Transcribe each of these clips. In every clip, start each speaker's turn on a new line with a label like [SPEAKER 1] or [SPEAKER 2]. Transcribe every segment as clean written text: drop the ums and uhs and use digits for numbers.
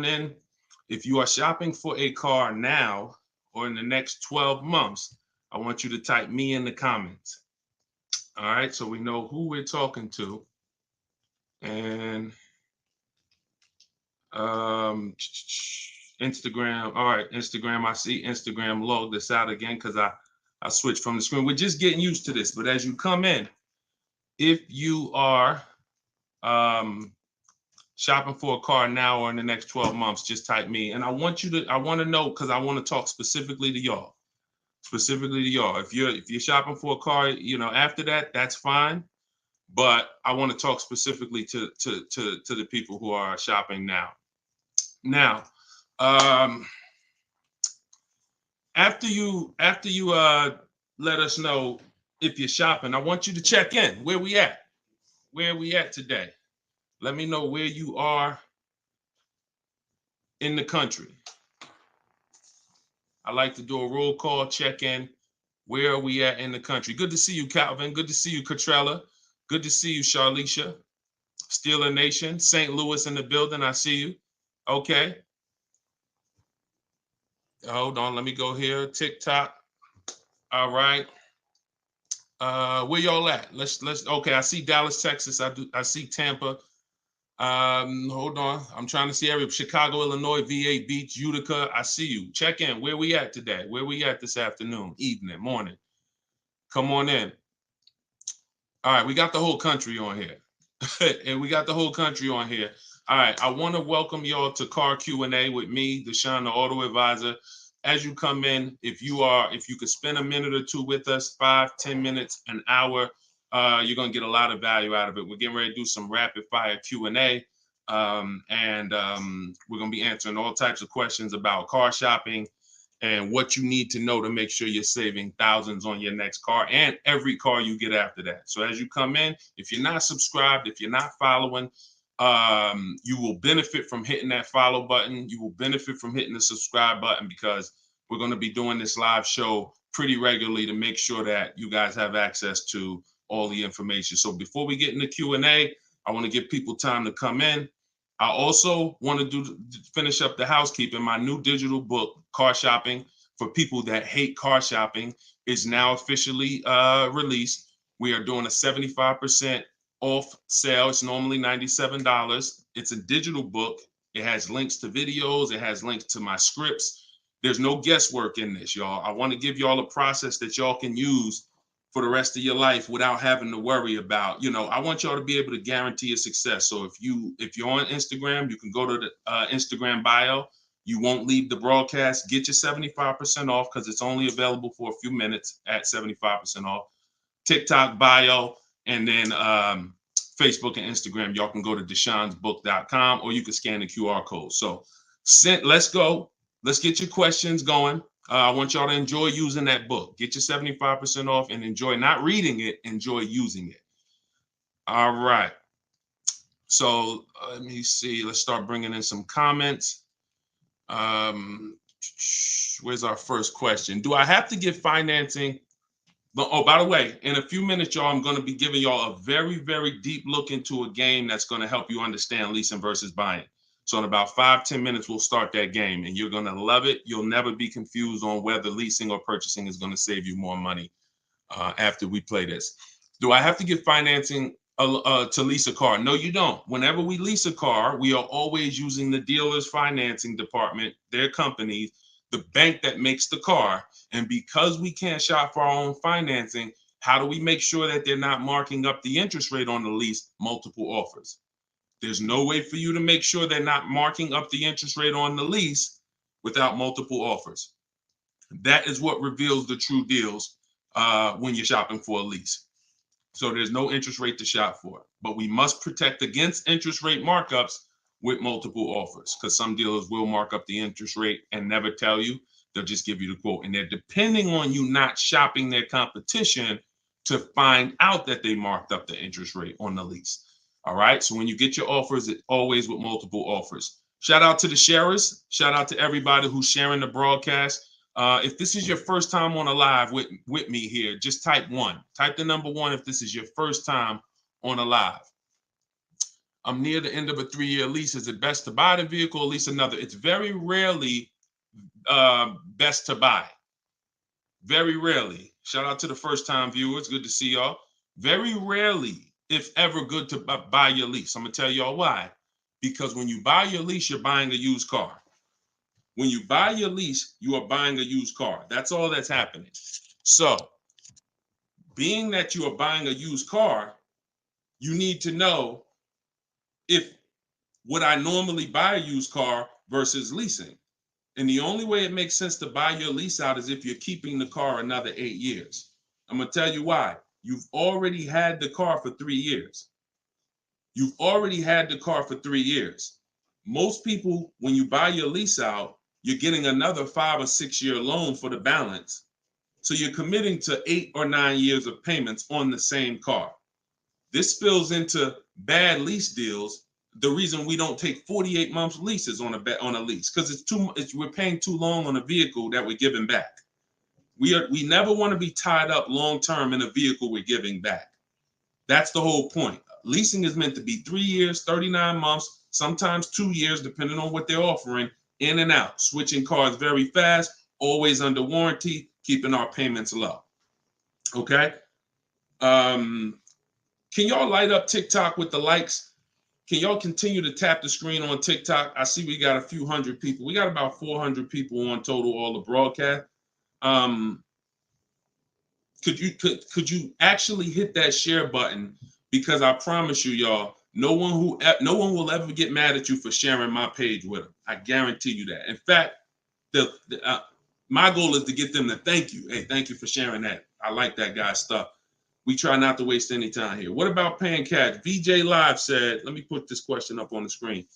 [SPEAKER 1] on in. If you are shopping for a car now or in the next 12 months, I want you to type me in the comments. All right, so we know who we're talking to. And Instagram. All right, Instagram. I see Instagram log this out again because I switched from the screen. We're just getting used to this. But as you come in, if you are shopping for a car now or in the next 12 months, just type me. And I want to know, because I want to talk specifically to y'all. If you're shopping for a car, after that, that's fine. But I want to talk specifically to the people who are shopping now. Now, after you let us know if you're shopping, I want you to check in. Where we at? Where are we at today? Let me know where you are in the country. I like to do a roll call, check in. Where are we at in the country? Good to see you, Calvin. Good to see you, Catrella. Good to see you, Charlicia. Steeler Nation, St. Louis in the building. I see you. Okay. Hold on. Let me go here. TikTok. All right. Where y'all at? Let's. Okay. I see Dallas, Texas. I see Tampa. Hold on. I'm trying to see Chicago, Illinois, VA Beach, Utica. I see you. Check in. Where we at today? Where we at this afternoon, evening, morning? Come on in. All right. We got the whole country on here. And we got the whole country on here. All right. I want to welcome y'all to Car Q&A with me, Deshone the Auto Advisor. As you come in, if you could spend a minute or two with us, 5-10 minutes, an hour, you're going to get a lot of value out of it. We're getting ready to do some rapid fire Q&A. And we're going to be answering all types of questions about car shopping and what you need to know to make sure you're saving thousands on your next car and every car you get after that. So as you come in, if you're not subscribed, if you're not following, you will benefit from hitting that follow button. You will benefit from hitting the subscribe button, because we're going to be doing this live show pretty regularly to make sure that you guys have access to all the information. So before we get into Q&A, I want to give people time to come in. I also want to finish up the housekeeping. My new digital book, Car Shopping for People That Hate Car Shopping, is now officially released. We are doing a 75% off sale. It's normally $97. It's a digital book. It has links to videos. It has links to my scripts. There's no guesswork in this, y'all. I want to give y'all a process that y'all can use for the rest of your life without having to worry about, I want y'all to be able to guarantee your success. So if you're on Instagram, you can go to the Instagram bio. You won't leave the broadcast. Get your 75% off, because it's only available for a few minutes at 75% off. TikTok bio, and then Facebook and Instagram. Y'all can go to deshonsbook.com, or you can scan the QR code. So let's go. Let's get your questions going. I want y'all to enjoy using that book. Get your 75% off and enjoy not reading it, enjoy using it. All right. So let me see. Let's start bringing in some comments. Where's our first question? Do I have to get financing? Oh, by the way, in a few minutes, y'all, I'm going to be giving y'all a very, very deep look into a game that's going to help you understand leasing versus buying. So in about 5-10 minutes, we'll start that game, and you're going to love it. You'll never be confused on whether leasing or purchasing is going to save you more money after we play this. Do I have to get financing to lease a car? No, you don't. Whenever we lease a car, we are always using the dealer's financing department, their company, the bank that makes the car. And because we can't shop for our own financing, how do we make sure that they're not marking up the interest rate on the lease? Multiple offers. There's no way for you to make sure they're not marking up the interest rate on the lease without multiple offers. That is what reveals the true deals when you're shopping for a lease. So there's no interest rate to shop for, but we must protect against interest rate markups with multiple offers, because some dealers will mark up the interest rate and never tell you. They'll just give you the quote, and they're depending on you not shopping their competition to find out that they marked up the interest rate on the lease. All right. So when you get your offers, it's always with multiple offers. Shout out to the sharers. Shout out to everybody who's sharing the broadcast. If this is your first time on a live with me here, just type 1. Type the number 1 if this is your first time on a live. I'm near the end of a 3-year lease. Is it best to buy the vehicle or lease another? It's very rarely best to buy. Very rarely. Shout out to the first time viewers. Good to see y'all. Very rarely, if ever, good to buy your lease. I'm going to tell y'all why. Because when you buy your lease, you're buying a used car. When you buy your lease, you are buying a used car. That's all that's happening. So, being that you are buying a used car, you need to know if would I normally buy a used car versus leasing. And the only way it makes sense to buy your lease out is if you're keeping the car another 8 years. I'm going to tell you why. You've already had the car for 3 years. You've already had the car for 3 years. Most people, when you buy your lease out, you're getting another 5 or 6 year loan for the balance. So you're committing to 8 or 9 years of payments on the same car. This spills into bad lease deals. The reason we don't take 48 months leases on a lease, because we're paying too long on a vehicle that we're giving back. We never want to be tied up long term in a vehicle we're giving back. That's the whole point. Leasing is meant to be 3 years, 39 months, sometimes 2 years, depending on what they're offering, in and out, switching cars very fast, always under warranty, keeping our payments low. Okay. Can y'all light up TikTok with the likes? Can y'all continue to tap the screen on TikTok? I see we got a few hundred people. We got about 400 people on total, all the broadcast. Could you actually hit that share button? Because I promise you, y'all, no one will ever get mad at you for sharing my page with them. I guarantee you that. In fact, my goal is to get them to thank you. Hey, thank you for sharing that. I like that guy's stuff. We try not to waste any time here. What about paying cash? VJ Live said, let me put this question up on the screen.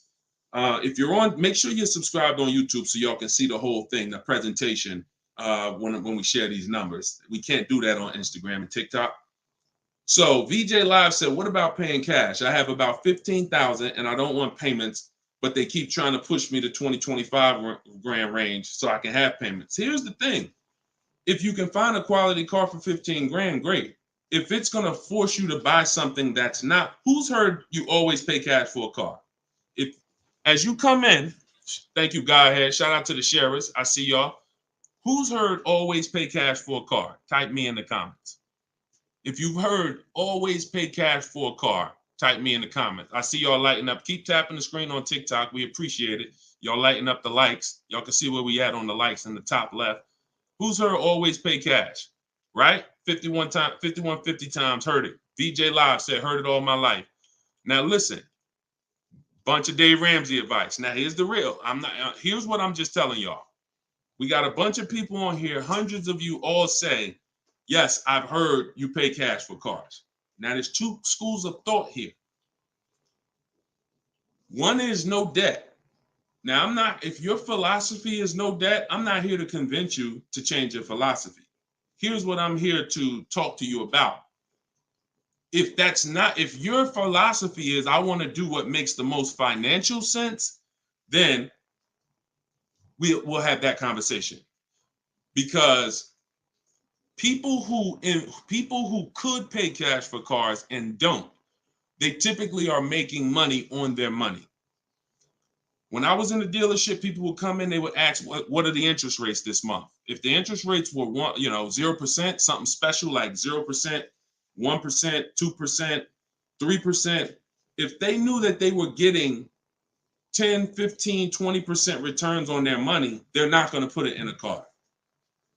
[SPEAKER 1] If you're on, make sure you're subscribed on YouTube so y'all can see the whole thing, the presentation, when we share these numbers. We can't do that on Instagram and TikTok. So VJ Live said, what about paying cash? I have about 15,000 and I don't want payments, but they keep trying to push me to 25 grand range so I can have payments. Here's the thing. If you can find a quality car for 15 grand, great. If it's going to force you to buy something that's not, who's heard you always pay cash for a car? If, as you come in, thank you, Godhead. Shout out to the sharers. I see y'all. Who's heard always pay cash for a car? Type me in the comments. If you've heard always pay cash for a car, type me in the comments. I see y'all lighting up. Keep tapping the screen on TikTok. We appreciate it. Y'all lighting up the likes. Y'all can see where we at on the likes in the top left. Who's heard always pay cash? Right? 5150 times heard it. VJ Live said, heard it all my life. Now listen, bunch of Dave Ramsey advice. Now here's the real. Here's what I'm just telling y'all. We got a bunch of people on here, hundreds of you all say, yes, I've heard you pay cash for cars. Now there's two schools of thought here. One is no debt. Now if your philosophy is no debt, I'm not here to convince you to change your philosophy. Here's what I'm here to talk to you about. If your philosophy is I want to do what makes the most financial sense, then we'll have that conversation. Because people who could pay cash for cars and don't, they typically are making money on their money. When I was in the dealership, people would come in, they would ask, what are the interest rates this month? If the interest rates were 0%, something special like 0%, 1%, 2%, 3%, if they knew that they were getting 10, 15, 20% returns on their money, they're not going to put it in a car.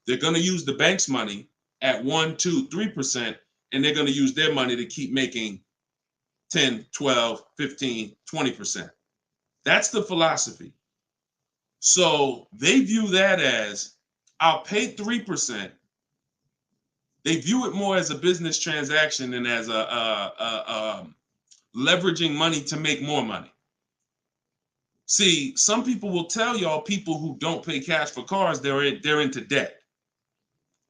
[SPEAKER 1] They're going to use the bank's money at 1, 2, 3%, and they're going to use their money to keep making 10, 12, 15, 20%. That's the philosophy. So they view that as, I'll pay 3%. They view it more as a business transaction than as a leveraging money to make more money. See, some people will tell y'all people who don't pay cash for cars, they're into debt.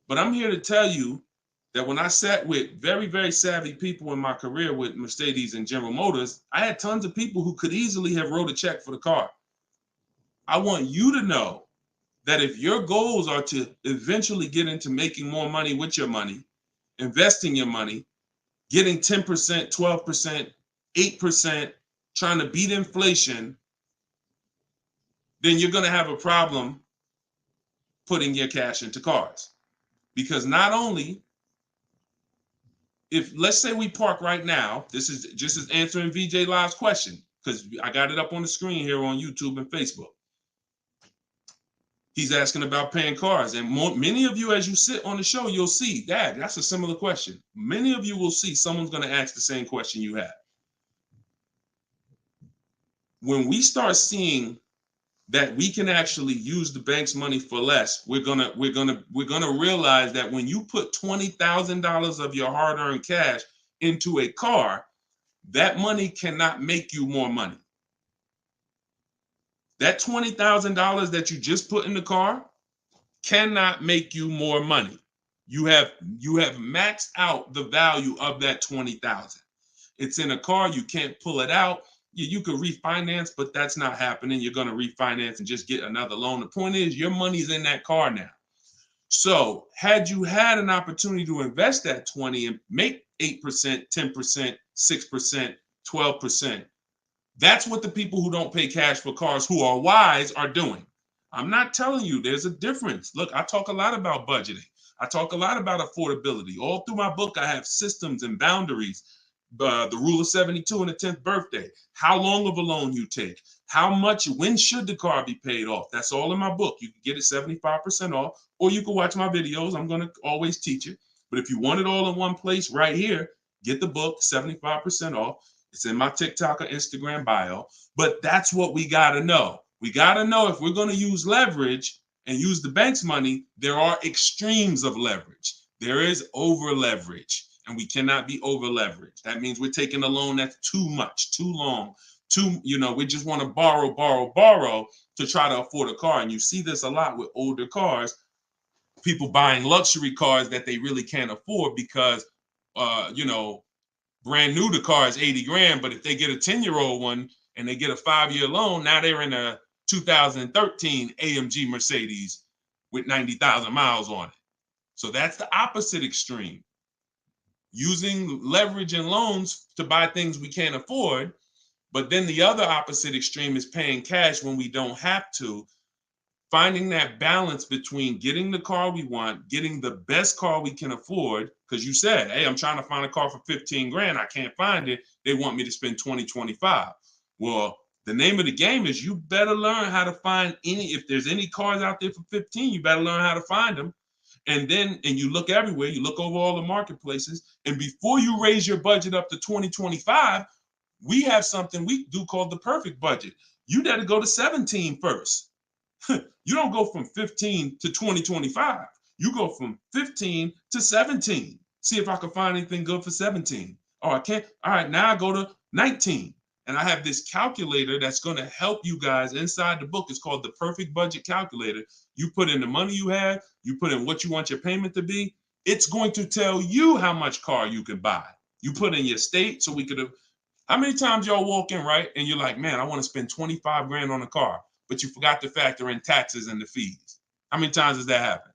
[SPEAKER 1] But I'm here to tell you that when I sat with very, very savvy people in my career with Mercedes and General Motors, I had tons of people who could easily have wrote a check for the car. I want you to know that if your goals are to eventually get into making more money with your money, investing your money, getting 10%, 12%, 8%, trying to beat inflation, then you're going to have a problem putting your cash into cars. Because not only, if let's say we park right now, this is just as answering VJ Live's question, because I got it up on the screen here on YouTube and Facebook. He's asking about paying cars. And many of you, as you sit on the show, you'll see, Dad, that's a similar question. Many of you will see someone's going to ask the same question you have. When we start seeing that we can actually use the bank's money for less, we're gonna realize that when you put $20,000 of your hard-earned cash into a car, that money cannot make you more money. That $20,000 that you just put in the car cannot make you more money. You have maxed out the value of that $20,000. It's in a car, you can't pull it out. You could refinance, but that's not happening. You're going to refinance and just get another loan. The point is, your money's in that car now. So had you had an opportunity to invest that 20 and make 8%, 10%, 6%, 12%, that's what the people who don't pay cash for cars, who are wise, are doing. I'm not telling you there's a difference. Look, I talk a lot about budgeting. I talk a lot about affordability. All through my book, I have systems and boundaries. The rule of 72 and the 10th birthday, how long of a loan you take, how much, when should the car be paid off? That's all in my book. You can get it 75% off, or you can watch my videos. I'm going to always teach it. But if you want it all in one place right here, get the book, 75% off. It's in my TikTok or Instagram bio. But that's what we got to know. We got to know if we're going to use leverage and use the bank's money, there are extremes of leverage. There is over leverage. And we cannot be over leveraged. That means we're taking a loan that's too much, too long, we just want to borrow to try to afford a car. And you see this a lot with older cars, people buying luxury cars that they really can't afford because, brand new, the car is 80 grand. But if they get a 10-year-old one and they get a 5-year loan, now they're in a 2013 AMG Mercedes with 90,000 miles on it. So that's the opposite extreme. Using leverage and loans to buy things we can't afford. But then the other opposite extreme is paying cash when we don't have to. Finding that balance between getting the car we want, getting the best car we can afford. Because you said, hey, I'm trying to find a car for 15 grand. I can't find it. They want me to spend 20, 25. Well, the name of the game is you better learn how to find if there's any cars out there for 15, you better learn how to find them. And you look everywhere, you look over all the marketplaces, and before you raise your budget up to 2025, we have something we do called the perfect budget. You got to go to 17 first. You don't go from 15 to 2025. You go from 15 to 17. See if I can find anything good for 17. Oh, I can't. All right, now I go to 19. And I have this calculator that's going to help you guys inside the book. It's called the Perfect Budget Calculator. You put in the money you have, you put in what you want your payment to be. It's going to tell you how much car you can buy. You put in your state, so we could have. How many times y'all walk in, right? And you're like, man, I want to spend 25 grand on a car, but you forgot to factor in taxes and the fees. How many times does that happen?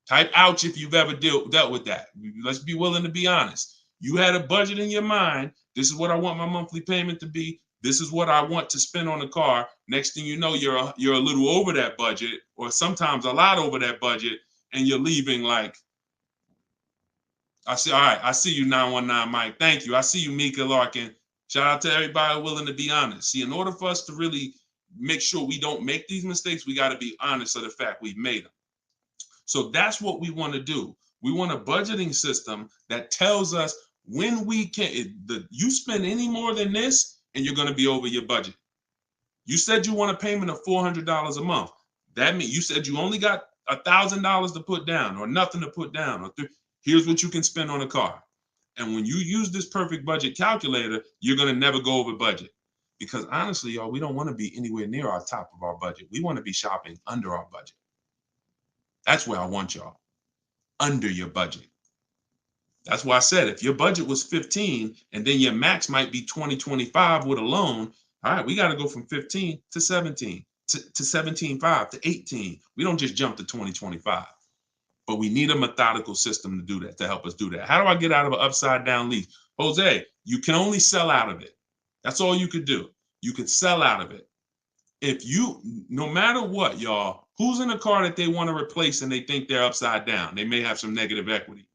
[SPEAKER 1] Type ouch if you've ever dealt with that. Let's be willing to be honest. You had a budget in your mind. This is what I want my monthly payment to be. This is what I want to spend on the car. Next thing you know, you're a little over that budget, or sometimes a lot over that budget, and you're leaving like, all right, I see you, 919 Mike. Thank you. I see you, Mika Larkin. Shout out to everybody willing to be honest. See, in order for us to really make sure we don't make these mistakes, we got to be honest of the fact we've made them. So that's what we want to do. We want a budgeting system that tells us when we can. You spend any more than this, and you're going to be over your budget. You said you want a payment of $400 a month. That means you said you only got $1,000 to put down, or nothing to put down. Here's what you can spend on a car. And when you use this perfect budget calculator, you're going to never go over budget. Because honestly, y'all, we don't want to be anywhere near our top of our budget. We want to be shopping under our budget. That's where I want y'all. Under your budget. That's why I said if your budget was 15 and then your max might be 20, 25 with a loan, all right, we got to go from 15 to 17, to 17.5 to 18. We don't just jump to 20, 25. But we need a methodical system to do that, to help us do that. How do I get out of an upside down lease? Jose, you can only sell out of it. That's all you could do. You could sell out of it. If you, no matter what, y'all, who's in a car that they want to replace and they think they're upside down? They may have some negative equity.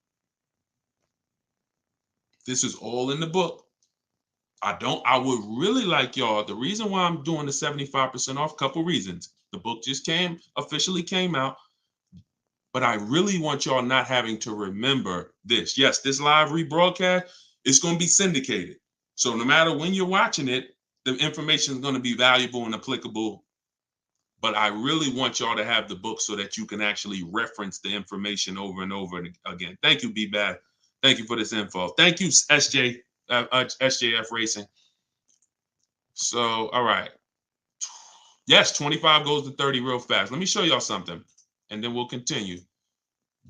[SPEAKER 1] This is all in the book. I would really like y'all, the reason why I'm doing the 75% off, couple reasons. The book just officially came out, but I really want y'all not having to remember this. Yes, this live rebroadcast is going to be syndicated. So no matter when you're watching it, the information is going to be valuable and applicable. But I really want y'all to have the book so that you can actually reference the information over and over again. Thank you, B-Bad. Thank you for this info. Thank you, SJF Racing. So, all right. Yes, 25 goes to 30 real fast. Let me show y'all something, and then we'll continue.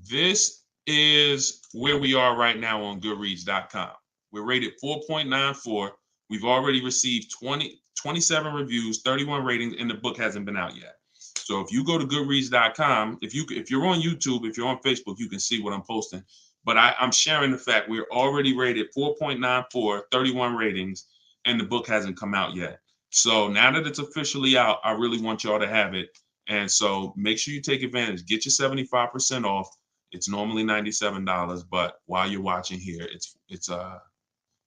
[SPEAKER 1] This is where we are right now on Goodreads.com. We're rated 4.94. We've already received 27 reviews, 31 ratings, and the book hasn't been out yet. So if you go to Goodreads.com, if you're on YouTube, if you're on Facebook, you can see what I'm posting. But I'm sharing the fact we're already rated 4.94, 31 ratings, and the book hasn't come out yet. So now that it's officially out, I really want y'all to have it. And so make sure you take advantage. Get your 75% off. It's normally $97, but while you're watching here, it's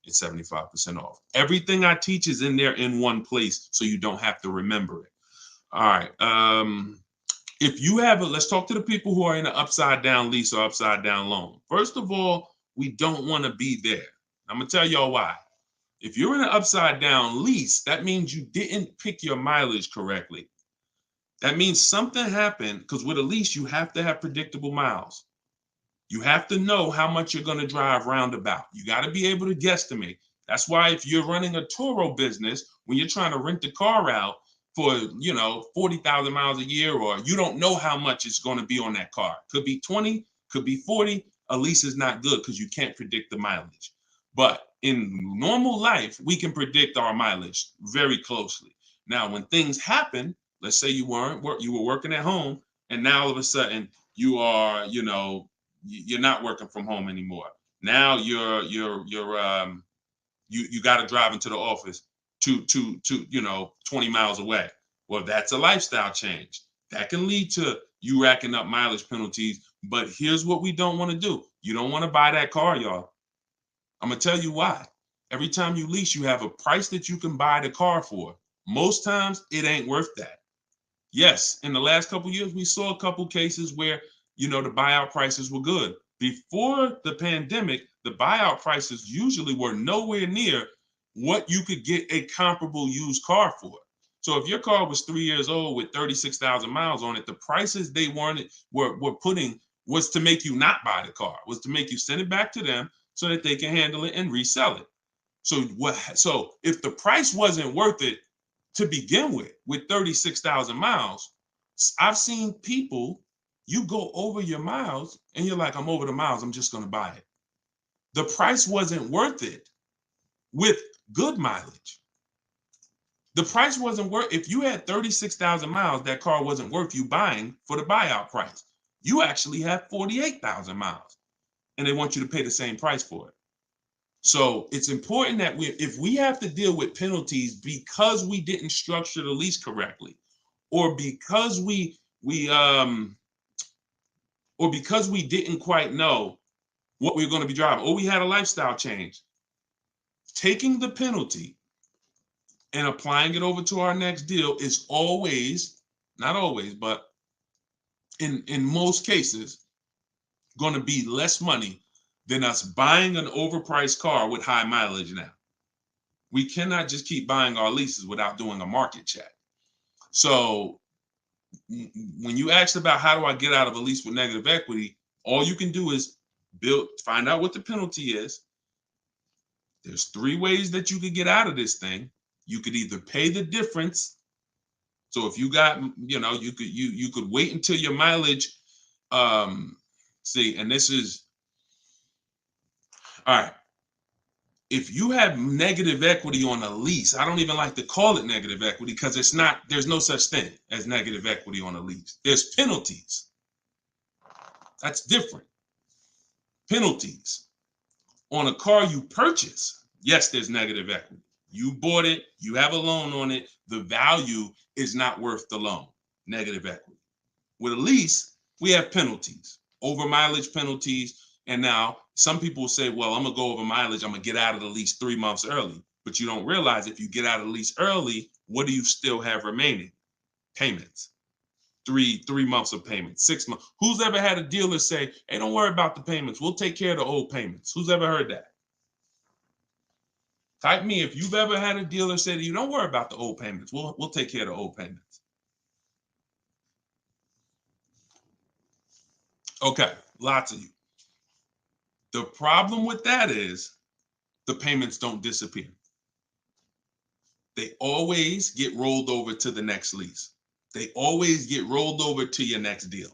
[SPEAKER 1] 75% off. Everything I teach is in there in one place, so you don't have to remember it. All right. If you have let's talk to the people who are in an upside down lease or upside down loan. First of all, we don't want to be there. I'm gonna tell y'all why. If you're in an upside down lease, that means you didn't pick your mileage correctly. That means something happened, because with a lease, you have to have predictable miles. You have to know how much you're going to drive roundabout. You got to be able to guesstimate. That's why if you're running a Turo business, when you're trying to rent the car out for, 40,000 miles a year, or you don't know how much it's going to be on that car. Could be 20, could be 40. A lease is not good because you can't predict the mileage. But in normal life, we can predict our mileage very closely. Now, when things happen, let's say you were working at home, and now all of a sudden you are, you're not working from home anymore. Now you got to drive into the office to 20 miles away. Well, that's a lifestyle change. That can lead to you racking up mileage penalties. But here's what we don't want to do. You don't want to buy that car, y'all. I'm going to tell you why. Every time you lease, you have a price that you can buy the car for. Most times it ain't worth that. Yes, in the last couple of years, we saw a couple cases where, the buyout prices were good. Before the pandemic, the buyout prices usually were nowhere near what you could get a comparable used car for. So if your car was 3 years old with 36,000 miles on it, the prices they were putting was to make you not buy the car, was to make you send it back to them so that they can handle it and resell it. So if the price wasn't worth it to begin with 36,000 miles, I've seen people, you go over your miles and you're like, I'm over the miles, I'm just going to buy it. The price wasn't worth it with good mileage. The price wasn't worth, if you had 36,000 miles, that car wasn't worth you buying for the buyout price. You actually have 48,000 miles and they want you to pay the same price for it. So it's important that if we have to deal with penalties because we didn't structure the lease correctly, or because we didn't quite know what we were going to be driving, or we had a lifestyle change, taking the penalty and applying it over to our next deal is always, not always, but in most cases, going to be less money than us buying an overpriced car with high mileage now. We cannot just keep buying our leases without doing a market check. So when you asked about how do I get out of a lease with negative equity, all you can do is find out what the penalty is. There's 3 ways that you could get out of this thing. You could either pay the difference. So if you got, you could wait until your mileage, and this is, all right. If you have negative equity on a lease, I don't even like to call it negative equity because there's no such thing as negative equity on a lease. There's penalties. That's different. Penalties on a car you purchase. Yes, there's negative equity. You bought it, you have a loan on it, the value is not worth the loan, negative equity. With a lease, we have penalties, over mileage penalties. And now some people say, well, I'm gonna go over mileage, I'm gonna get out of the lease 3 months early. But you don't realize if you get out of the lease early, what do you still have remaining? Payments. Three months of payments, 6 months. Who's ever had a dealer say, hey, don't worry about the payments, we'll take care of the old payments? Who's ever heard that? Type me if you've ever had a dealer say to you, don't worry about the old payments, we'll take care of the old payments. Okay, lots of you. The problem with that is the payments don't disappear. They always get rolled over to the next lease. They always get rolled over to your next deal.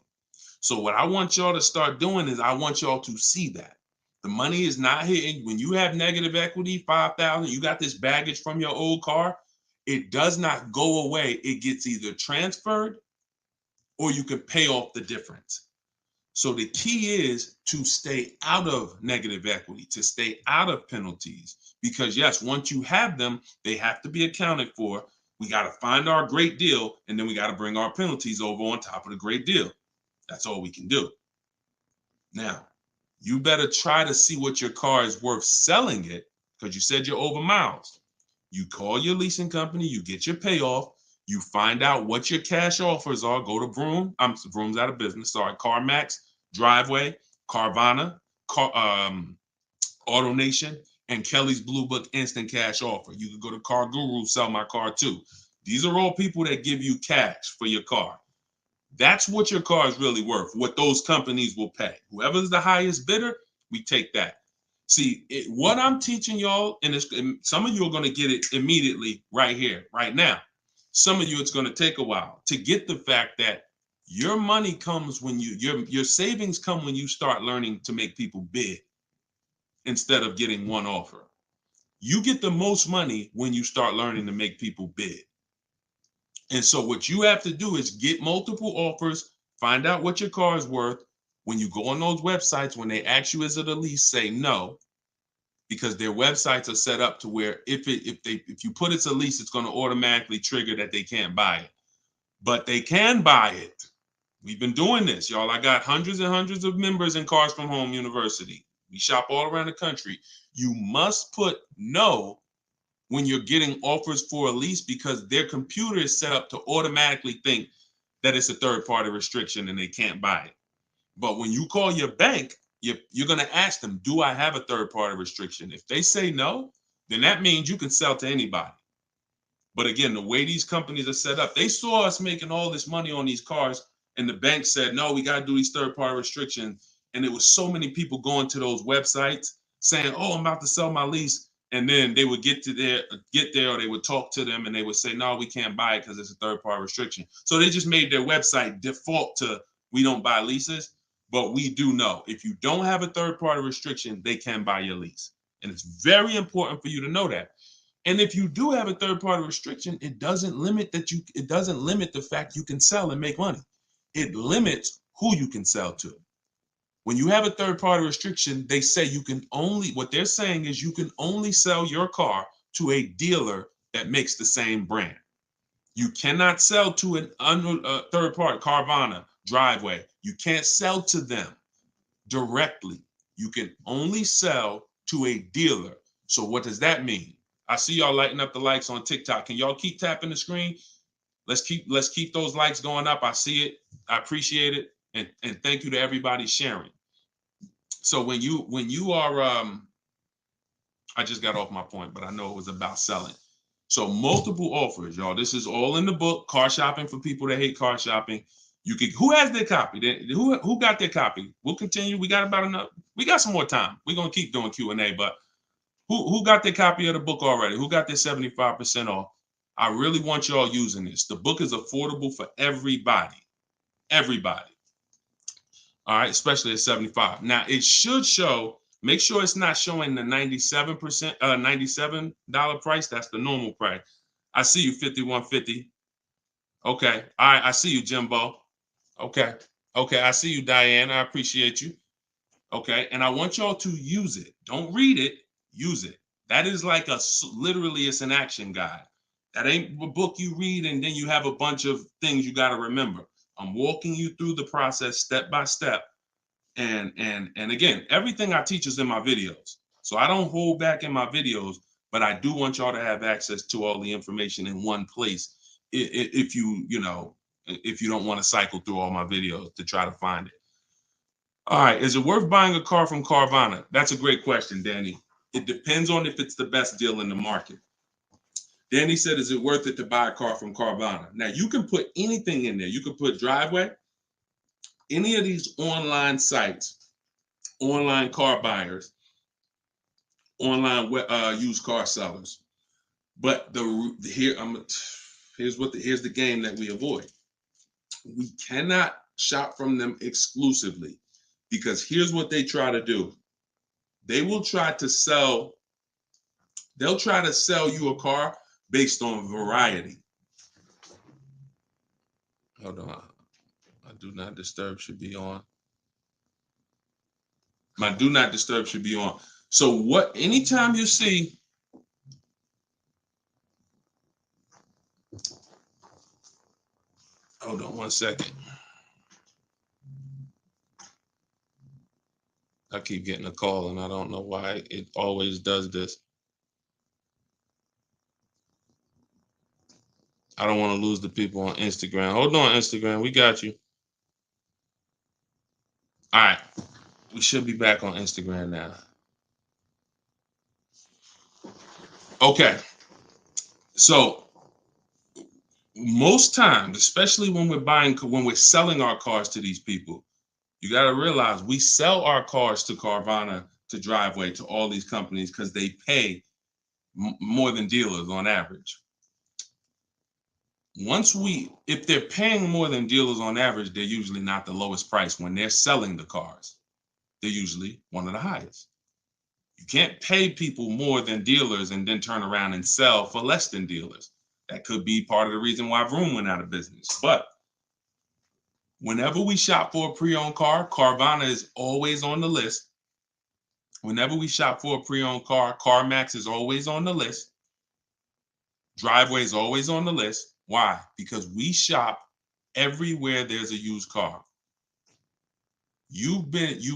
[SPEAKER 1] So what I want y'all to start doing is I want y'all to see that the money is not hitting. When you have negative equity, 5,000, you got this baggage from your old car, it does not go away. It gets either transferred or you can pay off the difference. So the key is to stay out of negative equity, to stay out of penalties, because yes, once you have them, they have to be accounted for. We got to find our great deal, and then we got to bring our penalties over on top of the great deal. That's all we can do. Now, you better try to see what your car is worth selling it, because you said you're over miles. You call your leasing company, you get your payoff, you find out what your cash offers are. Go to Vroom. Vroom's out of business. Sorry, CarMax, Driveway, Carvana, AutoNation, and Kelly's Blue Book Instant Cash Offer. You can go to Car Guru, Sell My Car Too. These are all people that give you cash for your car. That's what your car is really worth, what those companies will pay. Whoever's the highest bidder, we take that. See, what I'm teaching y'all, and some of you are going to get it immediately right here, right now. Some of you, it's going to take a while to get the fact that your money comes when your savings come when you start learning to make people bid instead of getting one offer. You get the most money when you start learning to make people bid. And so what you have to do is get multiple offers, find out what your car is worth. When you go on those websites, when they ask you is it a lease, say no, because their websites are set up to where if you put it's a lease, it's going to automatically trigger that they can't buy it. But they can buy it. We've been doing this, y'all. I got hundreds and hundreds of members in Cars from Home University. We shop all around the country. You must put no when you're getting offers for a lease, because their computer is set up to automatically think that it's a third-party restriction and they can't buy it. But when you call your bank, you're going to ask them, do I have a third-party restriction? If they say no, then that means you can sell to anybody. But again, the way these companies are set up, they saw us making all this money on these cars, and the bank said, no, we got to do these third-party restrictions. And there was so many people going to those websites saying, oh, I'm about to sell my lease. And then they would get there, or they would talk to them and they would say, no, we can't buy it because it's a third-party restriction. So they just made their website default to we don't buy leases, but we do know if you don't have a third-party restriction, they can buy your lease. And it's very important for you to know that. And if you do have a third-party restriction, it doesn't limit the fact you can sell and make money. It limits who you can sell to. When you have a third-party restriction, they say what they're saying is you can only sell your car to a dealer that makes the same brand. You cannot sell to a third party, Carvana, Driveway. You can't sell to them directly. You can only sell to a dealer. So what does that mean? I see y'all lighting up the likes on TikTok. Can y'all keep tapping the screen? Let's keep those likes going up. I see it. I appreciate it. And thank you to everybody sharing. So when you are I just got off my point, but I know it was about selling. So multiple offers, y'all. This is all in the book, Car Shopping for People That Hate Car Shopping. Who has their copy? Who got their copy? We'll continue. We got some more time. We're gonna keep doing Q&A, but who got their copy of the book already? Who got their 75% off? I really want y'all using this. The book is affordable for everybody. Everybody. All right, especially at 75. Now it should show, make sure it's not showing the 97%, $97 price. That's the normal price. I see you, 5150. Okay. All right, I see you, Jimbo. Okay. Okay, I see you, Diane. I appreciate you. Okay, and I want y'all to use it. Don't read it, use it. That is like literally it's an action guide. That ain't a book you read and then you have a bunch of things you got to remember. I'm walking you through the process step by step. And again, everything I teach is in my videos. So I don't hold back in my videos, but I do want y'all to have access to all the information in one place. If if you don't want to cycle through all my videos to try to find it. All right, is it worth buying a car from Carvana? That's a great question, Danny. It depends on if it's the best deal in the market. Danny said, is it worth it to buy a car from Carvana? Now, you can put anything in there. You can put Driveway, any of these online sites, online car buyers, online used car sellers. But here's the game that we avoid. We cannot shop from them exclusively because here's what they try to do. They'll try to sell you a car based on variety. Hold on. My do not disturb should be on. My do not disturb should be on. So anytime you see, hold on one second. I keep getting a call and I don't know why it always does this. I don't want to lose the people on Instagram. Hold on, Instagram. We got you. All right. We should be back on Instagram now. Okay. So most times, especially when we're selling our cars to these people, you got to realize we sell our cars to Carvana, to Driveway, to all these companies because they pay more than dealers on average. If they're paying more than dealers on average, they're usually not the lowest price. When they're selling the cars, they're usually one of the highest. You can't pay people more than dealers and then turn around and sell for less than dealers. That could be part of the reason why Vroom went out of business. But whenever we shop for a pre-owned car, Carvana is always on the list. Whenever we shop for a pre-owned car, CarMax is always on the list. Driveway is always on the list. Why? Because we shop everywhere there's a used car. You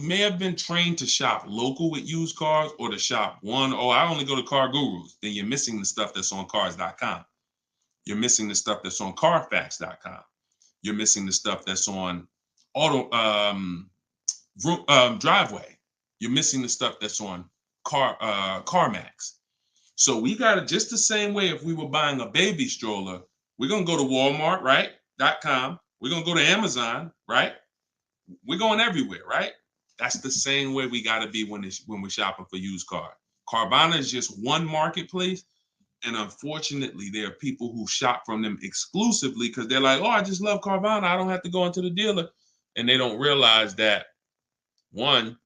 [SPEAKER 1] may have been trained to shop local with used cars or to shop I only go to Car Gurus. Then you're missing the stuff that's on cars.com. You're missing the stuff that's on carfax.com. You're missing the stuff that's on Driveway. You're missing the stuff that's on CarMax. So we got it just the same way. If we were buying a baby stroller, we're going to go to Walmart, right? .com. We're going to go to Amazon, right? We're going everywhere, right? That's the same way we got to be when we're shopping for used car. Carvana is just one marketplace. And unfortunately, there are people who shop from them exclusively because they're like, oh, I just love Carvana. I don't have to go into the dealer. And they don't realize that, one,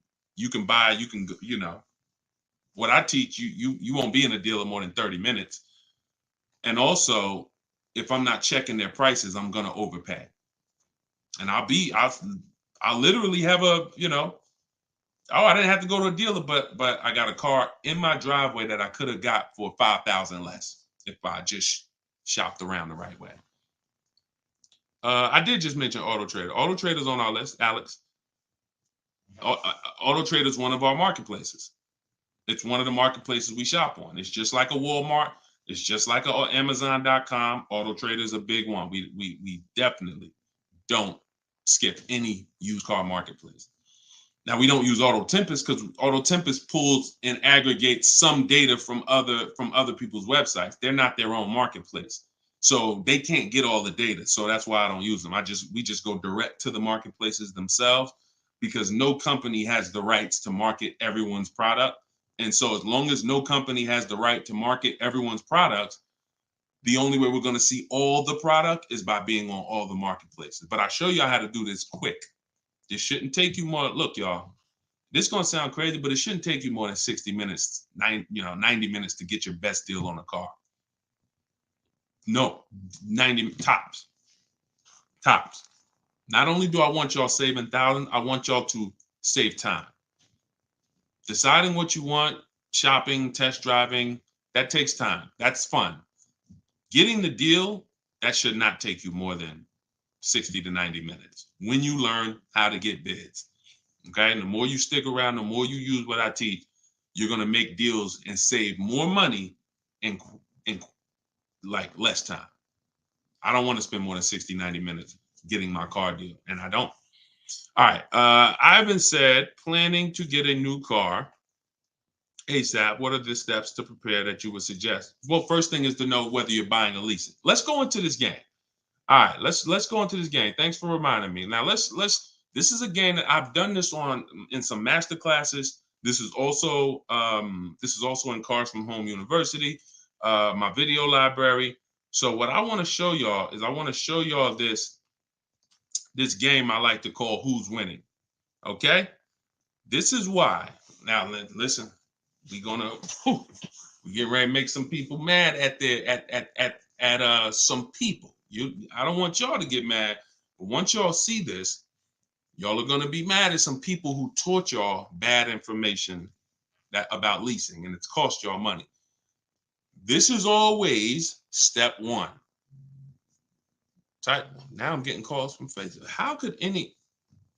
[SPEAKER 1] what I teach you won't be in a dealer more than 30 minutes. And also, if I'm not checking their prices, I'm going to overpay. And I'll literally have I didn't have to go to a dealer, but I got a car in my driveway that I could have got for $5,000 less if I just shopped around the right way. I did just mention Auto Trader. Auto Trader's on our list, Alex. Auto Trader is one of our marketplaces. It's one of the marketplaces we shop on. It's just like a Walmart. It's just like a Amazon.com. Auto Trader is a big one. We definitely don't skip any used car marketplace. Now, we don't use Auto Tempest because Auto Tempest pulls and aggregates some data from other people's websites. They're not their own marketplace, so they can't get all the data. So that's why I don't use them. We just go direct to the marketplaces themselves because no company has the rights to market everyone's product. And so as long as no company has the right to market everyone's products, the only way we're going to see all the product is by being on all the marketplaces. But I'll show you how to do this quick. This shouldn't take you more. Look, y'all, this is going to sound crazy, but it shouldn't take you more than 60 minutes, 90 minutes to get your best deal on a car. No, 90 tops. Tops. Not only do I want y'all saving thousands, I want y'all to save time. Deciding what you want, shopping, test driving, that takes time. That's fun. Getting the deal, that should not take you more than 60 to 90 minutes when you learn how to get bids. Okay. And the more you stick around, the more you use what I teach, you're going to make deals and save more money in like less time. I don't want to spend more than 60, 90 minutes getting my car deal, and I don't. All right. Ivan said, planning to get a new car ASAP. What are the steps to prepare that you would suggest? Well, first thing is to know whether you're buying or leasing. Let's go into this game. All right, let's go into this game. Thanks for reminding me. Now let's this is a game that I've done this on in some master classes. This is also in Cars from Home University, my video library. So what I want to show y'all is I want to show y'all this game I like to call Who's Winning. Okay? This is why. Now listen, we get ready to make some people mad at some people. I don't want y'all to get mad, but once y'all see this, y'all are gonna be mad at some people who taught y'all bad information about leasing, and it's cost y'all money. This is always step one. Now I'm getting calls from Facebook. How could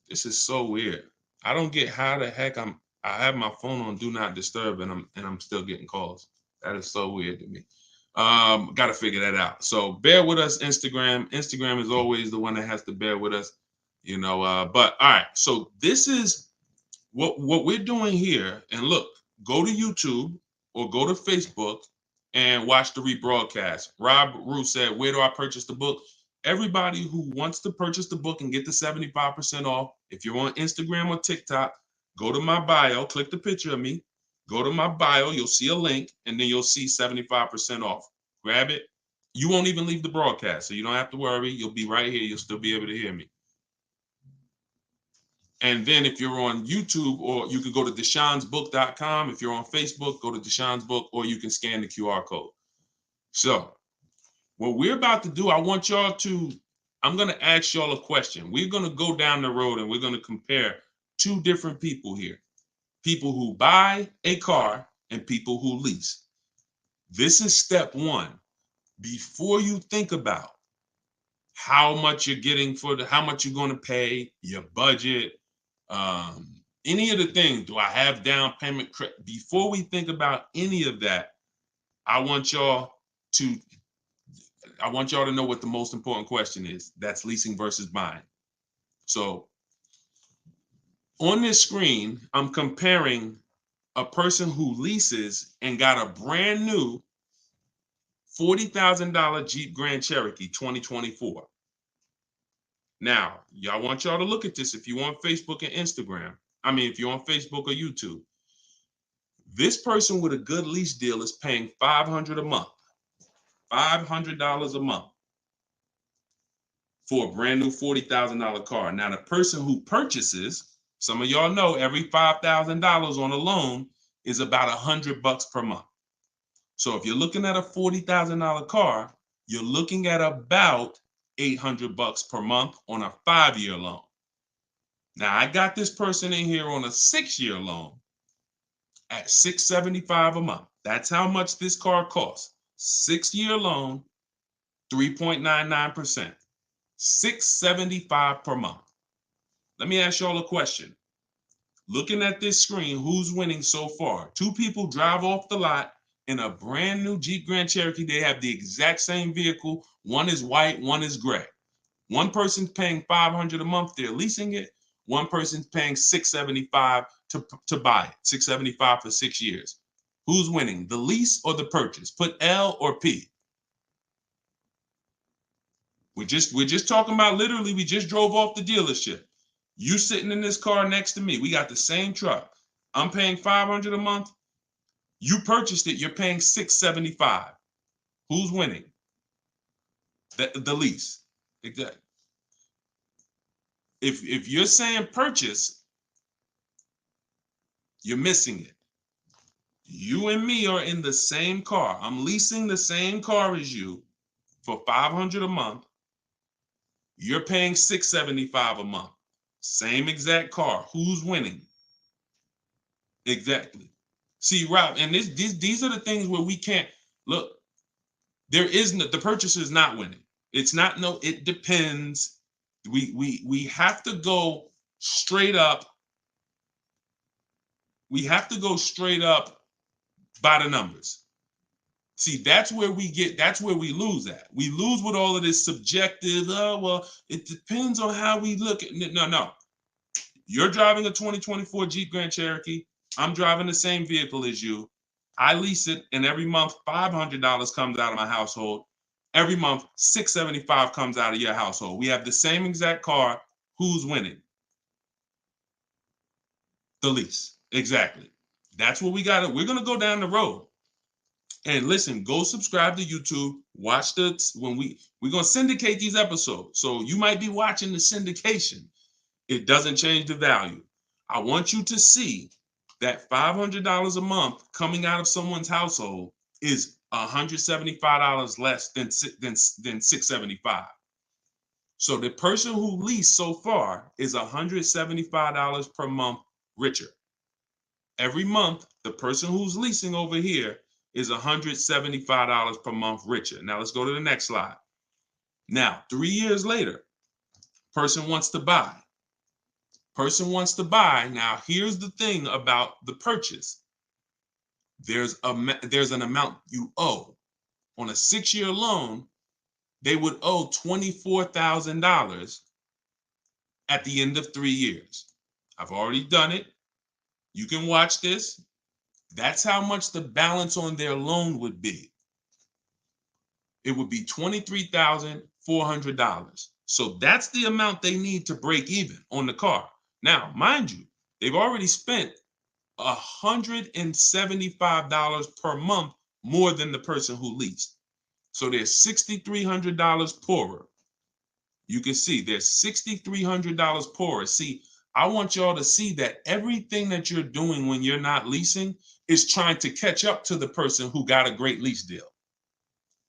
[SPEAKER 1] this is so weird. I don't get how the heck I have my phone on do not disturb and I'm still getting calls. That is so weird to me. Got to figure that out. So bear with us, Instagram. Instagram is always the one that has to bear with us, but all right. So this is what we're doing here. And look, go to YouTube or go to Facebook and watch the rebroadcast. Rob Rue said, where do I purchase the book? Everybody who wants to purchase the book and get the 75% off, if you're on Instagram or TikTok, go to my bio, click the picture of me, go to my bio, you'll see a link, and then you'll see 75% off. Grab it. You won't even leave the broadcast, so you don't have to worry. You'll be right here. You'll still be able to hear me. And then if you're on YouTube, or you can go to deshonsbook.com. If you're on Facebook, go to Deshon's Book, or you can scan the QR code. So what we're about to do, I'm going to ask y'all a question. We're going to go down the road and we're going to compare two different people here. People who buy a car and people who lease. This is step one. Before you think about how much you're getting how much you're going to pay, your budget, any of the things, do I have down payment? Before we think about any of that, I want y'all to know what the most important question is. That's leasing versus buying. So on this screen, I'm comparing a person who leases and got a brand new $40,000 Jeep Grand Cherokee 2024. Now, I want y'all to look at this if you're on Facebook and Instagram. If you're on Facebook or YouTube. This person with a good lease deal is paying $500 a month. $500 a month for a brand new $40,000 car. Now, the person who purchases, some of y'all know every $5,000 on a loan is about $100 per month. So if you're looking at a $40,000 car, you're looking at about $800 per month on a 5-year loan. Now, I got this person in here on a 6-year loan at $675 a month. That's how much this car costs. 6-year loan, 3.99%. $675 per month. Let me ask y'all a question. Looking at this screen, who's winning so far? Two people drive off the lot in a brand new Jeep Grand Cherokee. They have the exact same vehicle. One is white, one is gray. One person's paying $500 a month. They're leasing it. One person's paying $675 to buy it. $675 for 6 years. Who's winning, the lease or the purchase? Put L or P. We're just talking about, literally, we just drove off the dealership. You sitting in this car next to me. We got the same truck. I'm paying $500 a month. You purchased it. You're paying $675. Who's winning? The lease. Exactly. If you're saying purchase, you're missing it. You and me are in the same car. I'm leasing the same car as you for $500 a month. You're paying $675 a month. Same exact car. Who's winning? Exactly. See, Rob, and these are the things where we can't look. There isn't the purchaser is not winning. It's not no. It depends. We have to go straight up. We have to go straight up by the numbers. See, that's where we lose at. We lose with all of this subjective, oh, well, it depends on how we look at it. No. You're driving a 2024 Jeep Grand Cherokee. I'm driving the same vehicle as you. I lease it, and every month $500 comes out of my household. Every month $675 comes out of your household. We have the same exact car. Who's winning? The lease. Exactly. That's what we got. We're gonna go down the road. And listen, go subscribe to YouTube. Watch we're gonna syndicate these episodes. So you might be watching the syndication. It doesn't change the value. I want you to see that $500 a month coming out of someone's household is $175 less than $675. So the person who leased so far is $175 per month richer. Every month, the person who's leasing over here is $175 per month richer. Now let's go to the next slide. Now, 3 years later, person wants to buy. Person wants to buy. Now, here's the thing about the purchase. There's an amount you owe. On a 6-year loan, they would owe $24,000 at the end of 3 years. I've already done it. You can watch this. That's how much the balance on their loan would be. It would be $23,400. So that's the amount they need to break even on the car. Now, mind you, they've already spent $175 per month more than the person who leased. So they're $6,300 poorer. You can see they're $6,300 poorer. See, I want y'all to see that everything that you're doing when you're not leasing is trying to catch up to the person who got a great lease deal.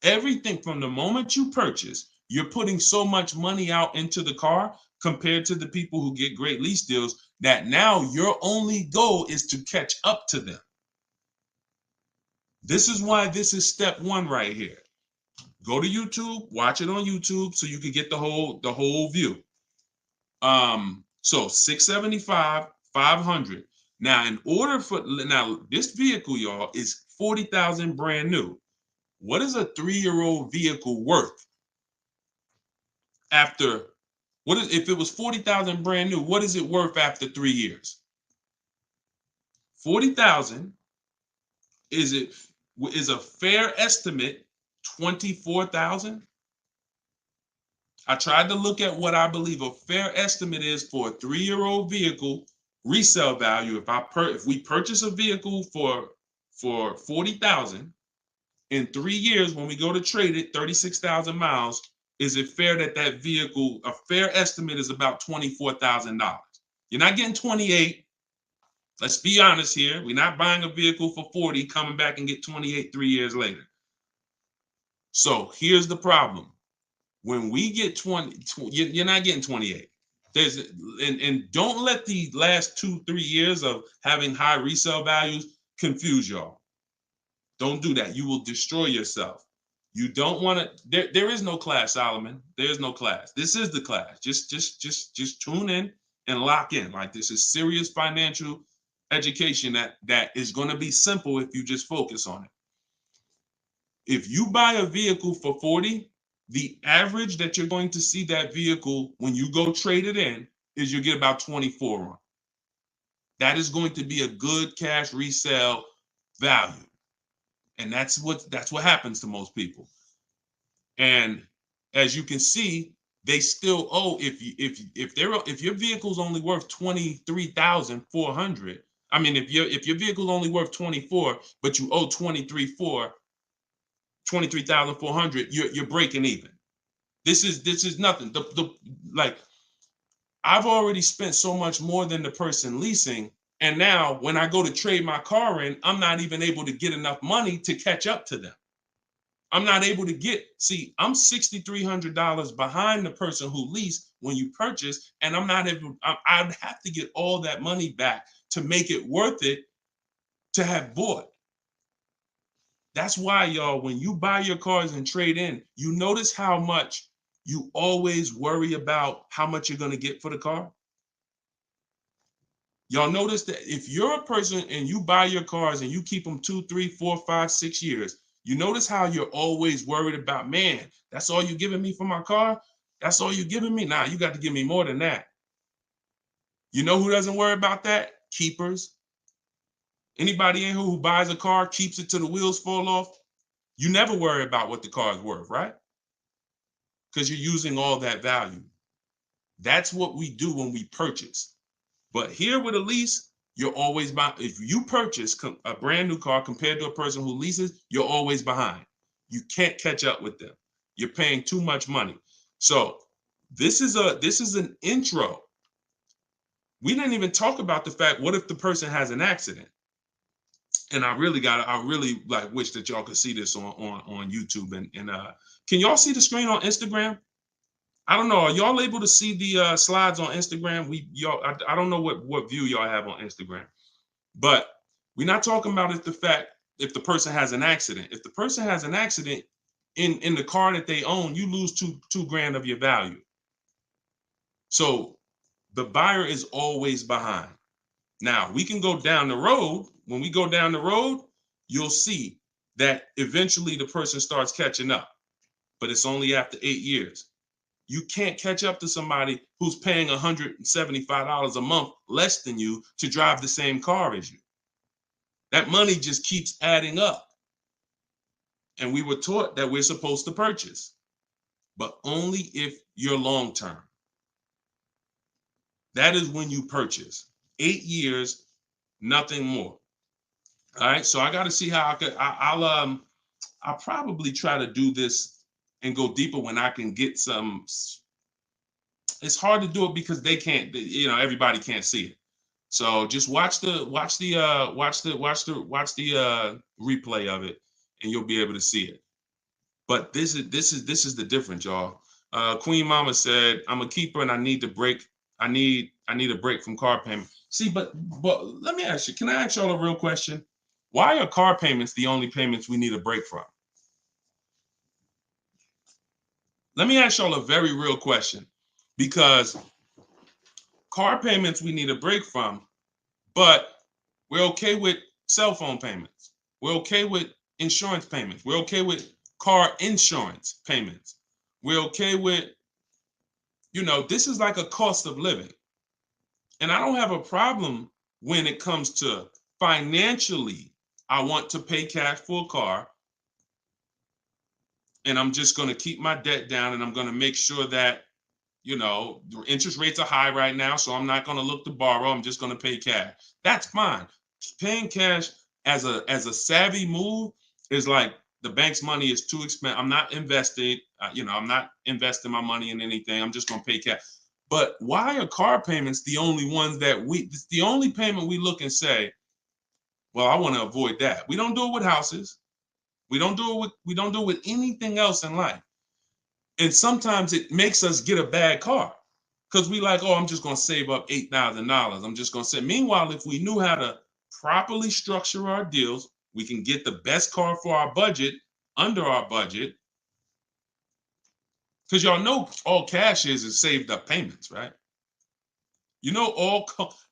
[SPEAKER 1] Everything from the moment you purchase, you're putting so much money out into the car compared to the people who get great lease deals that now your only goal is to catch up to them. This is why this is step one right here. Go to YouTube, watch it on YouTube so you can get the whole view. So 675, 500. Now, this vehicle, y'all, is 40,000 brand new. What is a 3-year-old vehicle worth? If it was 40,000 brand new, what is it worth after 3 years? 40,000 is a fair estimate 24,000? I tried to look at what I believe a fair estimate is for a 3-year-old vehicle resale value. If we purchase a vehicle for 40,000 in 3 years, when we go to trade it, 36,000 miles, is it fair that vehicle, a fair estimate is about $24,000? You're not getting 28. Let's be honest here. We're not buying a vehicle for 40, coming back and get 28 3 years later. So here's the problem. When we get 20, you're not getting 28. And don't let the last 2-3 years of having high resale values confuse y'all. Don't do that. You will destroy yourself. You don't want to. There is no class, Solomon. There is no class. This is the class. Just tune in and lock in. Like, this is serious financial education that is going to be simple if you just focus on it. If you buy a vehicle for 40, the average that you're going to see that vehicle when you go trade it in is you get about 24 on. That is going to be a good cash resale value. And that's what happens to most people. And as you can see, they still owe, if your vehicle's only worth 23,400, I mean, if your vehicle's only worth 24, but you owe 23,400, you're breaking even. This is nothing. Like, I've already spent so much more than the person leasing. And now when I go to trade my car in, I'm not even able to get enough money to catch up to them. I'm not able to I'm $6,300 behind the person who leased when you purchase, and I'd have to get all that money back to make it worth it to have bought. That's why, y'all, when you buy your cars and trade in, you notice how much you always worry about how much you're going to get for the car. Y'all notice that if you're a person and you buy your cars and you keep them 2, 3, 4, 5, 6 years, you notice how you're always worried about, man, that's all you're giving me for my car? That's all you're giving me? Nah, you got to give me more than that. You know who doesn't worry about that? Keepers. Anybody in here who buys a car, keeps it till the wheels fall off, you never worry about what the car is worth, right? Because you're using all that value. That's what we do when we purchase. But here with a lease, you're always behind. If you purchase a brand new car compared to a person who leases, you're always behind. You can't catch up with them. You're paying too much money. So this is an intro. We didn't even talk about the fact, what if the person has an accident? And I really like wish that y'all could see this on YouTube. And can y'all see the screen on Instagram? I don't know. Are y'all able to see the slides on Instagram? I don't know what view y'all have on Instagram, but we're not talking about if the person has an accident. If the person has an accident in the car that they own, you lose two grand of your value. So the buyer is always behind. Now we can go down the road. When we go down the road, you'll see that eventually the person starts catching up, but it's only after 8 years. You can't catch up to somebody who's paying $175 a month less than you to drive the same car as you. That money just keeps adding up. And we were taught that we're supposed to purchase, but only if you're long term. That is when you purchase. 8 years, nothing more. All right. So I got to see how I'll probably try to do this and go deeper when I can get some. It's hard to do it because they can't, everybody can't see it. So just watch the replay of it, and you'll be able to see it. But this is the difference, y'all. Queen Mama said, "I'm a keeper and I need to break. I need a break from car payment." See, but let me ask you. Can I ask y'all a real question? Why are car payments the only payments we need a break from? Let me ask y'all a very real question, because car payments we need a break from, but we're okay with cell phone payments. We're okay with insurance payments. We're okay with car insurance payments. We're okay with, this is like a cost of living. And I don't have a problem when it comes to financially, I want to pay cash for a car, and I'm just going to keep my debt down, and I'm going to make sure that, the interest rates are high right now, so I'm not going to look to borrow. I'm just going to pay cash. That's fine. Paying cash as a savvy move is like, the bank's money is too expensive. I'm not investing. I'm not investing my money in anything. I'm just going to pay cash. But why are car payments the only ones it's the only payment we look and say, well, I want to avoid that. We don't do it with houses. We don't do it with anything else in life. And sometimes it makes us get a bad car because we like, oh, I'm just going to save up $8,000. I'm just going to say. Meanwhile, if we knew how to properly structure our deals, we can get the best car for our budget, under our budget. Because y'all know all cash is saved up payments, right? All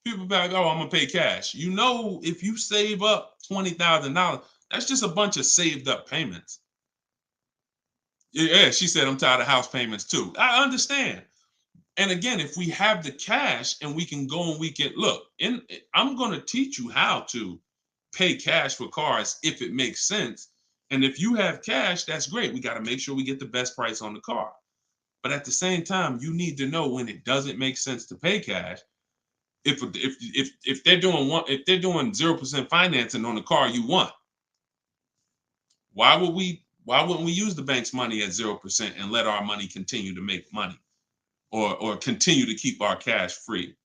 [SPEAKER 1] people be like, oh, I'm going to pay cash. If you save up $20,000, that's just a bunch of saved up payments. Yeah, she said, I'm tired of house payments too. I understand. And again, if we have the cash and we can go and we can look, I'm going to teach you how to pay cash for cars if it makes sense. And if you have cash, that's great. We got to make sure we get the best price on the car. But at the same time, you need to know when it doesn't make sense to pay cash. If they're doing 0% financing on the car you want, why wouldn't we use the bank's money at 0% and let our money continue to make money, or continue to keep our cash free?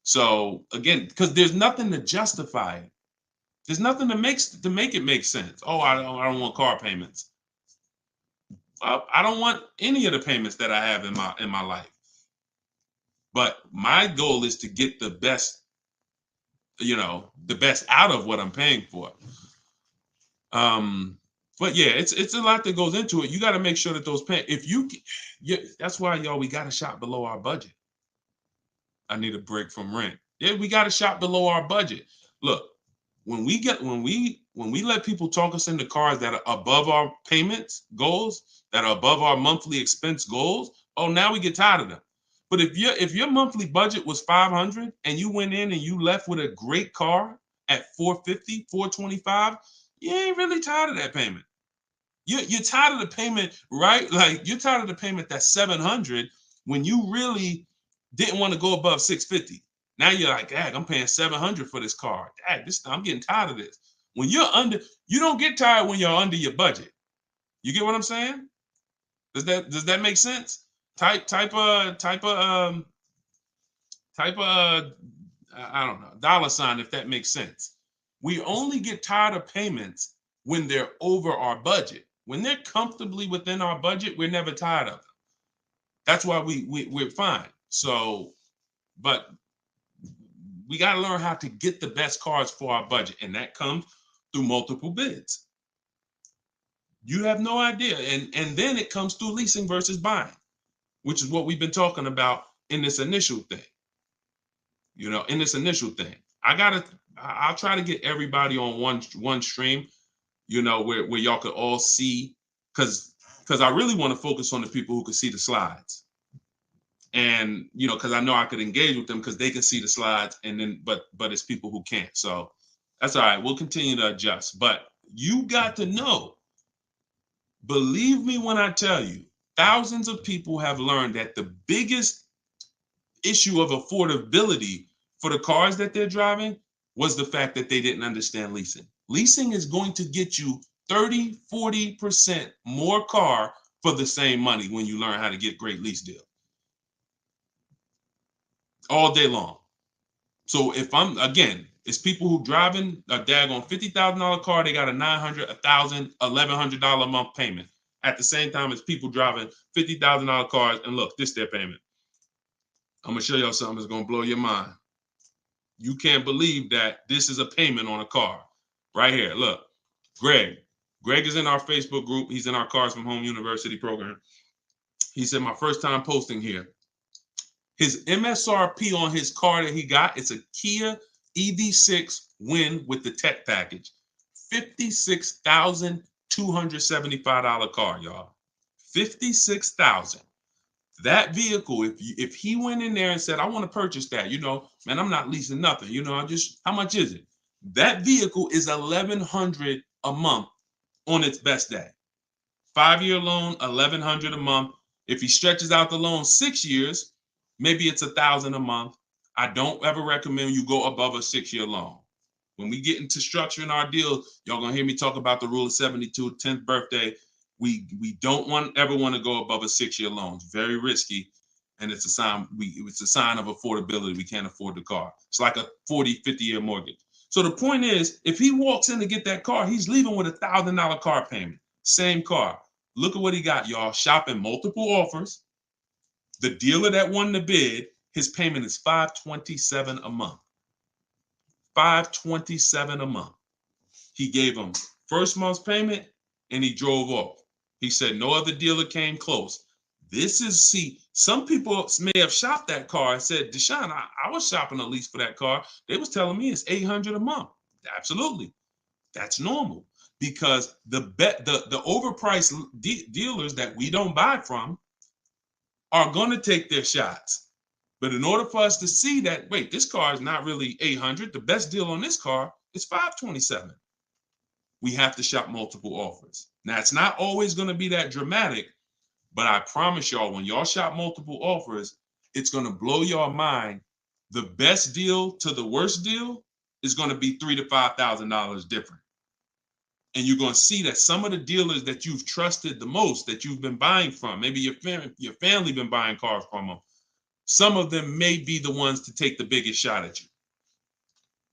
[SPEAKER 1] So again, because there's nothing to justify it. There's nothing to make it make sense. Oh, I don't want car payments. I don't want any of the payments that I have in my life. But my goal is to get the best the best out of what I'm paying for. But yeah, it's a lot that goes into it. You got to make sure that those that's why y'all, we got to shop below our budget. I need a break from rent. Yeah, we got to shop below our budget. Look, when we let people talk us into cars that are above our payments goals, that are above our monthly expense goals, oh, now we get tired of them. But if your monthly budget was 500 and you went in and you left with a great car at 450, 425, you ain't really tired of that payment. You're tired of the payment, right? Like, you're tired of the payment that's 700 when you really didn't want to go above 650. Now you're like, dang, I'm paying 700 for this car. Dang, I'm getting tired of this. When you're under, you don't get tired when you're under your budget. You get what I'm saying? Does that make sense? Type I don't know, $ if that makes sense. We only get tired of payments when they're over our budget. When they're comfortably within our budget, we're never tired of them. That's why we're fine. So, but we got to learn how to get the best cars for our budget, and that comes through multiple bids. You have no idea. And then it comes through leasing versus buying, which is what we've been talking about in this initial thing. In this initial thing. I'll try to get everybody on one stream, where y'all could all see, because I really want to focus on the people who can see the slides. And because I know I could engage with them because they can see the slides, and then but it's people who can't. So that's all right. We'll continue to adjust. But you got to know, believe me when I tell you, thousands of people have learned that the biggest issue of affordability for the cars that they're driving was the fact that they didn't understand leasing. Leasing is going to get you 30, 40% more car for the same money when you learn how to get great lease deals. All day long. So if it's people who driving a daggone $50,000 car, they got a $900, $1,000, $1,100 a month payment. At the same time as people driving $50,000 cars, and look, this is their payment. I'm gonna show y'all something that's gonna blow your mind. You can't believe that this is a payment on a car. Right here, look, Greg is in our Facebook group. He's in our Cars from Home University program. He said, my first time posting here. His MSRP on his car that he got, it's a Kia EV6 Win with the tech package. $56,275 car, y'all. $56,000. That vehicle, if he went in there and said, I want to purchase that, man, I'm not leasing nothing. How much is it? That vehicle is $1,100 a month on its best day. 5-year loan, $1,100 a month. If he stretches out the loan 6 years, maybe it's $1,000 a month. I don't ever recommend you go above a 6-year loan. When we get into structuring our deal, y'all gonna hear me talk about the rule of 72, 10th birthday. We don't ever want to go above a 6-year loan. It's very risky, and it's a sign of affordability. We can't afford the car. It's like a 40, 50-year mortgage. So the point is, if he walks in to get that car, he's leaving with a $1,000 car payment. Same car. Look at what he got, y'all. Shopping multiple offers. The dealer that won the bid, his payment is $527 a month. $527 a month. He gave him first month's payment, and he drove off. He said no other dealer came close. Some people may have shopped that car and said, Deshone, I was shopping a lease for that car. They was telling me it's $800 a month. Absolutely. That's normal, because the overpriced dealers that we don't buy from are going to take their shots. But in order for us to see that, wait, this car is not really $800. The best deal on this car is $527. We have to shop multiple offers. Now, it's not always going to be that dramatic, but I promise y'all, when y'all shop multiple offers, it's going to blow your mind. The best deal to the worst deal is going to be $3,000 to $5,000 different. And you're going to see that some of the dealers that you've trusted the most, that you've been buying from, maybe your family been buying cars from them, some of them may be the ones to take the biggest shot at you.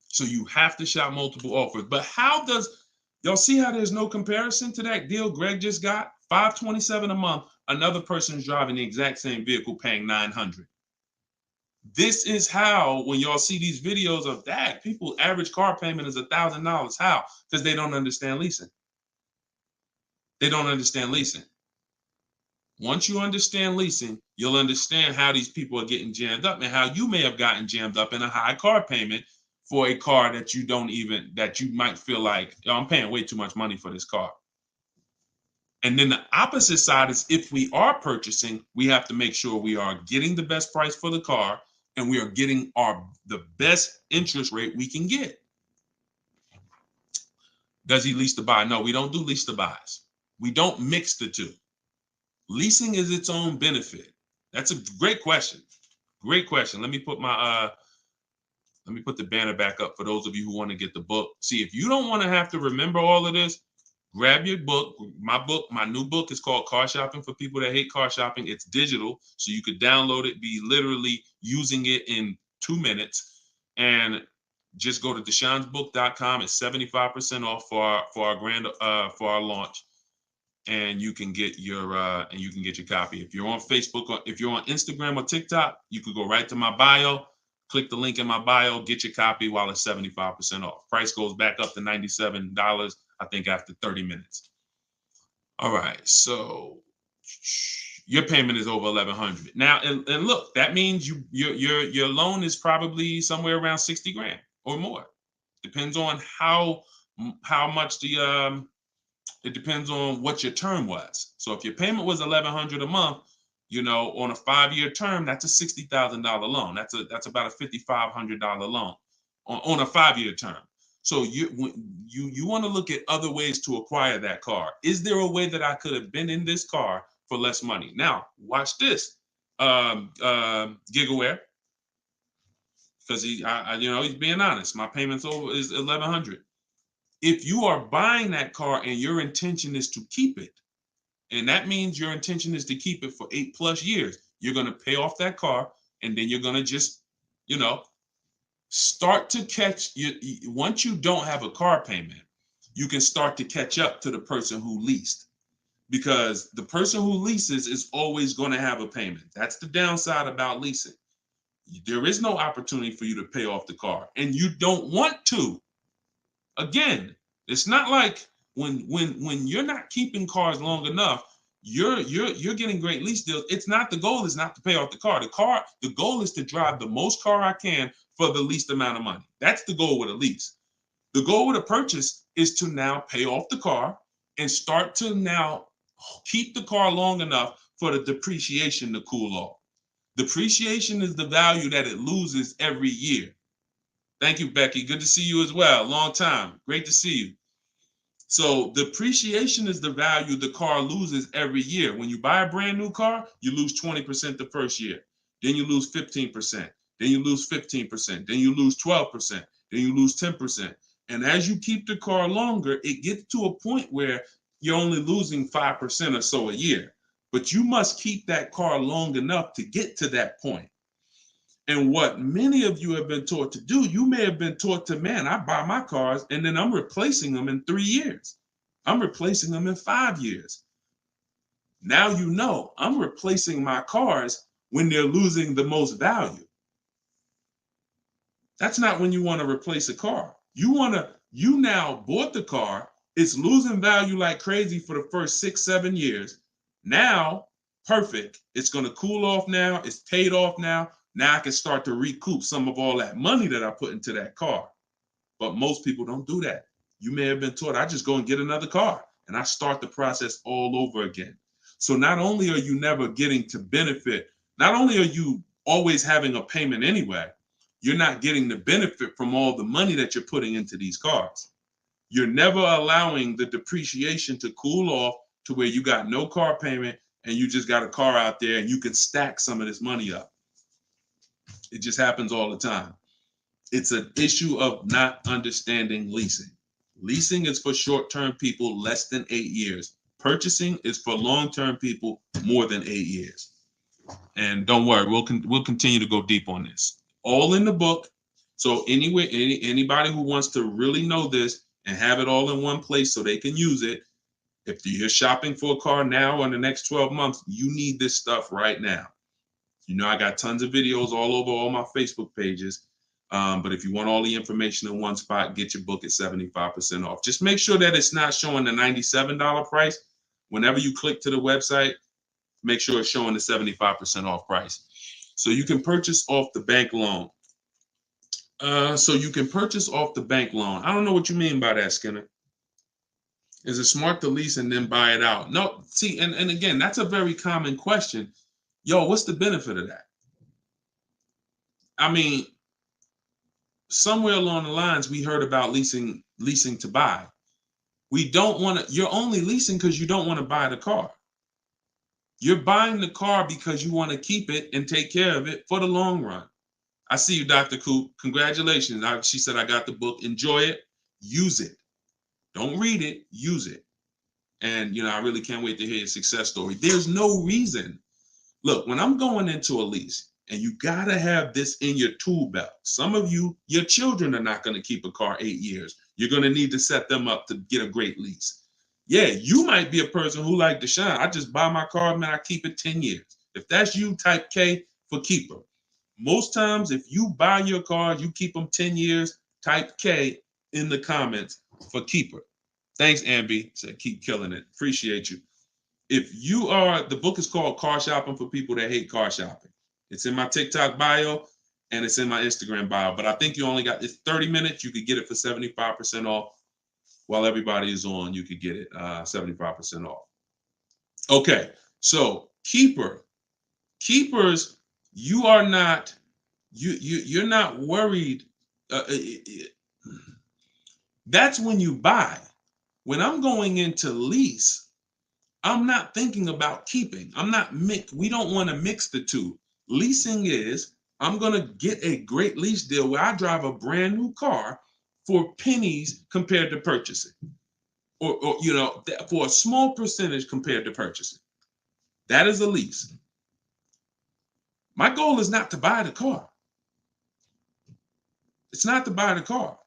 [SPEAKER 1] So you have to shop multiple offers. But y'all see how there's no comparison to that deal Greg just got? $527 a month. Another person is driving the exact same vehicle paying $900. This is how, when y'all see these videos of that, people average car payment is $1,000. How? Because they don't understand leasing. They don't understand leasing. Once you understand leasing, you'll understand how these people are getting jammed up and how you may have gotten jammed up in a high car payment for a car that you might feel like, oh, I'm paying way too much money for this car. And then the opposite side is, if we are purchasing, we have to make sure we are getting the best price for the car and we are getting the best interest rate we can get. Does he lease to buy? No, we don't do lease to buys. We don't mix the two. Leasing is its own benefit. That's a great question. Great question. Let me put the banner back up for those of you who want to get the book. See, if you don't want to have to remember all of this, grab your book. My new book is called Car Shopping for People That Hate Car Shopping. It's digital, so you could download it, be literally using it in 2 minutes, and just go to deshonsbook.com. It's 75% off for our launch, and you can get your copy. If you're on Facebook or if you're on Instagram or TikTok, you could go right to my bio. Click the link in my bio, get your copy while it's 75% off. Price goes back up to $97, I think, after 30 minutes. All right, so your payment is over $1,100 now, and look, that means your loan is probably somewhere around 60 grand or more. Depends on how much it depends on what your term was. So if your payment was $1,100 a month, on a 5-year term, that's a $60,000 loan. That's about a $5,500 loan on a 5-year term. So you want to look at other ways to acquire that car. Is there a way that I could have been in this car for less money? Now, watch this, Gigaware, because he's being honest. My payments is $1,100. If you are buying that car and your intention is to keep it, and that means your intention is to keep it for 8+ years, you're going to pay off that car, and then you're going to just, start to catch once you don't have a car payment, you can start to catch up to the person who leased, because the person who leases is always going to have a payment. That's the downside about leasing. There is no opportunity for you to pay off the car, and you don't want to. Again, it's not like when you're not keeping cars long enough, you're getting great lease deals. The goal is not to pay off the car. The goal is to drive the most car I can for the least amount of money. That's the goal with a lease. The goal with a purchase is to now pay off the car and start to now keep the car long enough for the depreciation to cool off. Depreciation is the value that it loses every year. Thank you, Becky. Good to see you as well. Long time. Great to see you. So depreciation is the value the car loses every year. When you buy a brand new car, you lose 20% the first year. Then you lose 15%. Then you lose 15%. Then you lose 12%. Then you lose 10%. And as you keep the car longer, it gets to a point where you're only losing 5% or so a year. But you must keep that car long enough to get to that point. And what many of you have been taught to do, you may have been taught to, man, I buy my cars and then I'm replacing them in 3 years. I'm replacing them in 5 years. Now I'm replacing my cars when they're losing the most value. That's not when you want to replace a car. You now bought the car, it's losing value like crazy for the first 6-7 years. Now, perfect. It's going to cool off now. It's paid off now. Now I can start to recoup some of all that money that I put into that car. But most people don't do that. You may have been taught, I just go and get another car and I start the process all over again. So not only are you never getting to benefit, not only are you always having a payment anyway, you're not getting the benefit from all the money that you're putting into these cars. You're never allowing the depreciation to cool off to where you got no car payment and you just got a car out there and you can stack some of this money up. It just happens all the time. It's an issue of not understanding leasing. Leasing is for short-term people less than 8 years. Purchasing is for long-term people more than 8 years. And don't worry, we'll continue to go deep on this. All in the book. So anyway, anybody who wants to really know this and have it all in one place so they can use it, if you're shopping for a car now or in the next 12 months, you need this stuff right now. You know, I got tons of videos all over all my Facebook pages. But if you want all the information in one spot, get your book at 75% off. Just make sure that it's not showing the $97 price. Whenever you click to the website, make sure it's showing the 75% off price. So you can purchase off the bank loan. I don't know what you mean by that, Skinner. Is it smart to lease and then buy it out? No, see, and again, that's a very common question. Yo, what's the benefit of that? I mean, somewhere along the lines, we heard about leasing to buy. We don't want to, you're only leasing because you don't want to buy the car. You're buying the car because you want to keep it and take care of it for the long run. I see you, Dr. Coop. Congratulations. She said, I got the book. Enjoy it. Use it. Don't read it. Use it. And, I really can't wait to hear your success story. There's no reason. Look, when I'm going into a lease, and you got to have this in your tool belt. Some of you, your children are not going to keep a car 8 years. You're going to need to set them up to get a great lease. Yeah, you might be a person who like Deshone. I just buy my car, man, I keep it 10 years. If that's you, type K for keeper. Most times, if you buy your car, you keep them 10 years, type K in the comments for keeper. Thanks, Ambi. Said keep killing it. Appreciate you. If you are, the book is called Car Shopping for People That Hate Car Shopping. It's in my TikTok bio and it's in my Instagram bio. But I think you only got, it's 30 minutes. You could get it for 75% off. While everybody is on, you could get it 75% off. Okay, so keepers, you are not, you're not worried. That's when you buy. When I'm going into lease, I'm not thinking about keeping. We don't want to mix the two. Leasing is, I'm going to get a great lease deal where I drive a brand new car for pennies compared to purchasing. Or for a small percentage compared to purchasing. That is a lease. My goal is not to buy the car. It's not to buy the car.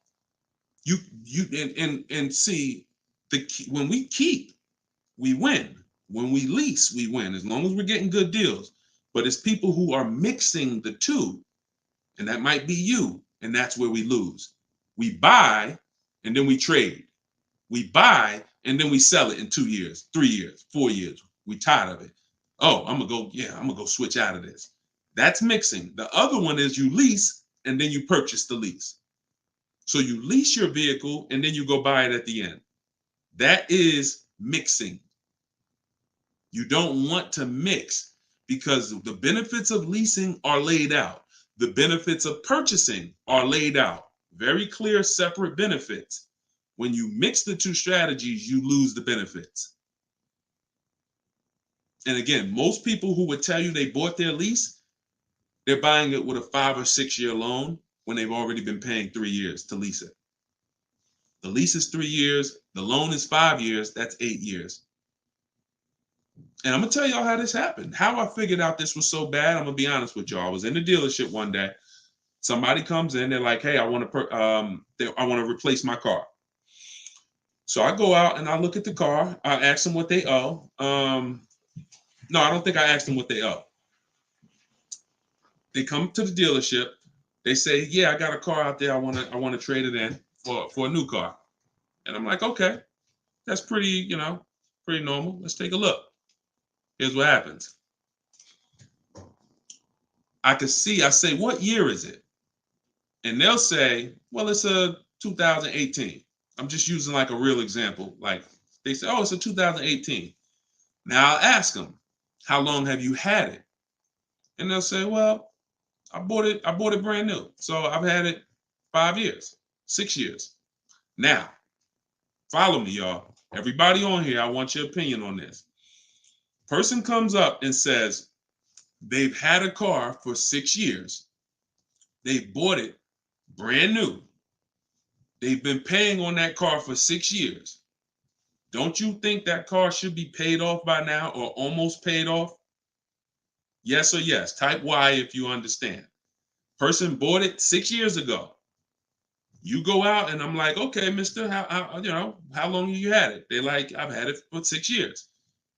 [SPEAKER 1] You see, when we keep, we win. When we lease, we win, as long as we're getting good deals. But it's people who are mixing the two, and that might be you, and that's where we lose. We buy, and then we trade. We buy, and then we sell it in 2 years, 3 years, 4 years. We tired of it. Oh, I'm gonna go switch out of this. That's mixing. The other one is you lease, and then you purchase the lease. So you lease your vehicle, and then you go buy it at the end. That is mixing. You don't want to mix because the benefits of leasing are laid out. The benefits of purchasing are laid out. Very clear, separate benefits. When you mix the two strategies, you lose the benefits. And again, most people who would tell you they bought their lease, they're buying it with a 5 or 6 year loan when they've already been paying 3 years to lease it. The lease is 3 years. The loan is 5 years. That's 8 years. And I'm going to tell y'all how this happened. How I figured out this was so bad, I'm going to be honest with y'all. I was in the dealership one day. Somebody comes in. They're like, hey, I want to replace my car. So I go out and I look at the car. I ask them what they owe. No, I don't think I asked them what they owe. They come to the dealership. They say, yeah, I got a car out there. I want to trade it in for a new car. And I'm like, okay, that's pretty normal. Let's take a look. Here's what happens. I say, what year is it? And they'll say, well, it's a 2018. I'm just using like a real example. Like they say, oh, it's a 2018. Now I'll ask them, how long have you had it? And they'll say, well, I bought it brand new. So I've had it 5 years, 6 years. Now, follow me, y'all. Everybody on here, I want your opinion on this. Person comes up and says they've had a car for 6 years. They bought it brand new. They've been paying on that car for 6 years. Don't you think that car should be paid off by now or almost paid off? Yes or yes. Type Y if you understand. Person bought it 6 years ago. You go out and I'm like, okay, mister, how long have you had it? They're like, I've had it for 6 years.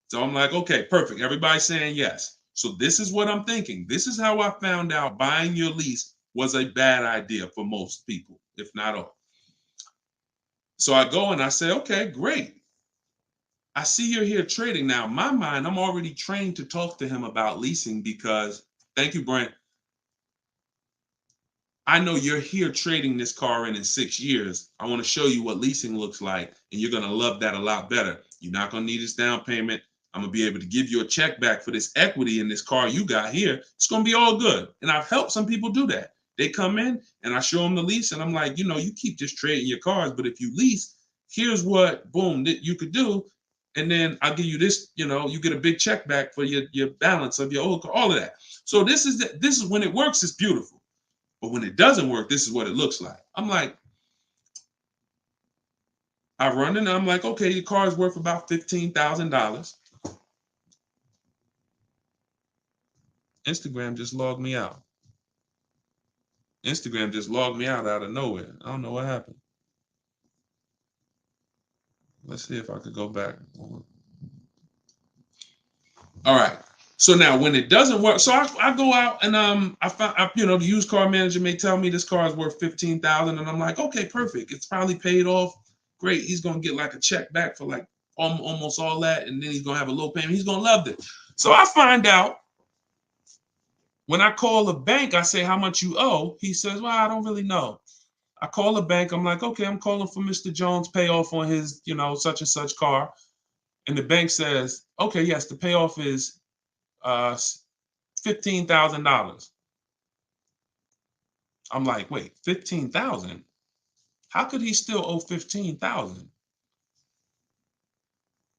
[SPEAKER 1] So I'm like, okay, perfect. Everybody's saying yes. So this is what I'm thinking. This is how I found out buying your lease was a bad idea for most people, if not all. So I go and I say, okay, great. I see you're here trading. Now, in my mind, I'm already trained to talk to him about leasing because, thank you, Brent. I know you're here trading this car in 6 years. I want to show you what leasing looks like, and you're going to love that a lot better. You're not going to need this down payment. I'm going to be able to give you a check back for this equity in this car you got here. It's going to be all good. And I've helped some people do that. They come in and I show them the lease, and I'm like, you know, you keep just trading your cars, but if you lease, here's what, boom, that you could do. And then I'll give you this, you know, you get a big check back for your balance of your old car, all of that. So this is when it works, it's beautiful. But when it doesn't work, this is what it looks like. I'm like, I run in and I'm like, okay, your car is worth about $15,000. Instagram just logged me out. Instagram just logged me out of nowhere. I don't know what happened. Let's see if I could go back. All right. So now when it doesn't work, so I go out and I find, you know, the used car manager may tell me this car is worth 15,000, and I'm like, okay, perfect. It's probably paid off. Great. He's gonna get like a check back for like almost all that, and then he's gonna have a low payment. He's gonna love it. So I find out when I call the bank, I say how much you owe. He says, well, I don't really know. I call the bank. I'm like, okay, I'm calling for Mr. Jones' payoff on his, you know, such and such car. And the bank says, okay, yes, the payoff is $15,000. I'm like, wait, 15,000? How could he still owe 15,000?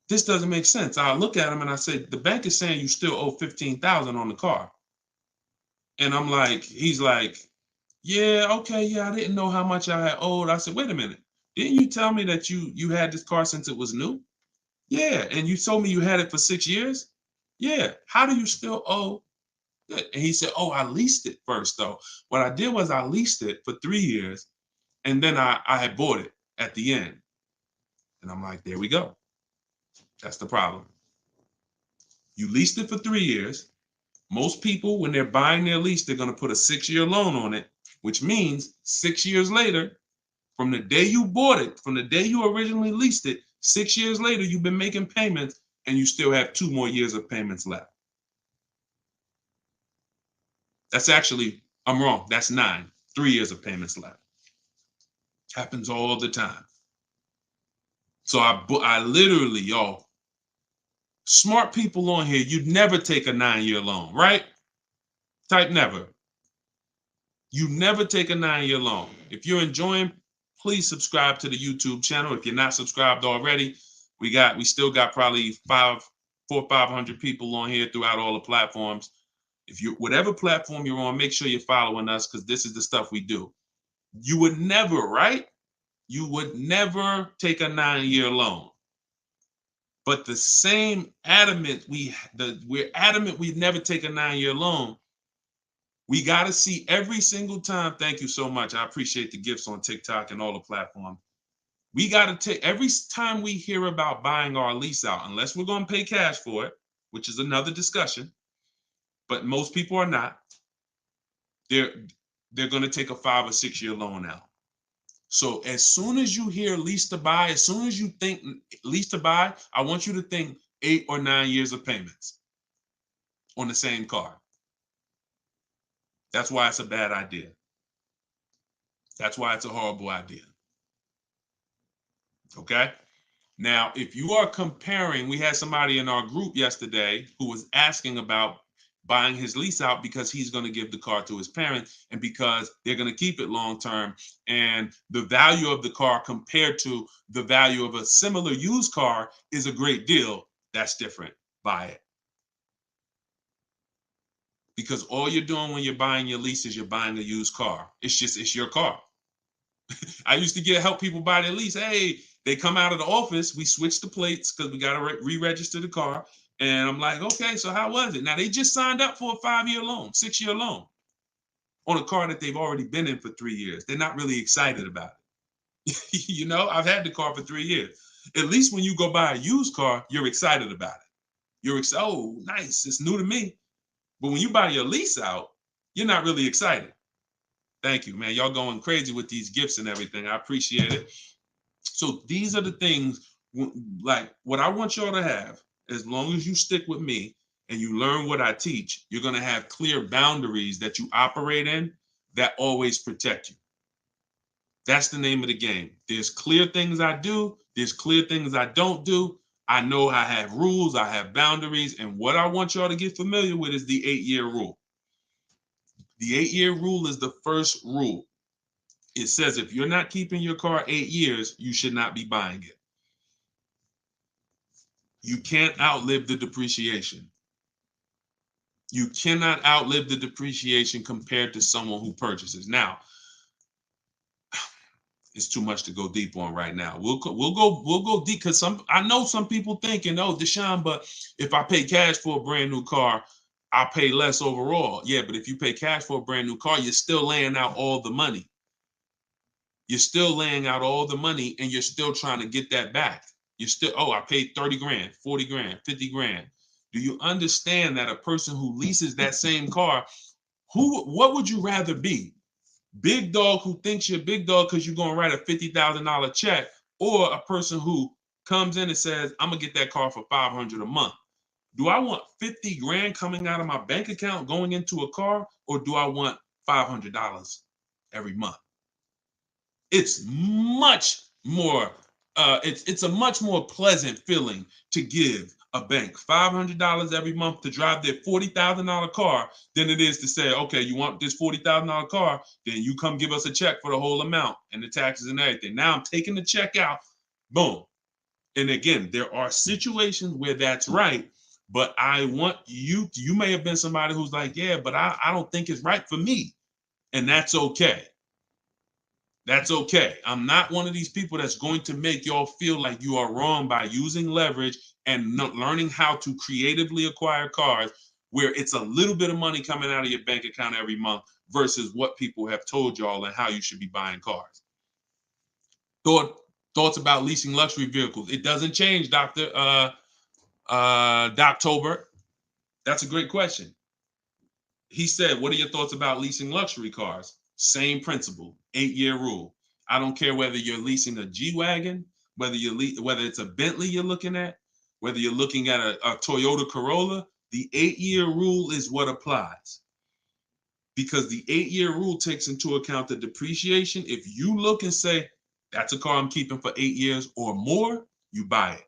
[SPEAKER 1] This doesn't make sense. I look at him and I say, the bank is saying you still owe 15,000 on the car. And I'm like, he's like, yeah, okay, yeah, I didn't know how much I had owed. I said, wait a minute. Didn't you tell me that you had this car since it was new? Yeah, and you told me you had it for 6 years? Yeah. How do you still owe? And he said, oh, I leased it first, though. What I did was I leased it for 3 years, and then I had bought it at the end. And I'm like, there we go. That's the problem. You leased it for 3 years. Most people, when they're buying their lease, they're going to put a 6-year loan on it, which means 6 years later, from the day you bought it, from the day you originally leased it, 6 years later, you've been making payments and you still have 2 more years of payments left. That's actually, I'm wrong. That's 9, 3 years of payments left. Happens all the time. So I literally, y'all, smart people on here, you'd never take a 9-year loan, right? Type never. You never take a 9-year loan. If you're enjoying, please subscribe to the YouTube channel. If you're not subscribed already, we still got probably 400 or 500 people on here throughout all the platforms. If you, whatever platform you're on, make sure you're following us, because this is the stuff we do. You would never, right? You would never take a 9-year loan. But the same adamant, we're adamant we'd never take a 9-year loan. We got to see every single time. Thank you so much. I appreciate the gifts on TikTok and all the platforms. We got to take every time we hear about buying our lease out, unless we're going to pay cash for it, which is another discussion. But most people are not. They're going to take a 5 or 6 year loan out. So as soon as you hear lease to buy, as soon as you think lease to buy, I want you to think 8 or 9 years of payments on the same car. That's why it's a bad idea. That's why it's a horrible idea. Okay. Now, if you are comparing, we had somebody in our group yesterday who was asking about buying his lease out because he's going to give the car to his parents and because they're going to keep it long term. And the value of the car compared to the value of a similar used car is a great deal. That's different. Buy it. Because all you're doing when you're buying your lease is you're buying a used car. It's your car. I used to help people buy their lease. Hey, they come out of the office. We switch the plates because we got to re-register the car. And I'm like, okay, so how was it? Now they just signed up for a 5-year loan, 6-year loan on a car that they've already been in for 3 years. They're not really excited about it. You know, I've had the car for 3 years. At least when you go buy a used car, you're excited about it. You're excited. Oh, nice. It's new to me. But when you buy your lease out, you're not really excited. Thank you, man. Y'all going crazy with these gifts and everything. I appreciate it. So these are the things, like what I want y'all to have, as long as you stick with me and you learn what I teach, you're going to have clear boundaries that you operate in that always protect you. That's the name of the game. There's clear things I do. There's clear things I don't do. I know I have rules. I have boundaries. And what I want y'all to get familiar with is the 8-year rule. The 8-year rule is the first rule. It says if you're not keeping your car 8 years, you should not be buying it. You can't outlive the depreciation. You cannot outlive the depreciation compared to someone who purchases. Now, it's too much to go deep on right now. We'll go deep because I know some people thinking, oh, Deshone, but if I pay cash for a brand new car, I'll pay less overall. Yeah, but if you pay cash for a brand new car, you're still laying out all the money. You're still laying out all the money and you're still trying to get that back. You're still, oh, I paid 30 grand, 40 grand, 50 grand. Do you understand that a person who leases that same car, what would you rather be? Big dog who thinks you're big dog because you're going to write a $50,000 check, or a person who comes in and says, I'm going to get that car for $500 a month. Do I want 50 grand coming out of my bank account going into a car, or do I want $500 every month? It's much more, it's a much more pleasant feeling to give a bank $500 every month to drive their $40,000 car than it is to say, okay, you want this $40,000 car, then you come give us a check for the whole amount and the taxes and everything. Now I'm taking the check out, boom. And again, there are situations where that's right, but I want you may have been somebody who's like, yeah, but I don't think it's right for me. And that's okay. That's okay. I'm not one of these people that's going to make y'all feel like you are wrong by using leverage and learning how to creatively acquire cars where it's a little bit of money coming out of your bank account every month versus what people have told y'all and how you should be buying cars. Thoughts about leasing luxury vehicles. It doesn't change, Dr. Doctober. That's a great question. He said, what are your thoughts about leasing luxury cars? Same principle, 8-year rule. I don't care whether you're leasing a G-Wagon, whether it's a Bentley you're looking at, whether you're looking at a Toyota Corolla, the 8-year rule is what applies. Because the 8-year rule takes into account the depreciation. If you look and say, that's a car I'm keeping for 8 years or more, you buy it.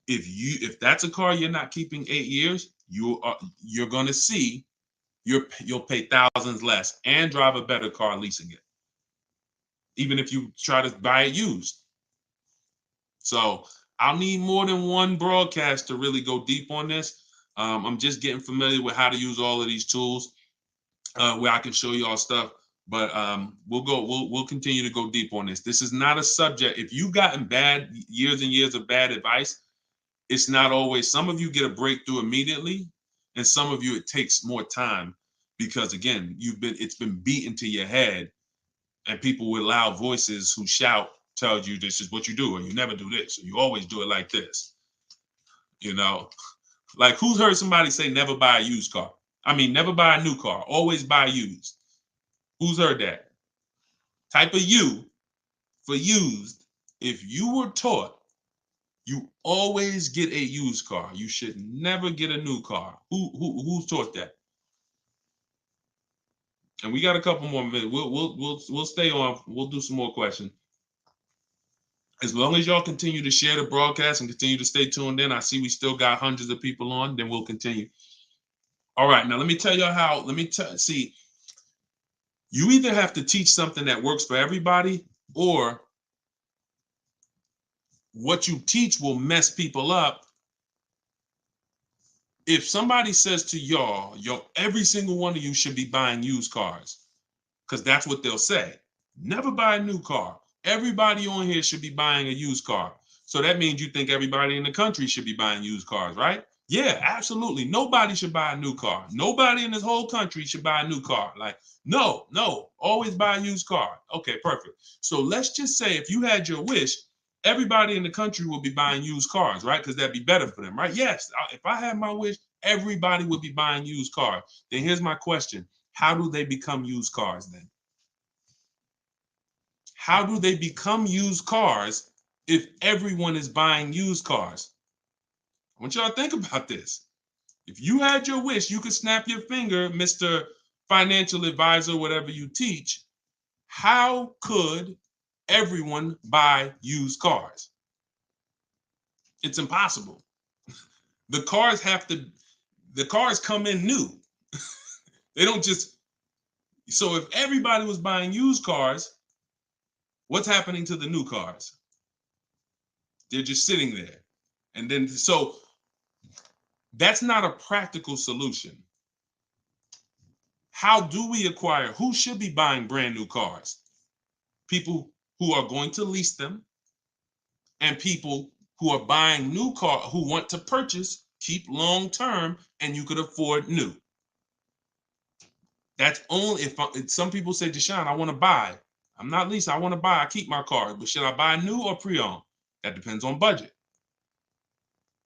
[SPEAKER 1] If that's a car you're not keeping 8 years, you're going to see you'll pay thousands less and drive a better car leasing it, even if you try to buy it used. So I'll need more than one broadcast to really go deep on this. I'm just getting familiar with how to use all of these tools where I can show you all stuff. But we'll continue to go deep on this. This is not a subject. If you've gotten years and years of bad advice, it's not always. Some of you get a breakthrough immediately, and some of you it takes more time because again, it's been beaten to your head, and people with loud voices who shout tell you this is what you do, or you never do this, or you always do it like this. You know, like who's heard somebody say never buy a used car? I mean, never buy a new car, always buy used. Who's heard that? Type of U for used. If you were taught you always get a used car, you should never get a new car. Who's taught that? And we got a couple more minutes. We'll stay on. We'll do some more questions. As long as y'all continue to share the broadcast and continue to stay tuned in, I see we still got hundreds of people on. Then we'll continue. All right, now let me tell y'all how. See. You either have to teach something that works for everybody, or what you teach will mess people up. If somebody says to y'all, every single one of you should be buying used cars, because that's what they'll say. Never buy a new car. Everybody on here should be buying a used car. So that means you think everybody in the country should be buying used cars, right? Yeah, absolutely. Nobody should buy a new car. Nobody in this whole country should buy a new car. Like, no, always buy a used car. Okay, perfect. So let's just say if you had your wish, everybody in the country will be buying used cars, right? Because that'd be better for them, right? Yes, if I had my wish, everybody would be buying used cars. Then here's my question. How do they become used cars then? How do they become used cars if everyone is buying used cars? I want y'all to think about this. If you had your wish, you could snap your finger, Mr. Financial Advisor, whatever you teach. How could everyone buy used cars? It's impossible. The cars come in new. They don't just, so if everybody was buying used cars, what's happening to the new cars? They're just sitting there. And then, so that's not a practical solution. How do we acquire? Who should be buying brand new cars? People who are going to lease them, and people who are buying new cars, who want to purchase, keep long term, and you could afford new. That's only if some people say, Deshone, I want to buy. I'm not leasing, I want to buy. I keep my car, but should I buy new or pre-owned? That depends on budget.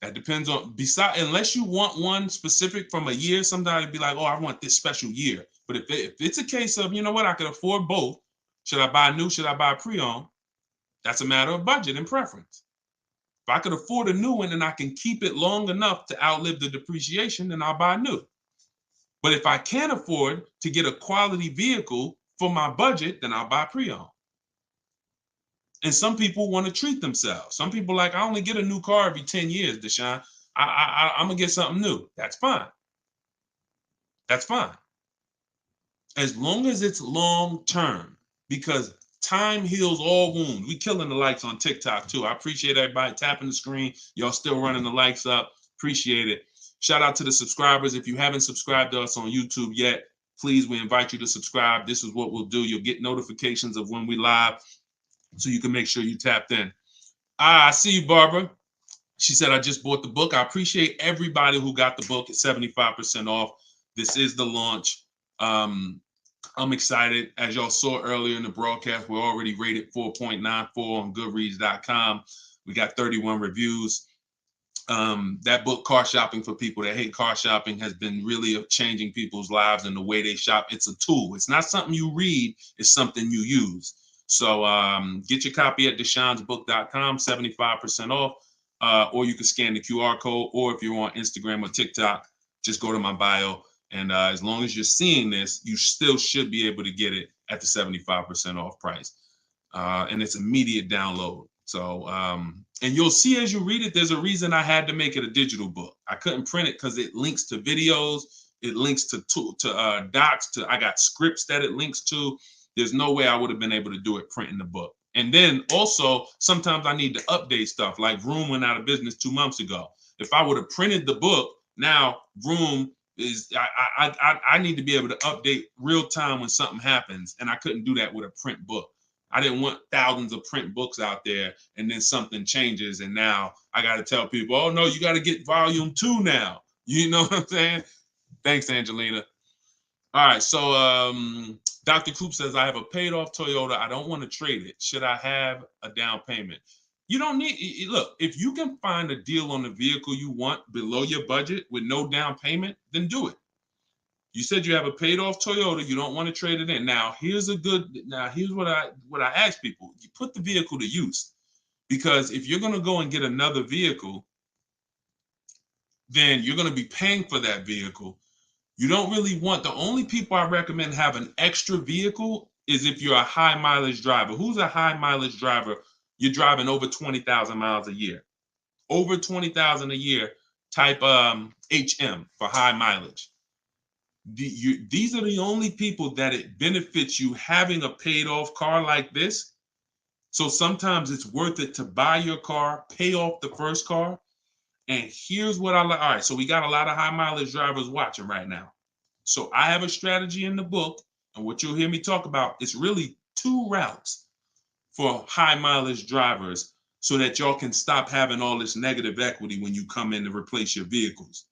[SPEAKER 1] That depends on, unless you want one specific from a year, sometimes it'd be like, oh, I want this special year. But if it's a case of, you know what, I could afford both. Should I buy new? Should I buy pre-owned? That's a matter of budget and preference. If I could afford a new one and I can keep it long enough to outlive the depreciation, then I'll buy new. But if I can't afford to get a quality vehicle for my budget, then I'll buy pre-owned. And some people want to treat themselves. Some people like, I only get a new car every 10 years, Deshone. I'm going to get something new. That's fine. That's fine. As long as it's long term, because time heals all wounds. We killing the likes on TikTok too. I appreciate everybody tapping the screen. Y'all still running the likes up. Appreciate it. Shout out to the subscribers. If you haven't subscribed to us on YouTube yet, please, we invite you to subscribe. This is what we'll do. You'll get notifications of when we live, so you can make sure you tapped in. I see you, Barbara. She said, I just bought the book. I appreciate everybody who got the book at 75% off. This is the launch. I'm excited. As y'all saw earlier in the broadcast, we're already rated 4.94 on Goodreads.com. We got 31 reviews. That book, Car Shopping for People That Hate Car Shopping, has been really changing people's lives and the way they shop. It's a tool. It's not something you read. It's something you use. So get your copy at deshonesbook.com, 75% off, or you can scan the QR code, or if you're on Instagram or TikTok, just go to my bio. And as long as you're seeing this, you still should be able to get it at the 75% off price. And it's immediate download. So, and you'll see as you read it, there's a reason I had to make it a digital book. I couldn't print it because it links to videos, it links to docs, I got scripts that it links to. There's no way I would have been able to do it printing the book. And then also, sometimes I need to update stuff, like Vroom went out of business 2 months ago. If I would have printed the book, now Vroom is, I need to be able to update real time when something happens, and I couldn't do that with a print book. I didn't want thousands of print books out there, and then something changes, and now I got to tell people, oh no, you got to get volume 2 now. You know what I'm saying? Thanks, Angelina. All right, so Dr. Coop says, I have a paid off Toyota. I don't want to trade it. Should I have a down payment? You don't need, look, if you can find a deal on the vehicle you want below your budget with no down payment, then do it. You said you have a paid off Toyota. You don't want to trade it in. Now, here's what I ask people. You put the vehicle to use, because if you're going to go and get another vehicle, then you're going to be paying for that vehicle. You don't really want, the only people I recommend have an extra vehicle is if you're a high mileage driver. Who's a high mileage driver? You're driving over 20,000 miles a year. Over 20,000 a year, type HM for high mileage. These are the only people that it benefits you having a paid off car like this. So sometimes it's worth it to buy your car, pay off the first car. And here's what I like. All right, so we got a lot of high mileage drivers watching right now. So I have a strategy in the book, and what you'll hear me talk about is really 2 routes for high mileage drivers, so that y'all can stop having all this negative equity when you come in to replace your vehicles.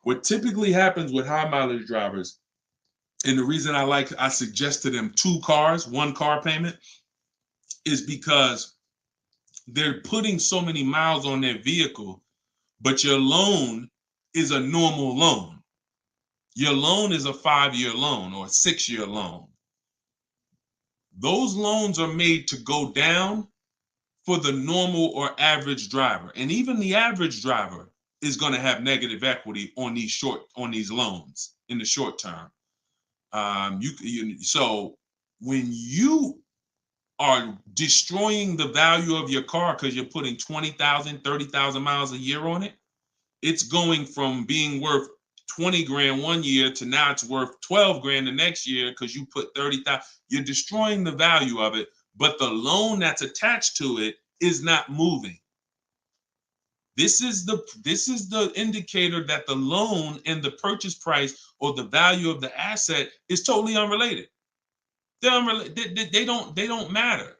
[SPEAKER 1] What typically happens with high mileage drivers, and the reason I suggest to them 2 cars, 1 car payment, is because they're putting so many miles on their vehicle, but your loan is a normal loan. Your loan is a 5-year loan or a 6-year loan. Those loans are made to go down for the normal or average driver. And even the average driver is going to have negative equity on these loans in the short term. So when you are destroying the value of your car because you're putting 20,000, 30,000 miles a year on it, it's going from being worth 20 grand one year to now it's worth 12 grand the next year because you put 30,000. You're destroying the value of it, but the loan that's attached to it is not moving. This is the indicator that the loan and the purchase price or the value of the asset is totally unrelated. They're unrelated. They don't matter.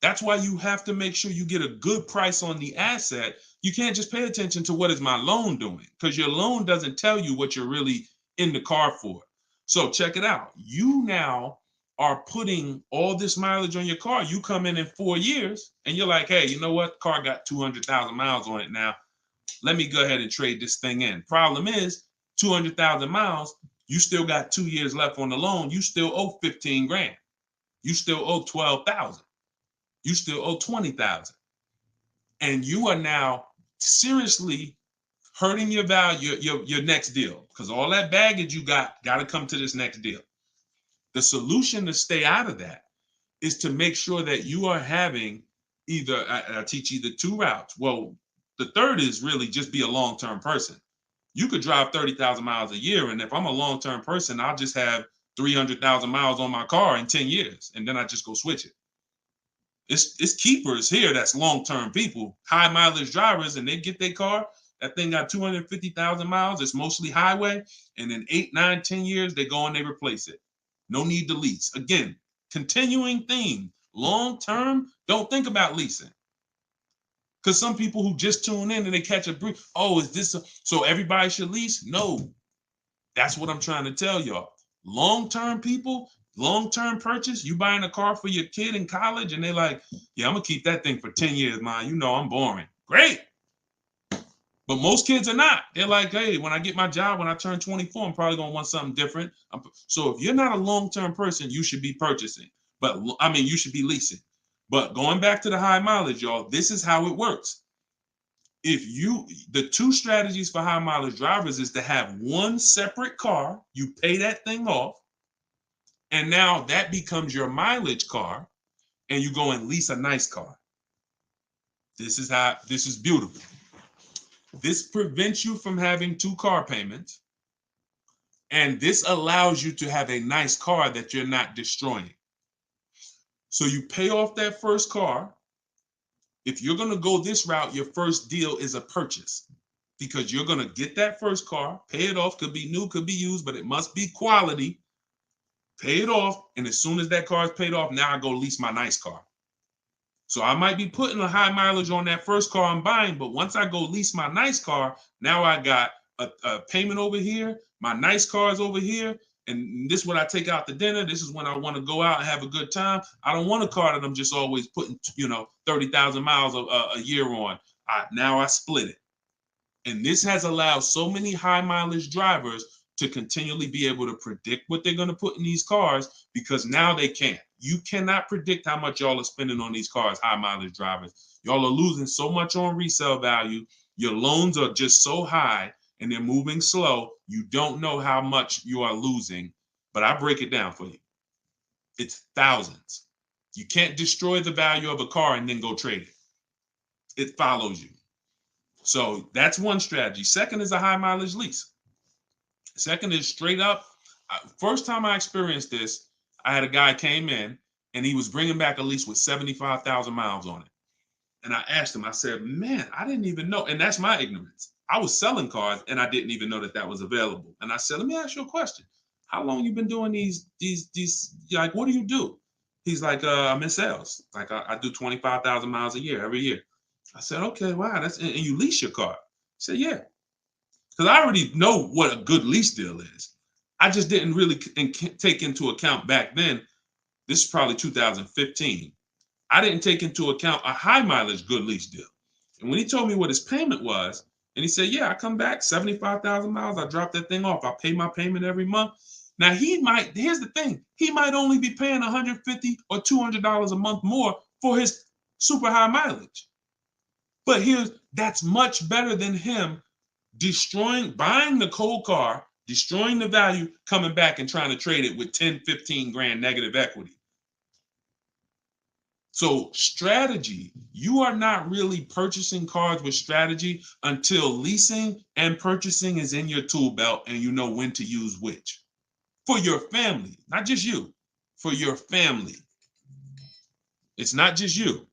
[SPEAKER 1] That's why you have to make sure you get a good price on the asset. You can't just pay attention to what is my loan doing, because your loan doesn't tell you what you're really in the car for. So check it out. You now are putting all this mileage on your car. You come in 4 years and you're like, hey, you know what? Car got 200,000 miles on it now. Let me go ahead and trade this thing in. Problem is 200,000 miles. You still got 2 years left on the loan. You still owe 15 grand. You still owe 12,000. You still owe 20,000. And you are now seriously hurting your value, your next deal, because all that baggage you got to come to this next deal. The solution to stay out of that is to make sure that you are having either, I teach either 2 routes. Well, the third is really just be a long-term person. You could drive 30,000 miles a year. And if I'm a long-term person, I'll just have 300,000 miles on my car in 10 years. And then I just go switch it. It's keepers here that's long-term people, high mileage drivers, and they get their car. That thing got 250,000 miles. It's mostly highway. And in 8, 9, 10 years, they go and they replace it. No need to lease. Again, continuing theme. Long-term, don't think about leasing. Because some people who just tune in and they catch a brief, oh, is this so everybody should lease? No. That's what I'm trying to tell y'all. Long-term people, long-term purchase, you buying a car for your kid in college and they're like, yeah, I'm going to keep that thing for 10 years, man. You know I'm boring. Great. But most kids are not. They're like, hey, when I get my job, when I turn 24, I'm probably going to want something different. So if you're not a long-term person, you should be purchasing. But I mean, you should be leasing. But going back to the high mileage, y'all, this is how it works. The 2 strategies for high mileage drivers is to have one separate car. You pay that thing off. And now that becomes your mileage car. And you go and lease a nice car. This is beautiful. This prevents you from having 2 car payments. And this allows you to have a nice car that you're not destroying. So you pay off that first car. If you're going to go this route, your first deal is a purchase, because you're going to get that first car, pay it off, could be new, could be used, but it must be quality. Pay it off. And as soon as that car is paid off, now I go lease my nice car. So I might be putting a high mileage on that first car I'm buying, but once I go lease my nice car, now I got a payment over here. My nice car is over here. And this is when I take out to dinner. This is when I want to go out and have a good time. I don't want a car that I'm just always putting, 30,000 miles a year on. Now I split it. And this has allowed so many high mileage drivers to continually be able to predict what they're going to put in these cars, because now they can't. You cannot predict how much y'all are spending on these cars, high mileage drivers. Y'all are losing so much on resale value. Your loans are just so high and they're moving slow. You don't know how much you are losing, but I break it down for you. It's thousands. You can't destroy the value of a car and then go trade it. It follows you. So that's one strategy. Second is a high mileage lease. Second is straight up. First time I experienced this, I had a guy came in and he was bringing back a lease with 75,000 miles on it. And I asked him, I said, man, I didn't even know. And that's my ignorance. I was selling cars and I didn't even know that was available. And I said, let me ask you a question. How long you been doing these, like, what do you do? He's like, I'm in sales. Like I do 25,000 miles a year, every year. I said, okay, wow. And you lease your car? He said, yeah. Because I already know what a good lease deal is. I just didn't really take into account back then. This is probably 2015. I didn't take into account a high mileage good lease deal. And when he told me what his payment was, And he said, yeah, I come back 75,000 miles. I drop that thing off. I pay my payment every month. Now here's the thing. He might only be paying $150 or $200 a month more for his super high mileage. But that's much better than him buying the cold car, destroying the value, coming back and trying to trade it with 10, 15 grand negative equity. So strategy, you are not really purchasing cars with strategy until leasing and purchasing is in your tool belt and you know when to use which. For your family, not just you, for your family. It's not just you.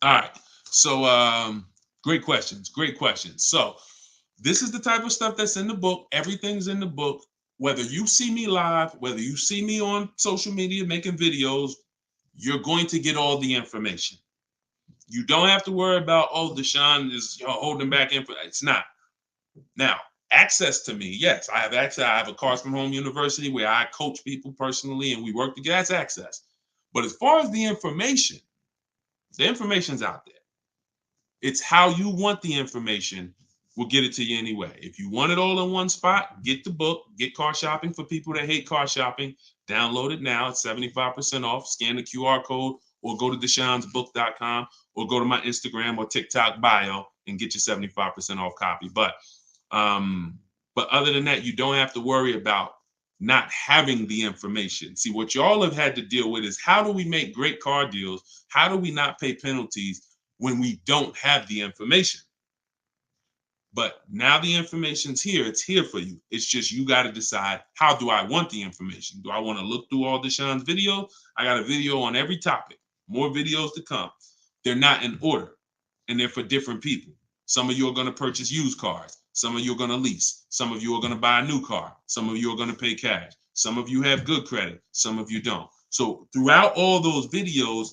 [SPEAKER 1] All right. So great questions. Great questions. So this is the type of stuff that's in the book. Everything's in the book. Whether you see me live, whether you see me on social media making videos, you're going to get all the information. You don't have to worry about, oh, Deshone is holding back info. It's not. Now, access to me, yes, I have access. I have a Cars from Home University where I coach people personally and we work together. That's access. But as far as the information's out there. It's how you want the information. We'll get it to you anyway. If you want it all in one spot, get the book, get Car Shopping for people that hate car shopping. Download it now. It's 75% off. Scan the QR code or go to deshonesbook.com or go to my Instagram or TikTok bio and get your 75% off copy. But other than that, you don't have to worry about not having the information. See, what y'all have had to deal with is how do we make great car deals? How do we not pay penalties when we don't have the information? But now the information's here. It's here for you. It's just you got to decide, how do I want the information? Do I want to look through all Deshone's videos? I got a video on every topic. More videos to come. They're not in order, and they're for different people. Some of you are going to purchase used cars. Some of you are going to lease. Some of you are going to buy a new car. Some of you are going to pay cash. Some of you have good credit. Some of you don't. So throughout all those videos,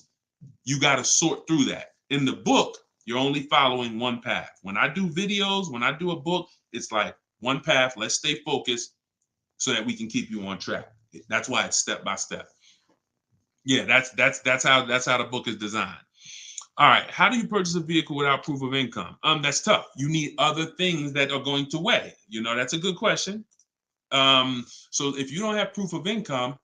[SPEAKER 1] you got to sort through that. In the book, you're only following one path. When I do videos, when I do a book, it's like one path. Let's stay focused so that we can keep you on track. That's why it's step by step. Yeah, that's how the book is designed. All right, how do you purchase a vehicle without proof of income? That's tough. You need other things that are going to weigh. That's a good question. So if you don't have proof of income,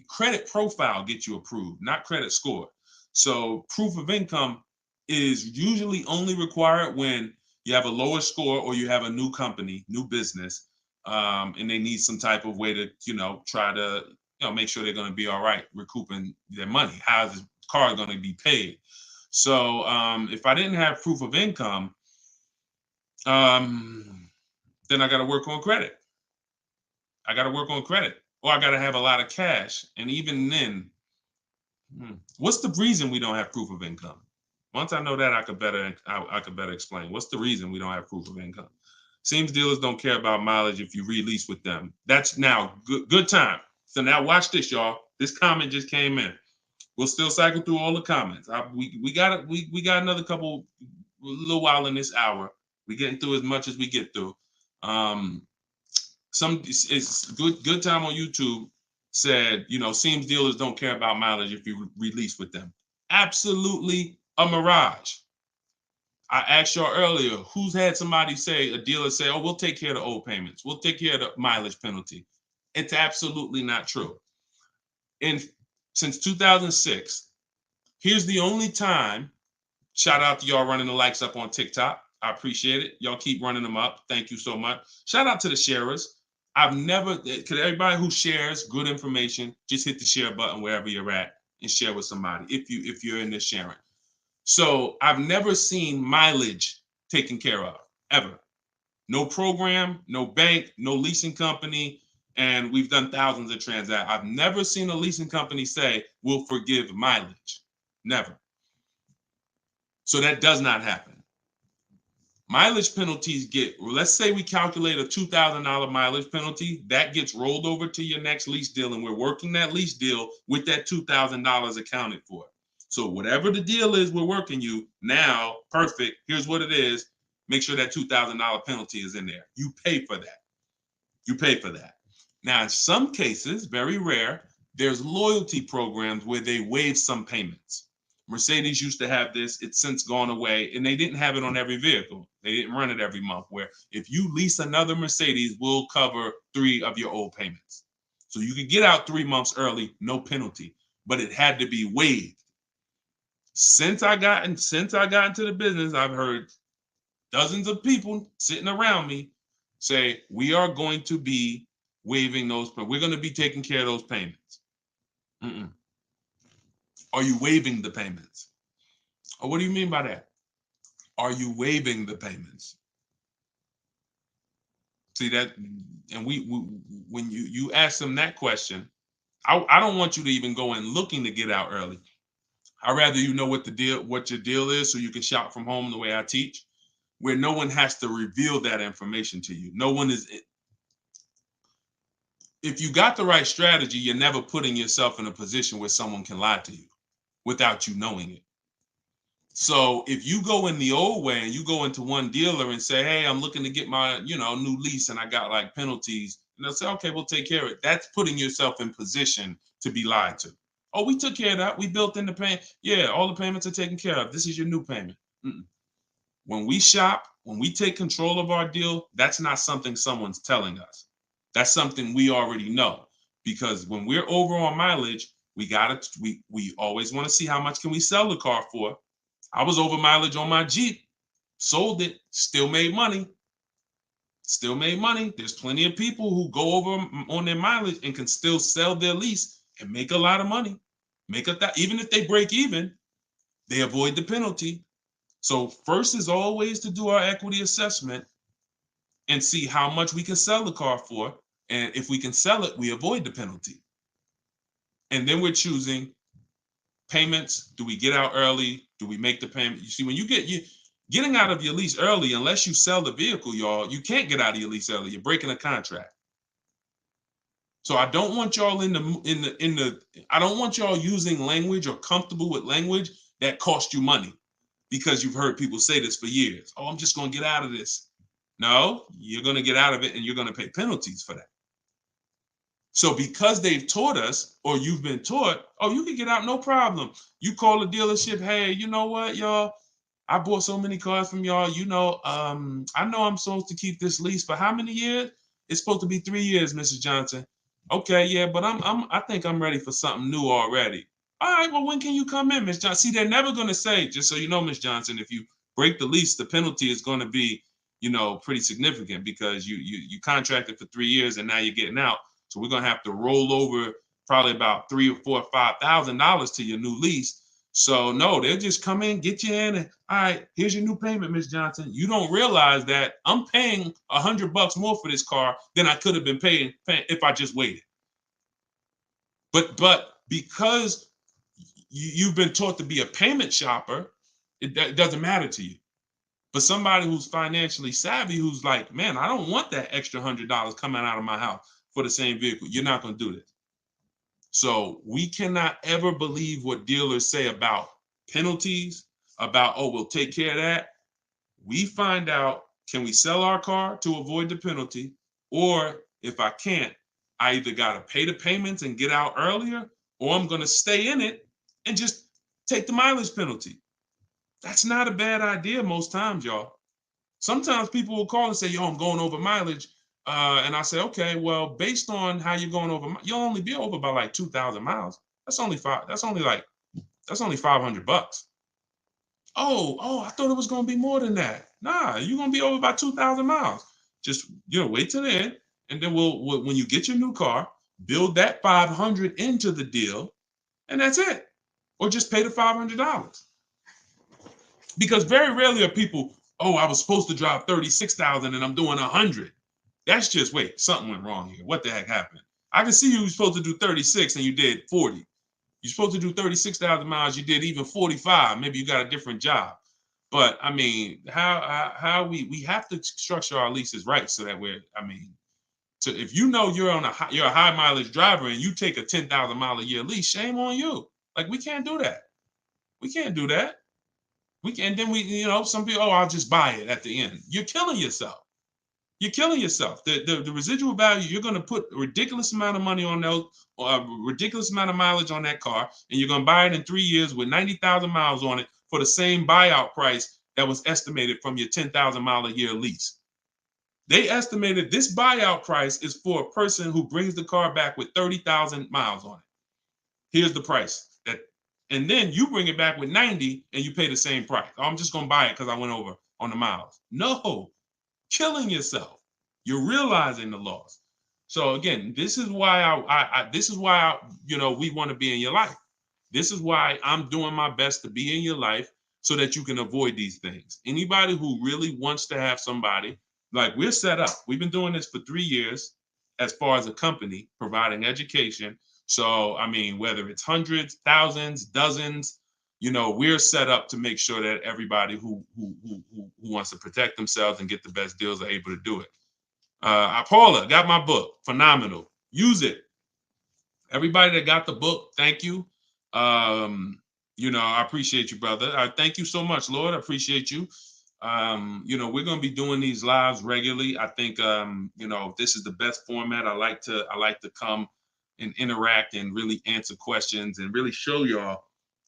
[SPEAKER 1] credit profile gets you approved, not credit score. So proof of income is usually only required when you have a lower score or you have a new company, new business, and they need some type of way to, try to, make sure they're going to be all right recouping their money. How is the car going to be paid? So if I didn't have proof of income, then I got to work on credit. Or I got to have a lot of cash. And even then, what's the reason we don't have proof of income? Once I know that, I could better explain. What's the reason we don't have proof of income? Seems dealers don't care about mileage if you release with them. That's now good time. So now watch this, y'all. This comment just came in. We'll still cycle through all the comments. We got another little while in this hour. We're getting through as much as we get through. It's good time on YouTube said, seems dealers don't care about mileage if you release with them. Absolutely a mirage. I asked y'all earlier, who's had somebody a dealer say, oh, we'll take care of the old payments. We'll take care of the mileage penalty. It's absolutely not true. Since 2006, here's the only time, shout out to y'all running the likes up on TikTok. I appreciate it. Y'all keep running them up. Thank you so much. Shout out to the sharers. Everybody who shares good information, just hit the share button wherever you're at and share with somebody if you're in this sharing. So I've never seen mileage taken care of, ever. No program, no bank, no leasing company, and we've done thousands of transactions. I've never seen a leasing company say, we'll forgive mileage. Never. So that does not happen. Mileage penalties let's say we calculate a $2,000 mileage penalty, that gets rolled over to your next lease deal, and we're working that lease deal with that $2,000 accounted for. So whatever the deal is we're working you now, perfect, here's what it is. Make sure that $2,000 penalty is in there. You pay for that. Now, in some cases, very rare, there's loyalty programs where they waive some payments. Mercedes used to have this. It's since gone away, and they didn't have it on every vehicle. They didn't run it every month, where if you lease another Mercedes, we'll cover 3 of your old payments. So you could get out 3 months early, no penalty, but it had to be waived. Since I got into the business, I've heard dozens of people sitting around me say, we are going to be waiving those, but we're going to be taking care of those payments. Mm-mm. Are you waiving the payments? Oh, what do you mean by that? Are you waiving the payments? See that, and we when you ask them that question, I don't want you to even go in looking to get out early. I'd rather you know what your deal is, so you can shop from home the way I teach, where no one has to reveal that information to you. No one is. If you got the right strategy, you're never putting yourself in a position where someone can lie to you without you knowing it. So if you go in the old way and you go into one dealer and say, hey, I'm looking to get my, new lease and I got like penalties, and they'll say, okay, we'll take care of it. That's putting yourself in position to be lied to. Oh, we took care of that. We built in the payment. Yeah, all the payments are taken care of. This is your new payment. Mm-mm. When we shop, when we take control of our deal, that's not something someone's telling us. That's something we already know. Because when we're over on mileage, we always want to see how much can we sell the car for. I was over mileage on my Jeep, sold it, still made money. Still made money. There's plenty of people who go over on their mileage and can still sell their lease and make a lot of money. Even if they break even, they avoid the penalty. So first is always to do our equity assessment and see how much we can sell the car for. And if we can sell it, we avoid the penalty. And then we're choosing payments. Do we get out early? Do we make the payment? You see, when getting out of your lease early, unless you sell the vehicle, y'all, you can't get out of your lease early. You're breaking a contract. So I don't want y'all I don't want y'all using language or comfortable with language that cost you money, because you've heard people say this for years. Oh, I'm just going to get out of this. No, you're going to get out of it and you're going to pay penalties for that. So because they've taught us, or you've been taught, oh, you can get out, no problem. You call the dealership, hey, you know what, y'all? I bought so many cars from y'all. I know I'm supposed to keep this lease for how many years? It's supposed to be 3 years, Mrs. Johnson. Okay, yeah, but I think I'm ready for something new already. All right, well, when can you come in, Miss Johnson? See, they're never going to say, just so you know, Miss Johnson, if you break the lease, the penalty is going to be, pretty significant, because you contracted for 3 years and now you're getting out. So we're going to have to roll over probably about $3,000 or $4,000 or $5,000 to your new lease. So no, they'll just come in, get you in, and all right, here's your new payment, Miss Johnson. You don't realize that I'm paying $100 more for this car than I could have been paying if I just waited. But because you've been taught to be a payment shopper, it doesn't matter to you. But somebody who's financially savvy, who's like, man, I don't want that extra $100 coming out of my house for the same vehicle. You're not going to do this. So we cannot ever believe what dealers say about penalties, about, oh, we'll take care of that. We find out, can we sell our car to avoid the penalty? Or if I can't, I either got to pay the payments and get out earlier, or I'm going to stay in it and just take the mileage penalty. That's not a bad idea most times, y'all. Sometimes people will call and say, yo, I'm going over mileage. And I say, okay, well, based on how you're going over, you'll only be over by like 2,000 miles. That's only $500. Oh, I thought it was going to be more than that. Nah, you're going to be over by 2,000 miles. Just, wait till the end. And then when you get your new car, build that 500 into the deal, and that's it. Or just pay the $500. Because very rarely are people, oh, I was supposed to drive 36,000 and I'm doing 100. That's just, wait, something went wrong here. What the heck happened? I can see you were supposed to do 36 and you did 40. You're supposed to do 36,000 miles, you did even 45. Maybe you got a different job. But I mean, how we have to structure our leases right, so that if you know you're a high mileage driver and you take a 10,000 mile a year lease, shame on you. Like, we can't do that. We can't do that. We can, and then some people, oh, I'll just buy it at the end. You're killing yourself. You're killing yourself. The residual value, you're going to put a ridiculous amount of money on those, or a ridiculous amount of mileage on that car, and you're going to buy it in 3 years with 90,000 miles on it for the same buyout price that was estimated from your 10,000 mile a year lease. They estimated this buyout price is for a person who brings the car back with 30,000 miles on it. Here's the price. And then you bring it back with 90 and you pay the same price. Oh, I'm just going to buy it because I went over on the miles. No, killing yourself. You're realizing the loss. So again, this is why we want to be in your life. This is why I'm doing my best to be in your life so that you can avoid these things. Anybody who really wants to have somebody, like we're set up. We've been doing this for 3 years as far as a company, providing education. So, I mean, whether it's hundreds, thousands, dozens, we're set up to make sure that everybody who wants to protect themselves and get the best deals are able to do it. Paula, got my book. Phenomenal. Use it. Everybody that got the book, thank you. I appreciate you, brother. I thank you so much, Lord. I appreciate you. We're going to be doing these lives regularly. I think, this is the best format. I like to come and interact and really answer questions and really show y'all,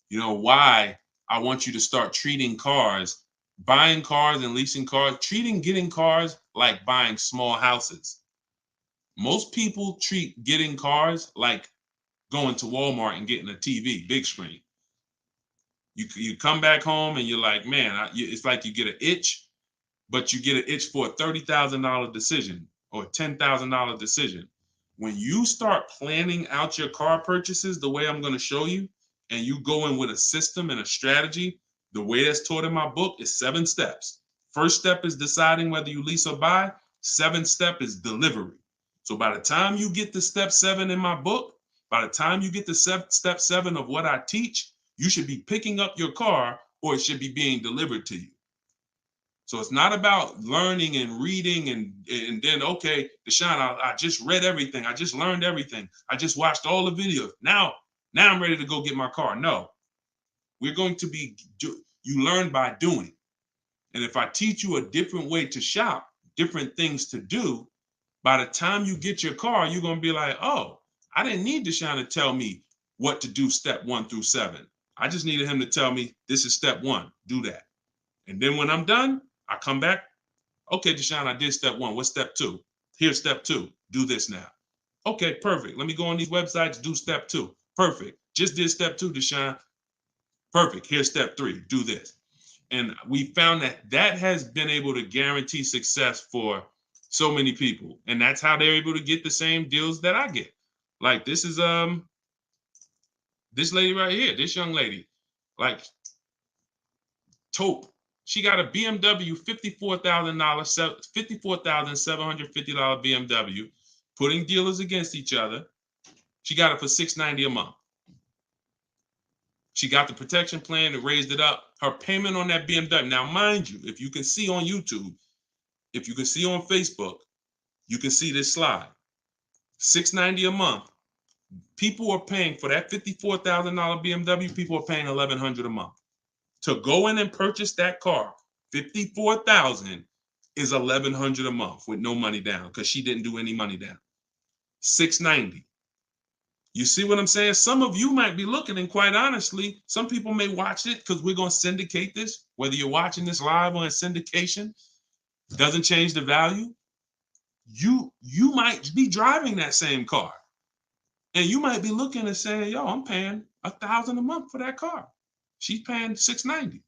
[SPEAKER 1] why I want you to start treating cars, buying cars and leasing cars, getting cars like buying small houses. Most people treat getting cars like going to Walmart and getting a TV, big screen. You come back home and you're like, man, it's like you get an itch, but you get an itch for a $30,000 decision or a $10,000 decision. When you start planning out your car purchases the way I'm going to show you, and you go in with a system and a strategy, the way that's taught in my book is 7 steps. First step is deciding whether you lease or buy. 7th step is delivery. So by the time you get to step 7 in my book, by the time you get to step 7 of what I teach, you should be picking up your car or it should be being delivered to you. So it's not about learning and reading and then, okay, Deshone, I just read everything. I just learned everything. I just watched all the videos. Now I'm ready to go get my car. No, we're going to you learn by doing. And if I teach you a different way to shop, different things to do, by the time you get your car, you're going to be like, oh, I didn't need Deshone to tell me what to do step 1 through 7. I just needed him to tell me this is step 1, do that. And then when I'm done, I come back. Okay, Deshone, I did step 1. What's step 2? Here's step 2. Do this now. Okay, perfect. Let me go on these websites, do step 2. Perfect. Just did step 2, Deshone. Perfect. Here's step 3. Do this. And we found that has been able to guarantee success for so many people. And that's how they're able to get the same deals that I get. Like this is this lady right here, this young lady, like Taupe. She got a BMW $54,750 BMW, putting dealers against each other. She got it for $690 a month. She got the protection plan and raised it up. Her payment on that BMW. Now, mind you, if you can see on YouTube, if you can see on Facebook, you can see this slide. $690 a month. People are paying for that $54,000 BMW. People are paying $1,100 a month. To go in and purchase that car, $54,000 is $1,100 a month with no money down because she didn't do any money down. $690. You see what I'm saying? Some of you might be looking, and quite honestly, some people may watch it because we're going to syndicate this. Whether you're watching this live or in syndication, doesn't change the value. You might be driving that same car, and you might be looking and saying, "Yo, I'm paying $1,000 a month for that car. She's paying $690.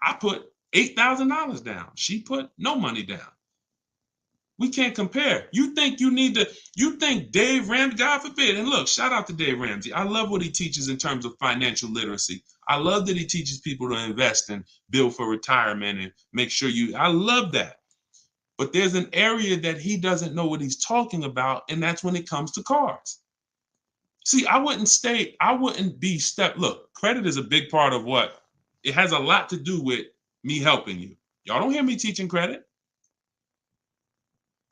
[SPEAKER 1] I put $8,000 down. She put no money down. We can't compare. You think Dave Ramsey, God forbid, and look, shout out to Dave Ramsey. I love what he teaches in terms of financial literacy. I love that he teaches people to invest and build for retirement and make sure I love that. But there's an area that he doesn't know what he's talking about, and that's when it comes to cars. See, look, credit is a big part of it has a lot to do with me helping you. Y'all don't hear me teaching credit.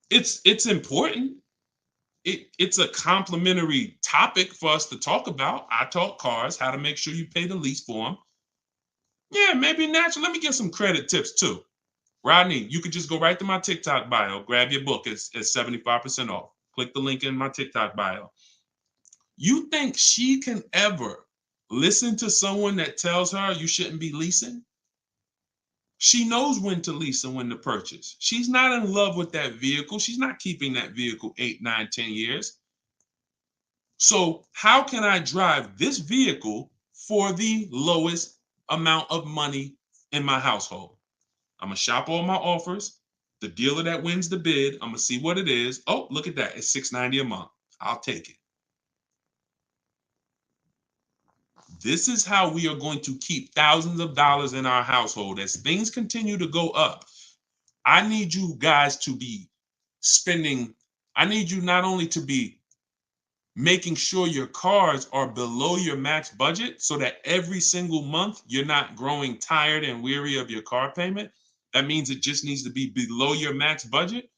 [SPEAKER 1] It's important. It's a complimentary topic for us to talk about. I talk cars, how to make sure you pay the lease for them. Yeah, maybe naturally. Let me get some credit tips too. Rodney, you could just go right to my TikTok bio, grab your book. It's 75% off. Click the link in my TikTok bio. You think she can ever listen to someone that tells her you shouldn't be leasing? She knows when to lease and when to purchase. She's not in love with that vehicle. She's not keeping that vehicle 8, 9, 10 years. So how can I drive this vehicle for the lowest amount of money in my household? I'm gonna shop all my offers. The dealer that wins the bid, I'm gonna see what it is. Oh, look at that. It's $690 a month. I'll take it. This is how we are going to keep thousands of dollars in our household. As things continue to go up, I need you guys to be spending, I need you not only to be making sure your cars are below your max budget so that every single month you're not growing tired and weary of your car payment. That means it just needs to be below your max budget.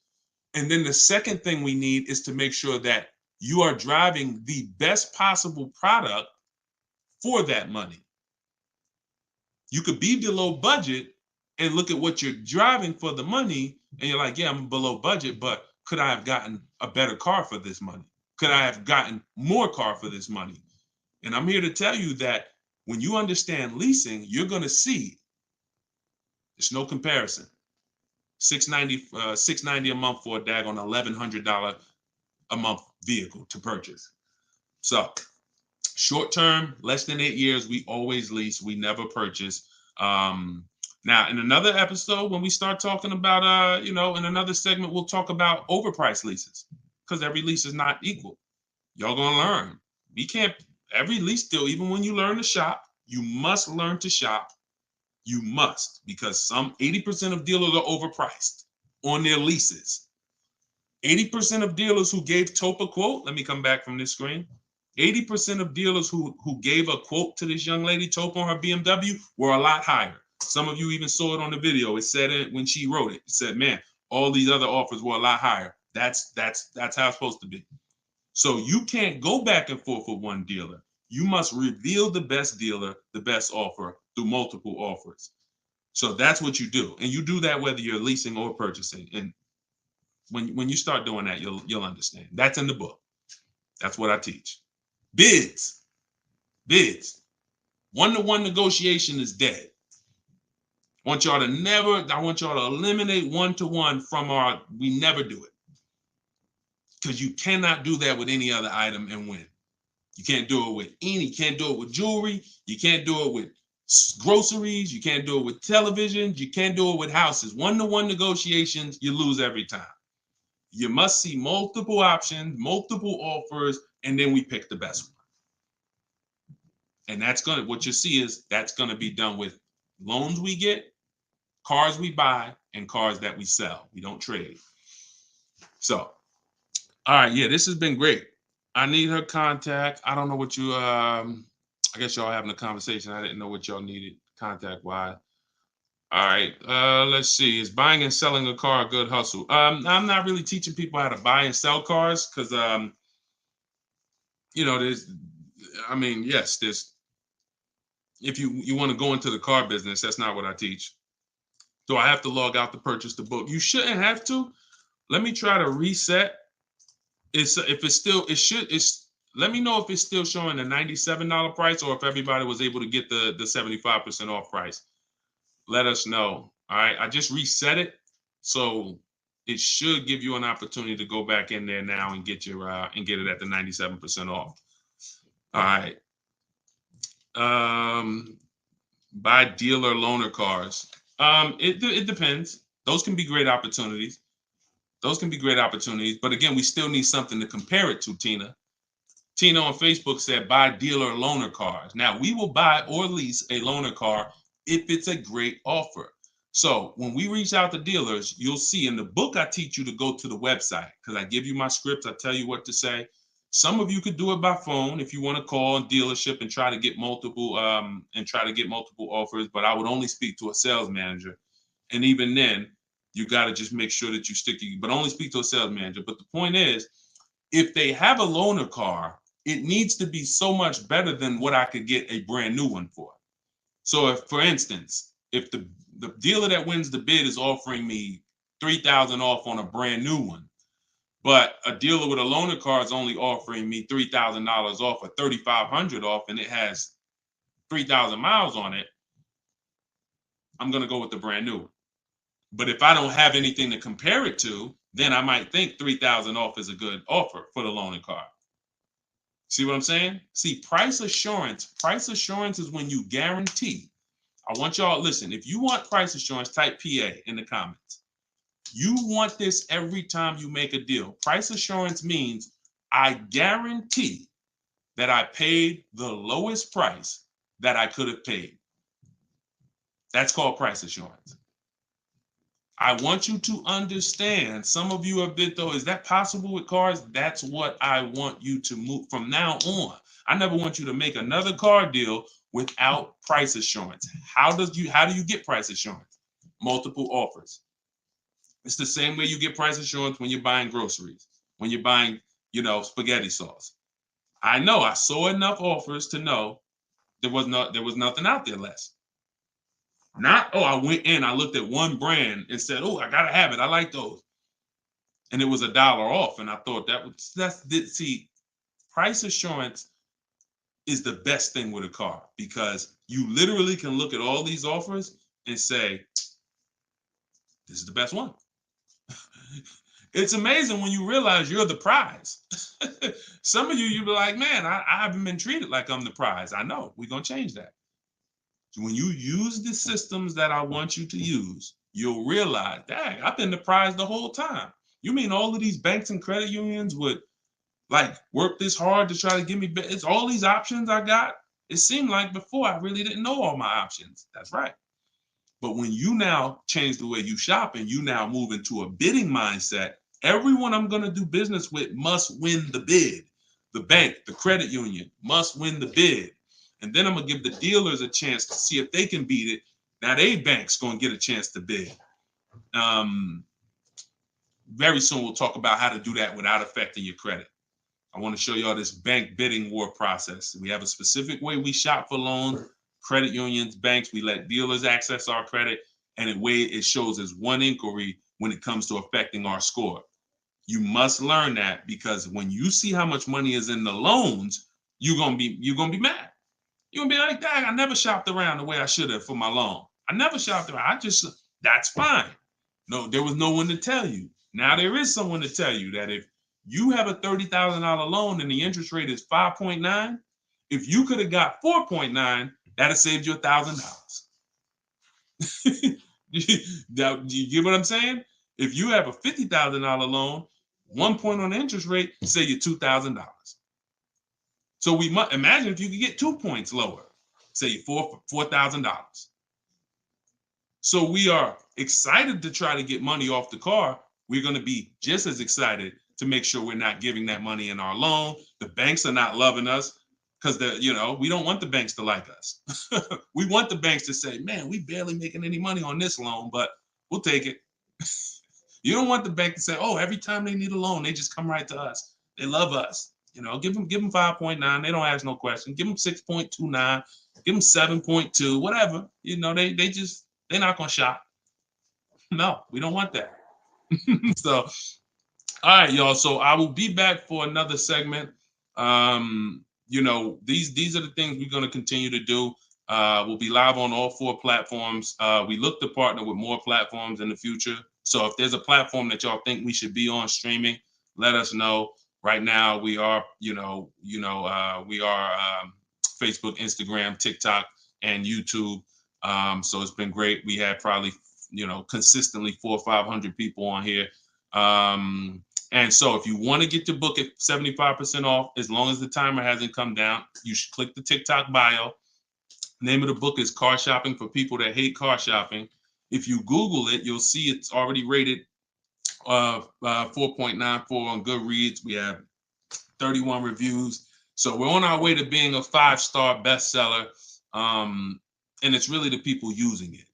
[SPEAKER 1] And then the second thing we need is to make sure that you are driving the best possible product for that money. You could be below budget and look at what you're driving for the money, and you're like, yeah, I'm below budget, but could I have gotten a better car for this money? Could I have gotten more car for this money? And I'm here to tell you that when you understand leasing, you're going to see there's no comparison. $690 a month for a daggone $1,100 a month vehicle to purchase. So short term, less than 8 years, we always lease. We never purchase. Now, in another episode, when we start talking about, in another segment, we'll talk about overpriced leases because every lease is not equal. Y'all gonna learn. We can't, every lease deal, even when you learn to shop, you must learn to shop. You must, because some 80% of dealers are overpriced on their leases. 80% of dealers who gave Tope a quote, let me come back from this screen. 80% of dealers who gave a quote to this young lady, Tope, on her BMW, were a lot higher. Some of you even saw it on the video. It said it when she wrote it. It said, man, all these other offers were a lot higher. That's how it's supposed to be. So you can't go back and forth with one dealer. You must reveal the best dealer, the best offer through multiple offers. So that's what you do. And you do that whether you're leasing or purchasing. And when you start doing that, you'll understand. That's in the book. That's what I teach. Bids. One-to-one negotiation is dead. I want y'all to eliminate one-to-one from we never do it. Because you cannot do that with any other item and win. You can't do it with jewelry. You can't do it with groceries. You can't do it with televisions. You can't do it with houses. One-to-one negotiations, you lose every time. You must see multiple options, multiple offers, and then we pick the best one. And what you see is that's gonna be done with loans we get, cars we buy, and cars that we sell. We don't trade. So, all right, yeah, this has been great. I need her contact. I don't know what you, I guess y'all having a conversation. I didn't know what y'all needed contact-wise. All right, let's see. Is buying and selling a car a good hustle? I'm not really teaching people how to buy and sell cars because, there's, if you want to go into the car business, that's not what I teach. Do I have to log out to purchase the book? You shouldn't have to. Let me try to reset. Let me know if it's still showing a $97 price or if everybody was able to get the 75% off price. Let us know. All right, I just reset it, so it should give you an opportunity to go back in there now and get it at the 97% off. All right. Buy dealer loaner cars. It depends. Those can be great opportunities. But again, we still need something to compare it to, Tina. Tina on Facebook said, buy dealer loaner cars. Now, we will buy or lease a loaner car if it's a great offer. So when we reach out to dealers, you'll see in the book, I teach you to go to the website because I give you my scripts. I tell you what to say. Some of you could do it by phone if you want to call a dealership and try to get multiple offers, but I would only speak to a sales manager. And even then, you got to just make sure that you but only speak to a sales manager. But the point is, if they have a loaner car, it needs to be so much better than what I could get a brand new one for. So if, for instance, if the dealer that wins the bid is offering me $3,000 off on a brand new one, but a dealer with a loaner car is only offering me $3,000 off or $3,500 off, and it has 3,000 miles on it, I'm going to go with the brand new. But if I don't have anything to compare it to, then I might think 3,000 off is a good offer for the loaner car. See what I'm saying? See, price assurance is when you guarantee. I want y'all, listen, if you want price assurance, type PA in the comments. You want this every time you make a deal. Price assurance means I guarantee that I paid the lowest price that I could have paid. That's called price assurance. I want you to understand, some of you have been, though, is that possible with cars? That's what I want you to move from now on. I never want you to make another car deal without price assurance. How do you get price assurance? Multiple offers. It's the same way you get price assurance when you're buying groceries, when you're buying, spaghetti sauce. I know I saw enough offers to know there was nothing out there less. Not, I went in, I looked at one brand and said, I gotta have it. I like those. And it was $1 off. And I thought see, price assurance is the best thing with a car, because you literally can look at all these offers and say, this is the best one. It's amazing when you realize you're the prize. Some of you be like, man, I haven't been treated like I'm the prize. I know, we're gonna change that. When you use the systems that I want you to use, you'll realize, dang, I've been the prize the whole time. You mean all of these banks and credit unions would work this hard to try to give me, it's all these options I got? It seemed like before I really didn't know all my options. That's right. But when you now change the way you shop and you now move into a bidding mindset, everyone I'm going to do business with must win the bid. The bank, the credit union must win the bid. And then I'm going to give the dealers a chance to see if they can beat it. Now they bank's going to get a chance to bid. Very soon we'll talk about how to do that without affecting your credit. I want to show y'all this bank bidding war process. We have a specific way we shop for loans, credit unions, banks. We let dealers access our credit, and the way it shows as one inquiry when it comes to affecting our score. You must learn that, because when you see how much money is in the loans, you're gonna be mad. You're gonna be like, dang, I never shopped around the way I should have for my loan. I never shopped around. That's fine. No, there was no one to tell you. Now there is someone to tell you that if you have a $30,000 loan and the interest rate is 5.9, if you could have got 4.9, that'd have saved you $1,000. Do you get what I'm saying? If you have a $50,000 loan, 1 point on the interest rate, save you $2,000. So we must imagine if you could get 2 points lower, say $4,000. So we are excited to try to get money off the car. We're going to be just as excited to make sure we're not giving that money in our loan. The banks are not loving us because we don't want the banks to like us. We want the banks to say, man, we barely making any money on this loan, but we'll take it. You don't want the bank to say, oh, every time they need a loan, they just come right to us. They love us. Give them 5.9. They don't ask no question. Give them 6.29. Give them 7.2. Whatever. They're not gonna shop. No, we don't want that. So, all right, y'all. So I will be back for another segment. These are the things we're gonna continue to do. We'll be live on all 4 platforms. We look to partner with more platforms in the future. So if there's a platform that y'all think we should be on streaming, let us know. Right now, we are, Facebook, Instagram, TikTok, and YouTube. So it's been great. We had probably, consistently 400 or 500 people on here. And so if you want to get your book at 75% off, as long as the timer hasn't come down, you should click the TikTok bio. Name of the book is Car Shopping for People That Hate Car Shopping. If you Google it, you'll see it's already rated 4.94 on Goodreads. We have 31 reviews. So we're on our way to being a 5-star bestseller. And it's really the people using it.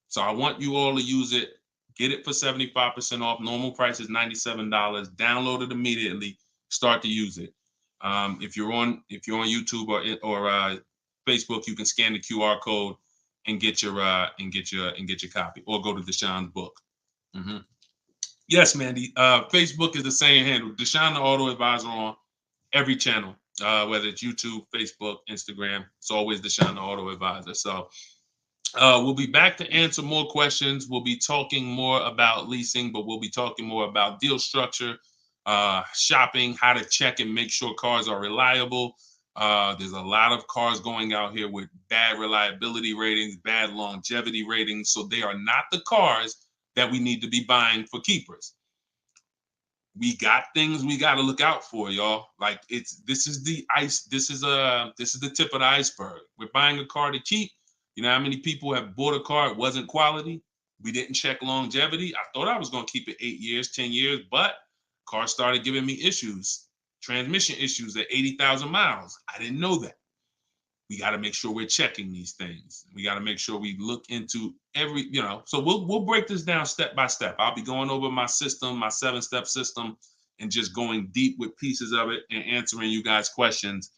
[SPEAKER 1] So I want you all to use it. Get it for 75% off. Normal price is $97. Download it immediately. Start to use it. If you're on YouTube or Facebook, you can scan the QR code and get your copy, or go to Deshone's book. Yes, Mandy. Facebook is the same handle, Deshone the Auto Advisor, on every channel, whether it's YouTube, Facebook, Instagram. It's always Deshone the Auto Advisor. So we'll be back to answer more questions. We'll be talking more about leasing, but we'll be talking more about deal structure, shopping, how to check and make sure cars are reliable. There's a lot of cars going out here with bad reliability ratings, bad longevity ratings. So they are not the cars that we need to be buying for keepers. We got things we got to look out for, y'all. Like, this is the tip of the iceberg. We're buying a car to keep. You know how many people have bought a car, it wasn't quality, we didn't check longevity. I thought I was going to keep it 8 years, 10 years, but car started giving me issues, transmission issues at 80,000 miles. I didn't know that. We got to make sure we're checking these things. We got to make sure we look into every, so we'll break this down step by step. I'll be going over my system, my 7-step system, and just going deep with pieces of it and answering you guys' questions.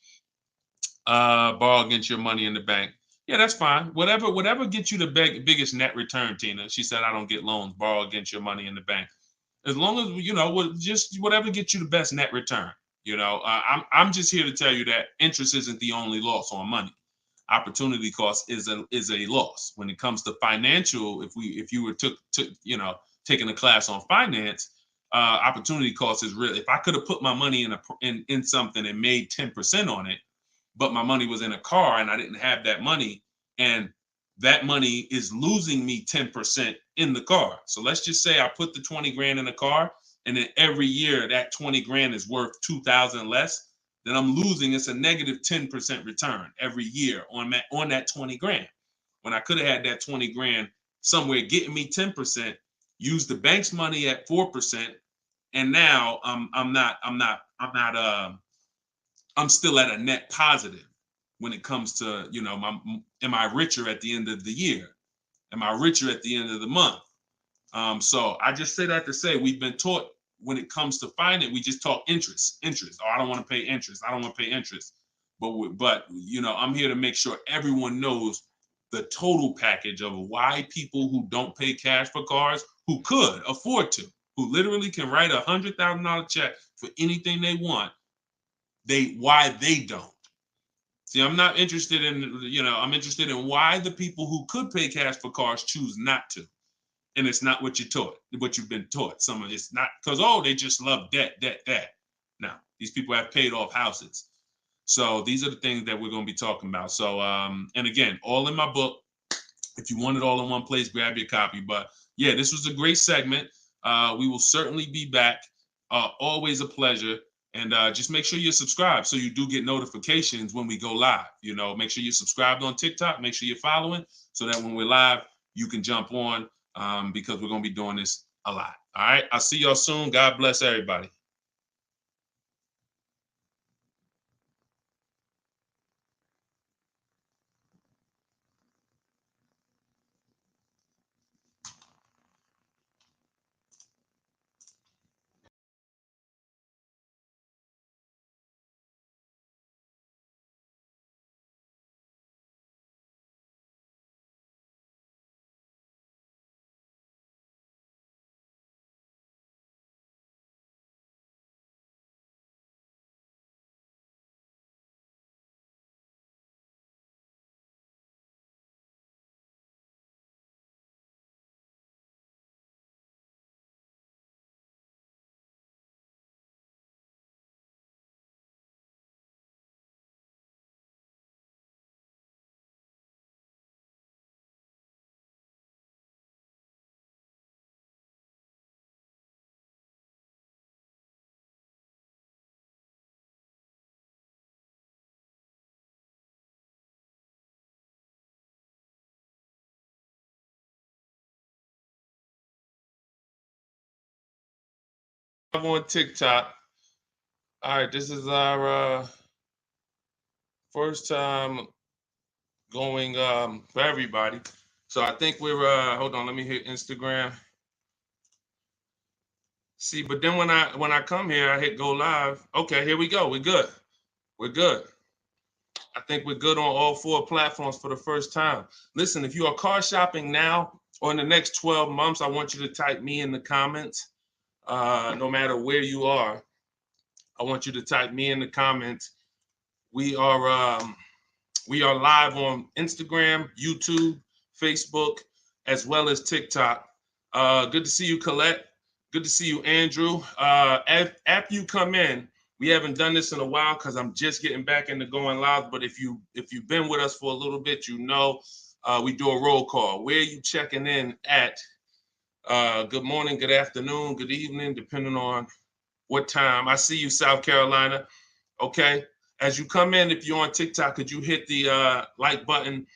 [SPEAKER 1] Borrow against your money in the bank. Yeah, that's fine. Whatever gets you the biggest net return, Tina. She said, I don't get loans. Borrow against your money in the bank. As long as, just whatever gets you the best net return. I'm just here to tell you that interest isn't the only loss on money. Opportunity cost is a loss when it comes to financial. If you were taking a class on finance, opportunity cost is real. If I could have put my money in something and made 10% on it, but my money was in a car and I didn't have that money, and that money is losing me 10% in the car. So let's just say I put the 20 grand in the car, and then every year that 20 grand is worth 2,000 less, then I'm losing. It's a negative 10% return every year on that 20 grand. When I could have had that 20 grand somewhere getting me 10%, use the bank's money at 4%, and now I'm still at a net positive when it comes to, am I richer at the end of the year? Am I richer at the end of the month? So I just say that to say we've been taught when it comes to finance, we just talk interest. Oh, I don't want to pay interest. I don't want to pay interest. But I'm here to make sure everyone knows the total package of why people who don't pay cash for cars, who could afford to, who literally can write $100,000 check for anything they want, why they don't. See, I'm not interested in, I'm interested in why the people who could pay cash for cars choose not to. And it's not what you've been taught. Some of it's not because, they just love debt. Now, these people have paid off houses. So these are the things that we're going to be talking about. So, and again, all in my book. If you want it all in one place, grab your copy. But yeah, this was a great segment. We will certainly be back. Always a pleasure. And just make sure you're subscribed so you do get notifications when we go live. Make sure you're subscribed on TikTok. Make sure you're following so that when we're live, you can jump on because we're going to be doing this a lot. All right. I'll see y'all soon. God bless everybody. I'm on TikTok. All right. This is our first time going for everybody. So I think we're hold on, let me hit Instagram. See, but then when I come here, I hit go live. Okay, here we go. We're good. We're good. I think we're good on all 4 platforms for the first time. Listen, if you are car shopping now or in the next 12 months, I want you to type me in the comments. No matter where you are, I want you to type me in the comments. We are live on Instagram, YouTube, Facebook, as well as TikTok. Good to see you, Colette. Good to see you, Andrew. After you come in, we haven't done this in a while because I'm just getting back into going live. But if you've been with us for a little bit, you know we do a roll call. Where are you checking in at? Good morning, good afternoon, good evening, depending on what time. I see you, South Carolina. Okay. As you come in, if you're on TikTok, could you hit the like button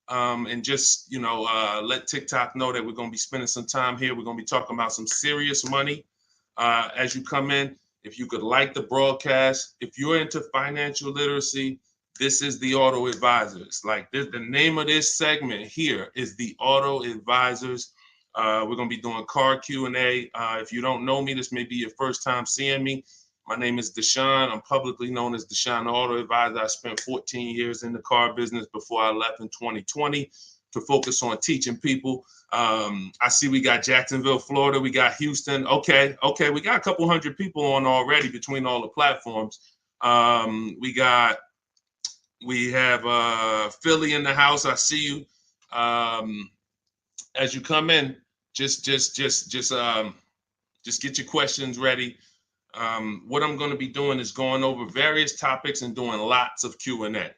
[SPEAKER 1] and just, let TikTok know that we're going to be spending some time here. We're going to be talking about some serious money as you come in. If you could like the broadcast, if you're into financial literacy, this is the Auto Advisors. Like this, the name of this segment here is the Auto Advisors. We're going to be doing car Q&A. If you don't know me, this may be your first time seeing me. My name is Deshone. I'm publicly known as Deshone the Auto Advisor. I spent 14 years in the car business before I left in 2020 to focus on teaching people. I see we got Jacksonville, Florida. We got Houston. Okay. We got a couple hundred people on already between all the platforms. We have Philly in the house. I see you. As you come in, just get your questions ready. What I'm going to be doing is going over various topics and doing lots of Q&A.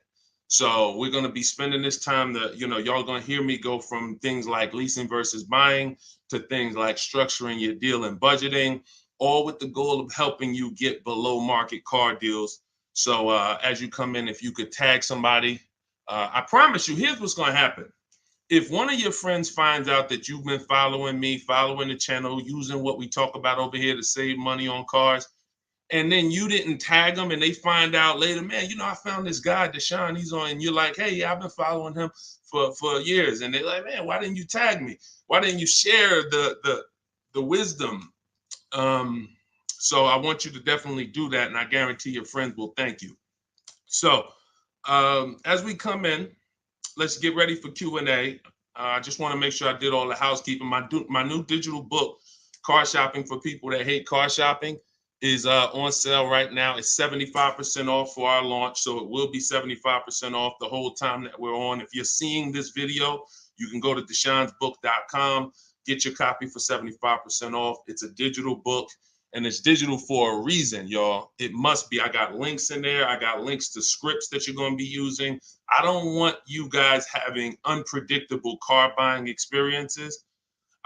[SPEAKER 1] So we're going to be spending this time that, y'all going to hear me go from things like leasing versus buying to things like structuring your deal and budgeting, all with the goal of helping you get below market car deals. So as you come in, if you could tag somebody, I promise you, here's what's going to happen. If one of your friends finds out that you've been following me, following the channel, using what we talk about over here to save money on cars, and then you didn't tag them and they find out later, man, I found this guy, Deshone, he's on, and you're like, hey, yeah, I've been following him for years. And they're like, man, why didn't you tag me? Why didn't you share the wisdom? So I want you to definitely do that. And I guarantee your friends will thank you. So as we come in, let's get ready for Q&A. I just want to make sure I did all the housekeeping. My new digital book, Car Shopping for People That Hate Car Shopping, is on sale right now. It's 75% off for our launch, so it will be 75% off the whole time that we're on. If you're seeing this video, you can go to deshonsbook.com, get your copy for 75% off. It's a digital book, and it's digital for a reason, y'all. It must be. I got links in there. I got links to scripts that you're going to be using. I don't want you guys having unpredictable car buying experiences.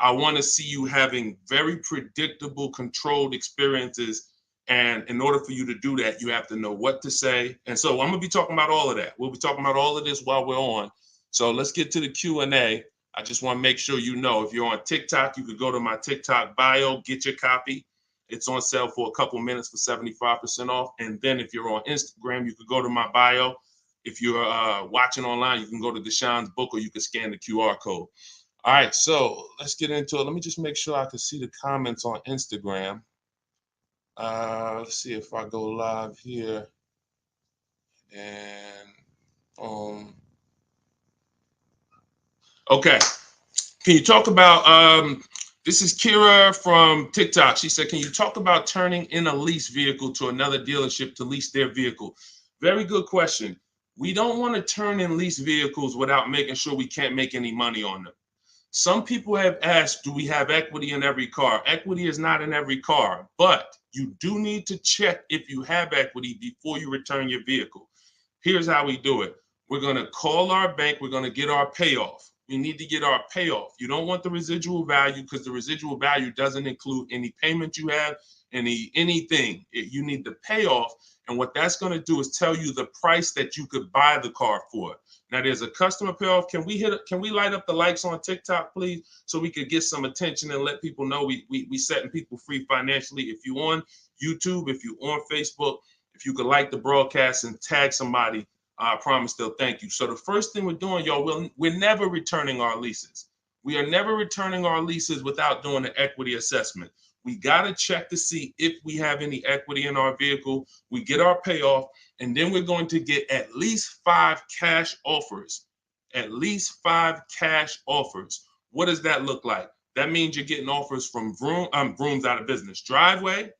[SPEAKER 1] I want to see you having very predictable, controlled experiences. And in order for you to do that, you have to know what to say. And so I'm going to be talking about all of that. We'll be talking about all of this while we're on. So let's get to the Q&A. I just want to make sure you know, if you're on TikTok, you could go to my TikTok bio, get your copy. It's on sale for a couple minutes for 75% off. And then if you're on Instagram, you could go to my bio. If you're watching online, you can go to Deshone's book, or you can scan the QR code. All right, so let's get into it. Let me just make sure I can see the comments on Instagram. Let's see if I go live here. And okay. Can you talk about, this is Kira from TikTok. She said, can you talk about turning in a lease vehicle to another dealership to lease their vehicle? Very good question. We don't want to turn in lease vehicles without making sure we can't make any money on them. Some people have asked, do we have equity in every car? Equity is not in every car, but you do need to check if you have equity before you return your vehicle. Here's how we do it. We're going to call our bank. We're going to get our payoff. We need to get our payoff. You don't want the residual value, because the residual value doesn't include any payment you have, anything. You need the payoff. And what that's going to do is tell you the price that you could buy the car for. Now there's a customer payoff. Can we light up the likes on TikTok, please, so we could get some attention and let people know we setting people free financially. If you're on YouTube, if you're on Facebook, if you could like the broadcast and tag somebody, I promise they'll thank you. So the first thing we're doing, y'all, we're never returning our leases. We are never returning our leases without doing an equity assessment. We got to check to see if we have any equity in our vehicle. We get our payoff. And then we're going to get at least 5 cash offers. At least 5 cash offers. What does that look like? That means you're getting offers from Vroom's out of business. Driveway,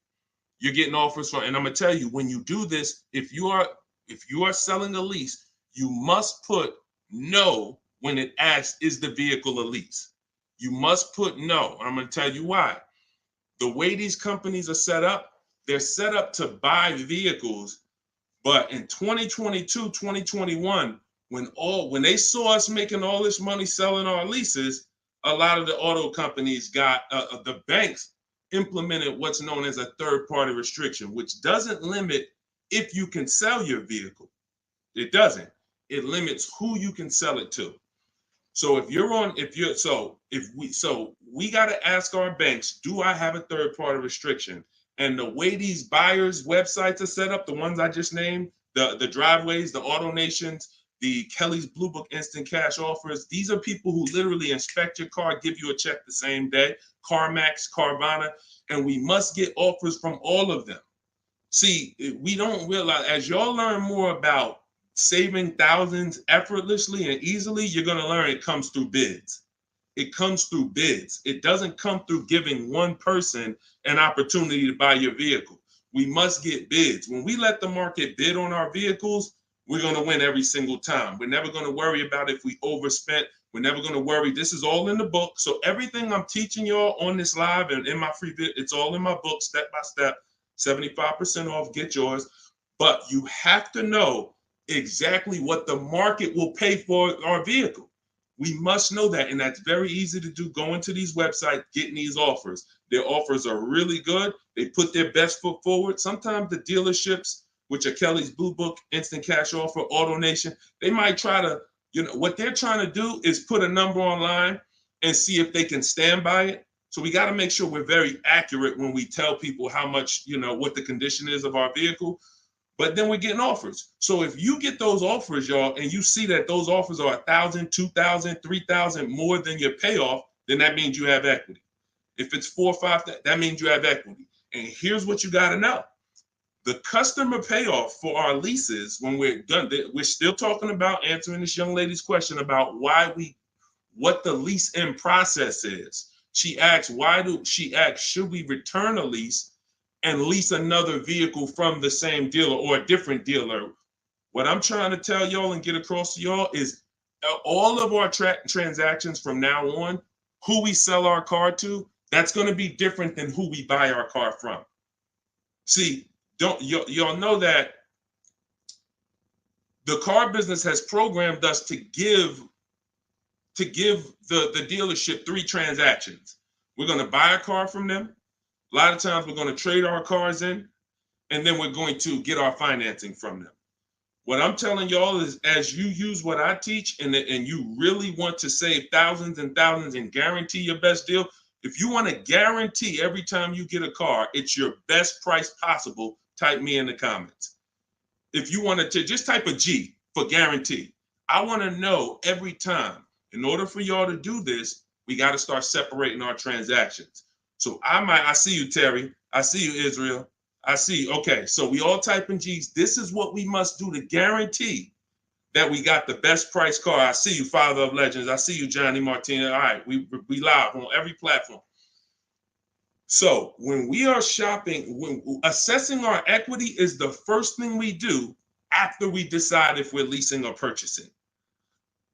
[SPEAKER 1] you're getting offers from, and I'm gonna tell you, when you do this, if you are selling a lease, you must put no when it asks, is the vehicle a lease? You must put no. I'm gonna tell you why. The way these companies are set up, they're set up to buy vehicles. But in 2022, 2021, when they saw us making all this money selling our leases, a lot of the auto companies got the banks implemented what's known as a third-party restriction, which doesn't limit if you can sell your vehicle. It doesn't. It limits who you can sell it to. So we got to ask our banks, do I have a third-party restriction? And the way these buyers' websites are set up, the ones I just named, the Driveways, the AutoNations, the Kelly's Blue Book Instant Cash Offers, these are people who literally inspect your car, give you a check the same day, CarMax, Carvana, and we must get offers from all of them. See, we don't realize, as y'all learn more about saving thousands effortlessly and easily, you're going to learn it comes through bids. It comes through bids. It doesn't come through giving one person an opportunity to buy your vehicle. We must get bids. When we let the market bid on our vehicles, we're going to win every single time. We're never going to worry about if we overspent. We're never going to worry. This is all in the book. So everything I'm teaching y'all on this live and in my free vid, it's all in my book, step by step, 75% off, get yours. But you have to know exactly what the market will pay for our vehicle. We must know that, and that's very easy to do. Going to these websites, getting these offers. Their offers are really good. They put their best foot forward. Sometimes the dealerships, which are Kelly's Blue Book, Instant Cash Offer, AutoNation, they might try to, what they're trying to do is put a number online and see if they can stand by it. So we got to make sure we're very accurate when we tell people how much, what the condition is of our vehicle. But then we're getting offers. So if you get those offers, y'all, and you see that those offers are $1,000, $2,000, $3,000 more than your payoff, then that means you have equity. If it's $4,000 or $5,000, that means you have equity. And here's what you got to know. The customer payoff for our leases, when we're done, we're still talking about answering this young lady's question about what the lease in process is. She asks, should we return a lease and lease another vehicle from the same dealer or a different dealer? What I'm trying to tell y'all and get across to y'all is all of our transactions from now on, who we sell our car to, that's going to be different than who we buy our car from. See, y'all know that the car business has programmed us to give the dealership 3 transactions. We're going to buy a car from them. A lot of times we're going to trade our cars in, and then we're going to get our financing from them. What I'm telling y'all is, as you use what I teach and you really want to save thousands and thousands and guarantee your best deal, if you want to guarantee every time you get a car, it's your best price possible, type me in the comments. If you want to just type a G for guarantee. I want to know every time. In order for y'all to do this, we got to start separating our transactions. So I see you, Terry. I see you, Israel. I see you. Okay, so we all type in G's. This is what we must do to guarantee that we got the best price car. I see you, Father of Legends. I see you, Johnny Martinez. All right, we live on every platform. So when we are shopping, when assessing our equity is the first thing we do after we decide if we're leasing or purchasing.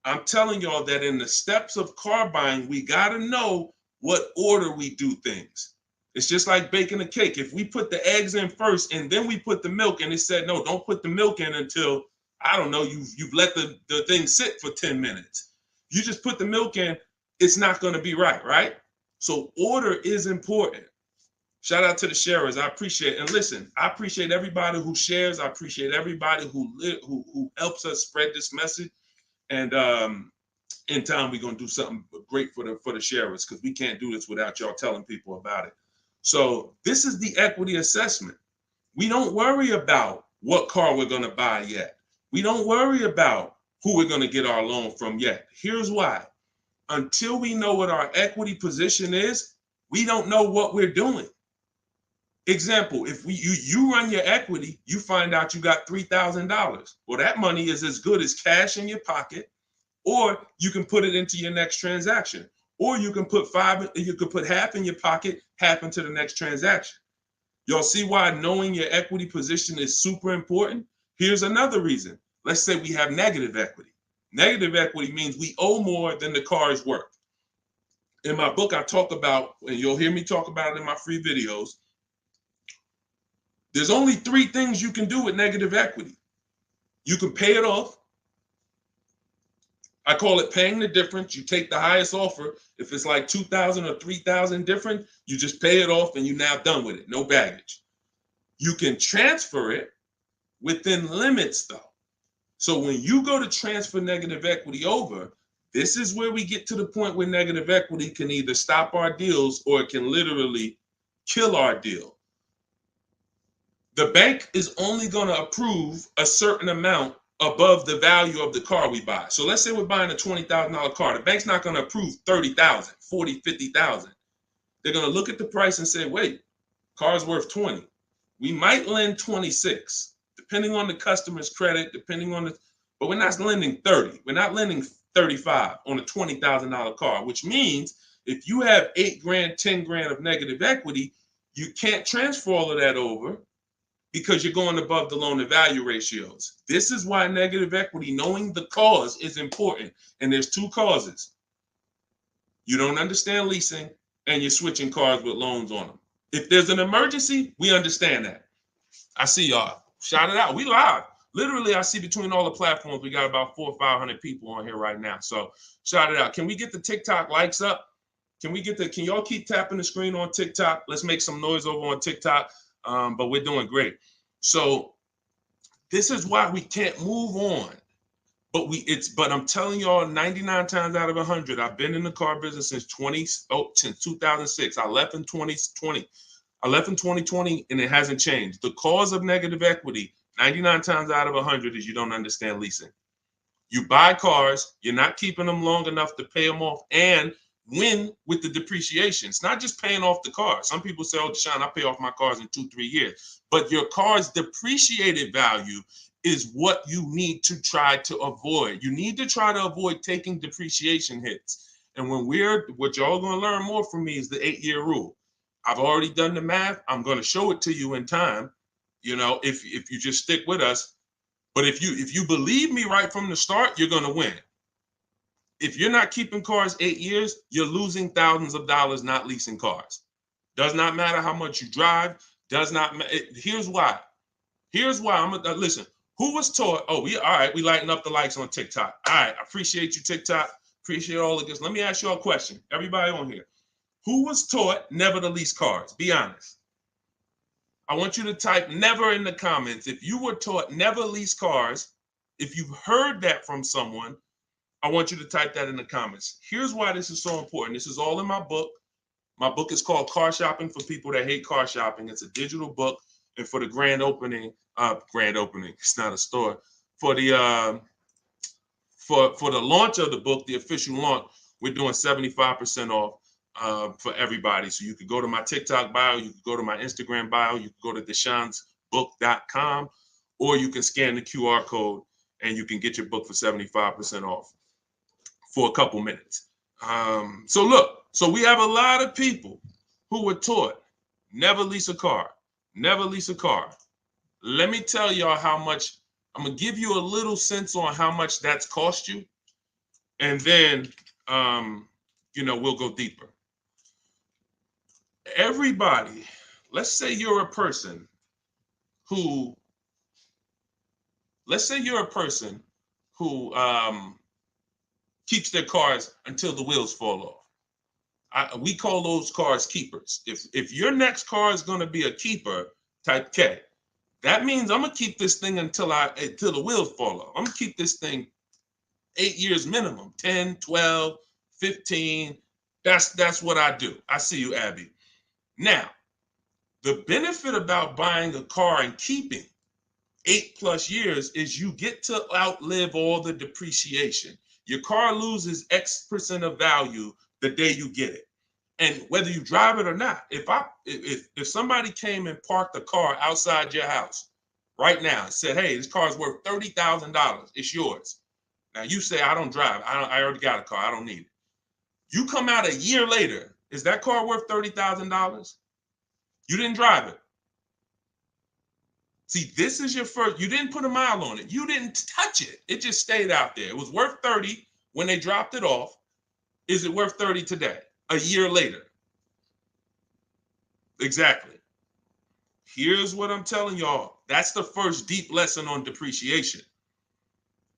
[SPEAKER 1] I'm telling y'all that in the steps of car buying, we got to know what order we do things. It's just like baking a cake. If we put the eggs in first and then we put the milk, and it said, no, don't put the milk in until, I don't know, you've let the thing sit for 10 minutes. You just put the milk in, it's not going to be right? So order is important. Shout out to the sharers. I appreciate it. And listen, I appreciate everybody who shares. I appreciate everybody who helps us spread this message. And in time, we're going to do something great for the sharers, because we can't do this without y'all telling people about it. So this is the equity assessment. We don't worry about what car we're going to buy yet. We don't worry about who we're going to get our loan from yet. Here's why. Until we know what our equity position is, we don't know what we're doing. Example, if you run your equity, you find out you got $3,000. Well, that money is as good as cash in your pocket, or you can put it into your next transaction, or you can put half in your pocket, half into the next transaction. Y'all see why knowing your equity position is super important? Here's another reason. Let's say we have negative equity. Negative equity means we owe more than the car is worth. In my book, I talk about, and you'll hear me talk about it in my free videos, there's only 3 things you can do with negative equity. You can pay it off. I call it paying the difference. You take the highest offer. If it's like 2,000 or 3,000 different, you just pay it off and you're now done with it. No baggage. You can transfer it within limits though. So when you go to transfer negative equity over, this is where we get to the point where negative equity can either stop our deals or it can literally kill our deal. The bank is only going to approve a certain amount above the value of the car we buy. So let's say we're buying a $20,000 car. The bank's not going to approve 30,000, 40, 50,000. They're going to look at the price and say, wait, car's worth 20. We might lend 26, depending on the customer's credit, but we're not lending 30. We're not lending 35 on a $20,000 car, which means if you have 8 grand, 10 grand of negative equity, you can't transfer all of that over because you're going above the loan to value ratios. This is why negative equity, knowing the cause, is important. And there's 2 causes. You don't understand leasing and you're switching cars with loans on them. If there's an emergency, we understand that. I see y'all. Shout it out. We live. Literally, I see between all the platforms, we got about 400 or 500 people on here right now. So shout it out. Can we get the TikTok likes up? Can y'all keep tapping the screen on TikTok? Let's make some noise over on TikTok. But we're doing great. So this is why we can't move on. But I'm telling y'all, 99 times out of 100, I've been in the car business since 2006. I left in 2020. I left in 2020 and it hasn't changed. The cause of negative equity, 99 times out of 100, is you don't understand leasing. You buy cars, you're not keeping them long enough to pay them off and win with the depreciation. It's not just paying off the car. Some people say, oh, Deshone, I pay off my cars in 2-3 years. But your car's depreciated value is what you need to try to avoid. You need to try to avoid taking depreciation hits. And what y'all going to learn more from me is the 8-year rule. I've already done the math. I'm going to show it to you in time, if you just stick with us. But if you believe me right from the start, you're going to win. If you're not keeping cars 8 years, you're losing thousands of dollars not leasing cars. Does not matter how much you drive. Does not matter. Here's why. Listen. Who was taught? Oh, we lighten up the likes on TikTok. All right, I appreciate you, TikTok. Appreciate all of this. Let me ask you a question. Everybody on here. Who was taught never to lease cars? Be honest. I want you to type never in the comments. If you were taught never lease cars, if you've heard that from someone, I want you to type that in the comments. Here's why this is so important. This is all in my book. My book is called Car Shopping for People That Hate Car Shopping. It's a digital book. And for the grand opening, it's not a store. For the launch of the book, the official launch, we're doing 75% off for everybody. So you could go to my TikTok bio, you could go to my Instagram bio, you could go to deshonsbook.com, or you can scan the QR code and you can get your book for 75% off for a couple minutes. So we have a lot of people who were taught never lease a car. Never lease a car. Let me tell y'all how much. I'm going to give you a little sense on how much that's cost you. And then, we'll go deeper. Everybody, let's say you're a person who keeps their cars until the wheels fall off. We call those cars keepers. If your next car is going to be a keeper, type K. That means I'm going to keep this thing until the wheels fall off. I'm going to keep this thing 8 years minimum, 10, 12, 15. That's what I do. I see you, Abby. Now, the benefit about buying a car and keeping 8+ years is you get to outlive all the depreciation. Your car loses X% of value the day you get it. And whether you drive it or not, if somebody came and parked a car outside your house right now and said, "Hey, this car is worth $30,000. It's yours." Now you say, "I don't drive. I already got a car. I don't need it." You come out a year later, is that car worth $30,000? You didn't drive it. See, this is your first. You didn't put a mile on it. You didn't touch it. It just stayed out there. It was worth 30 when they dropped it off. Is it worth 30 today? A year later? Exactly. Here's what I'm telling y'all. That's the first deep lesson on depreciation.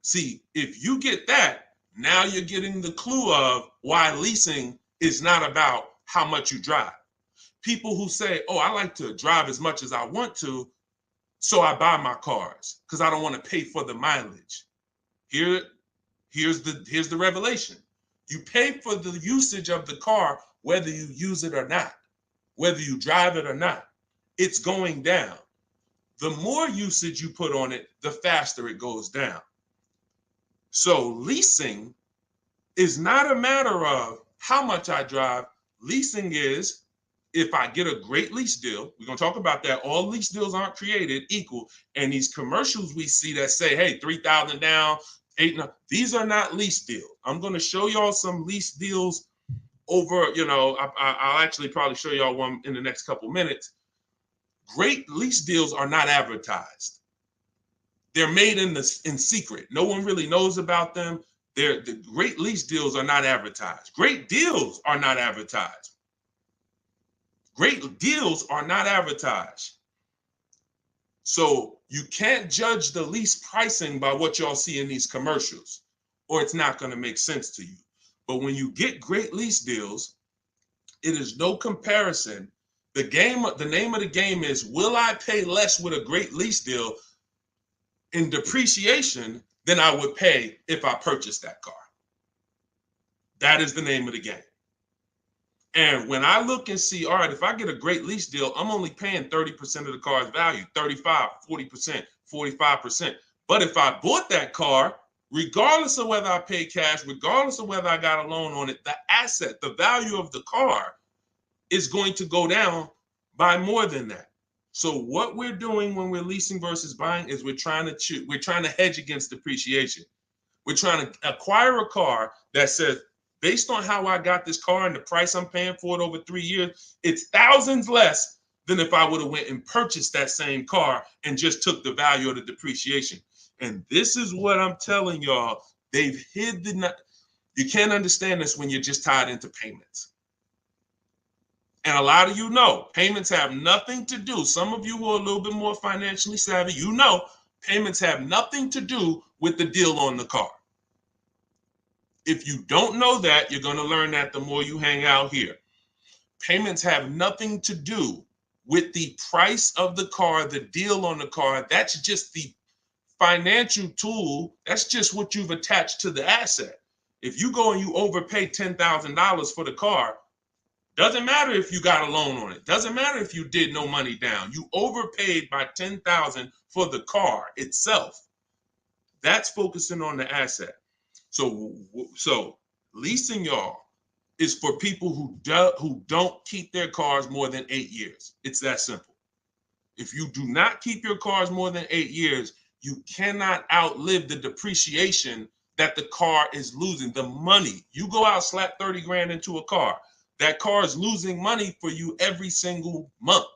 [SPEAKER 1] See, if you get that, now you're getting the clue of why leasing is not about how much you drive. People who say, "Oh, I like to drive as much as I want to, so I buy my cars because I don't want to pay for the mileage." Here's the revelation. You pay for the usage of the car whether you use it or not, whether you drive it or not. It's going down. The more usage you put on it, the faster it goes down. So leasing is not a matter of how much I drive. Leasing is, if I get a great lease deal, we're going to talk about that. All lease deals aren't created equal. And these commercials we see that say, "Hey, 3,000 down, 8," these are not lease deals. I'm going to show y'all some lease deals over, I'll actually probably show y'all one in the next couple minutes. Great lease deals are not advertised. They're made in secret. No one really knows about them. The great lease deals are not advertised. Great deals are not advertised. Great deals are not advertised. So you can't judge the lease pricing by what y'all see in these commercials, or it's not going to make sense to you. But when you get great lease deals, it is no comparison. The name of the game is, will I pay less with a great lease deal in depreciation than I would pay if I purchased that car? That is the name of the game. And when I look and see, all right, if I get a great lease deal, I'm only paying 30% of the car's value, 35, 40%, 45%. But if I bought that car, regardless of whether I pay cash, regardless of whether I got a loan on it, the asset, the value of the car is going to go down by more than that. So what we're doing when we're leasing versus buying is we're trying to hedge against depreciation. We're trying to acquire a car that says, based on how I got this car and the price I'm paying for it over 3 years, it's thousands less than if I would have went and purchased that same car and just took the value of the depreciation. And this is what I'm telling y'all. They've hid you can't understand this when you're just tied into payments. And a lot of you know, payments have nothing to do. Some of you who are a little bit more financially savvy, payments have nothing to do with the deal on the car. If you don't know that, you're going to learn that the more you hang out here. Payments have nothing to do with the price of the car, the deal on the car. That's just the financial tool. That's just what you've attached to the asset. If you go and you overpay $10,000 for the car, doesn't matter if you got a loan on it. Doesn't matter if you did no money down. You overpaid by $10,000 for the car itself. That's focusing on the asset. So leasing, y'all, is for people who don't keep their cars more than 8 years. It's that simple. If you do not keep your cars more than 8 years, you cannot outlive the depreciation that the car is losing. The money. You go out, slap 30 grand into a car. That car is losing money for you every single month.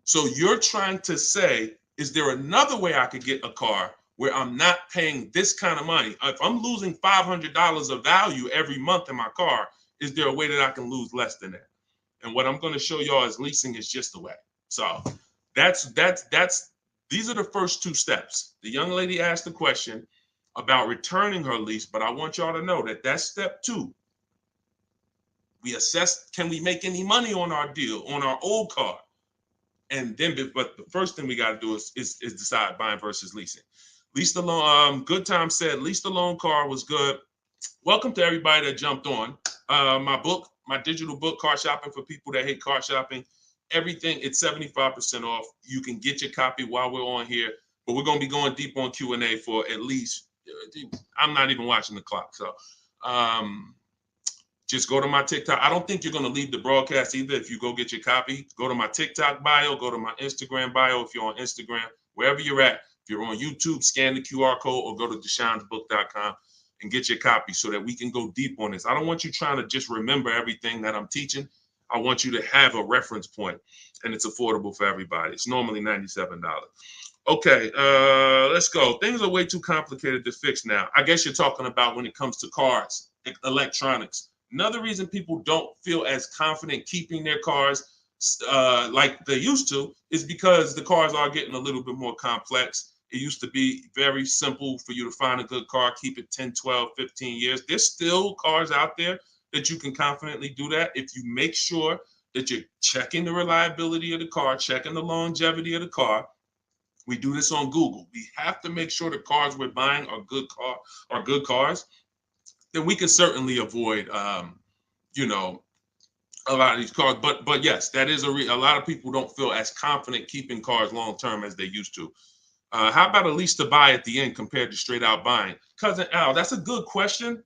[SPEAKER 1] So you're trying to say, is there another way I could get a car where I'm not paying this kind of money? If I'm losing $500 of value every month in my car, is there a way that I can lose less than that? And what I'm going to show y'all is leasing is just the way. So these are the first two steps. The young lady asked the question about returning her lease, but I want y'all to know that that's step 2. We assess, can we make any money on our deal, on our old car? And then, but the first thing we got to do is decide buying versus leasing. Lease the loan. Good Time said, lease the loan car was good. Welcome to everybody that jumped on. My digital book, Car Shopping for People That Hate Car Shopping. Everything, it's 75% off. You can get your copy while we're on here, but we're going to be going deep on Q&A for at least, I'm not even watching the clock. So just go to my TikTok. I don't think you're going to leave the broadcast either. If you go get your copy, go to my TikTok bio, go to my Instagram bio. If you're on Instagram, wherever you're at, if you're on YouTube, scan the QR code or go to Deshone'sBook.com and get your copy so that we can go deep on this. I don't want you trying to just remember everything that I'm teaching. I want you to have a reference point, and it's affordable for everybody. It's normally $97. Okay, let's go. Things are way too complicated to fix now. I guess you're talking about when it comes to cars, electronics. Another reason people don't feel as confident keeping their cars like they used to is because the cars are getting a little bit more complex. It used to be very simple for you to find a good car, keep it 10, 12, 15 years. There's still cars out there that you can confidently do that if you make sure that you're checking the reliability of the car, checking the longevity of the car. We do this on Google. We have to make sure the cars we're buying are good cars. Then we can certainly avoid, you know, a lot of these cars. But yes, that is a lot of people don't feel as confident keeping cars long term as they used to. How about a lease to buy at the end compared to straight out buying? Cousin Al, that's a good question.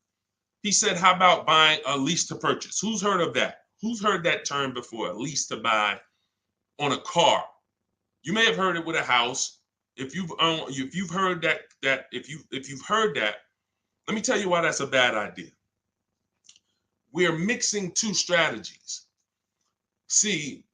[SPEAKER 1] He said, how about buying a lease to purchase? Who's heard of that? Who's heard that term before? A lease to buy on a car. You may have heard it with a house. If you've heard that, if you've heard that, let me tell you why that's a bad idea. We're mixing two strategies. See,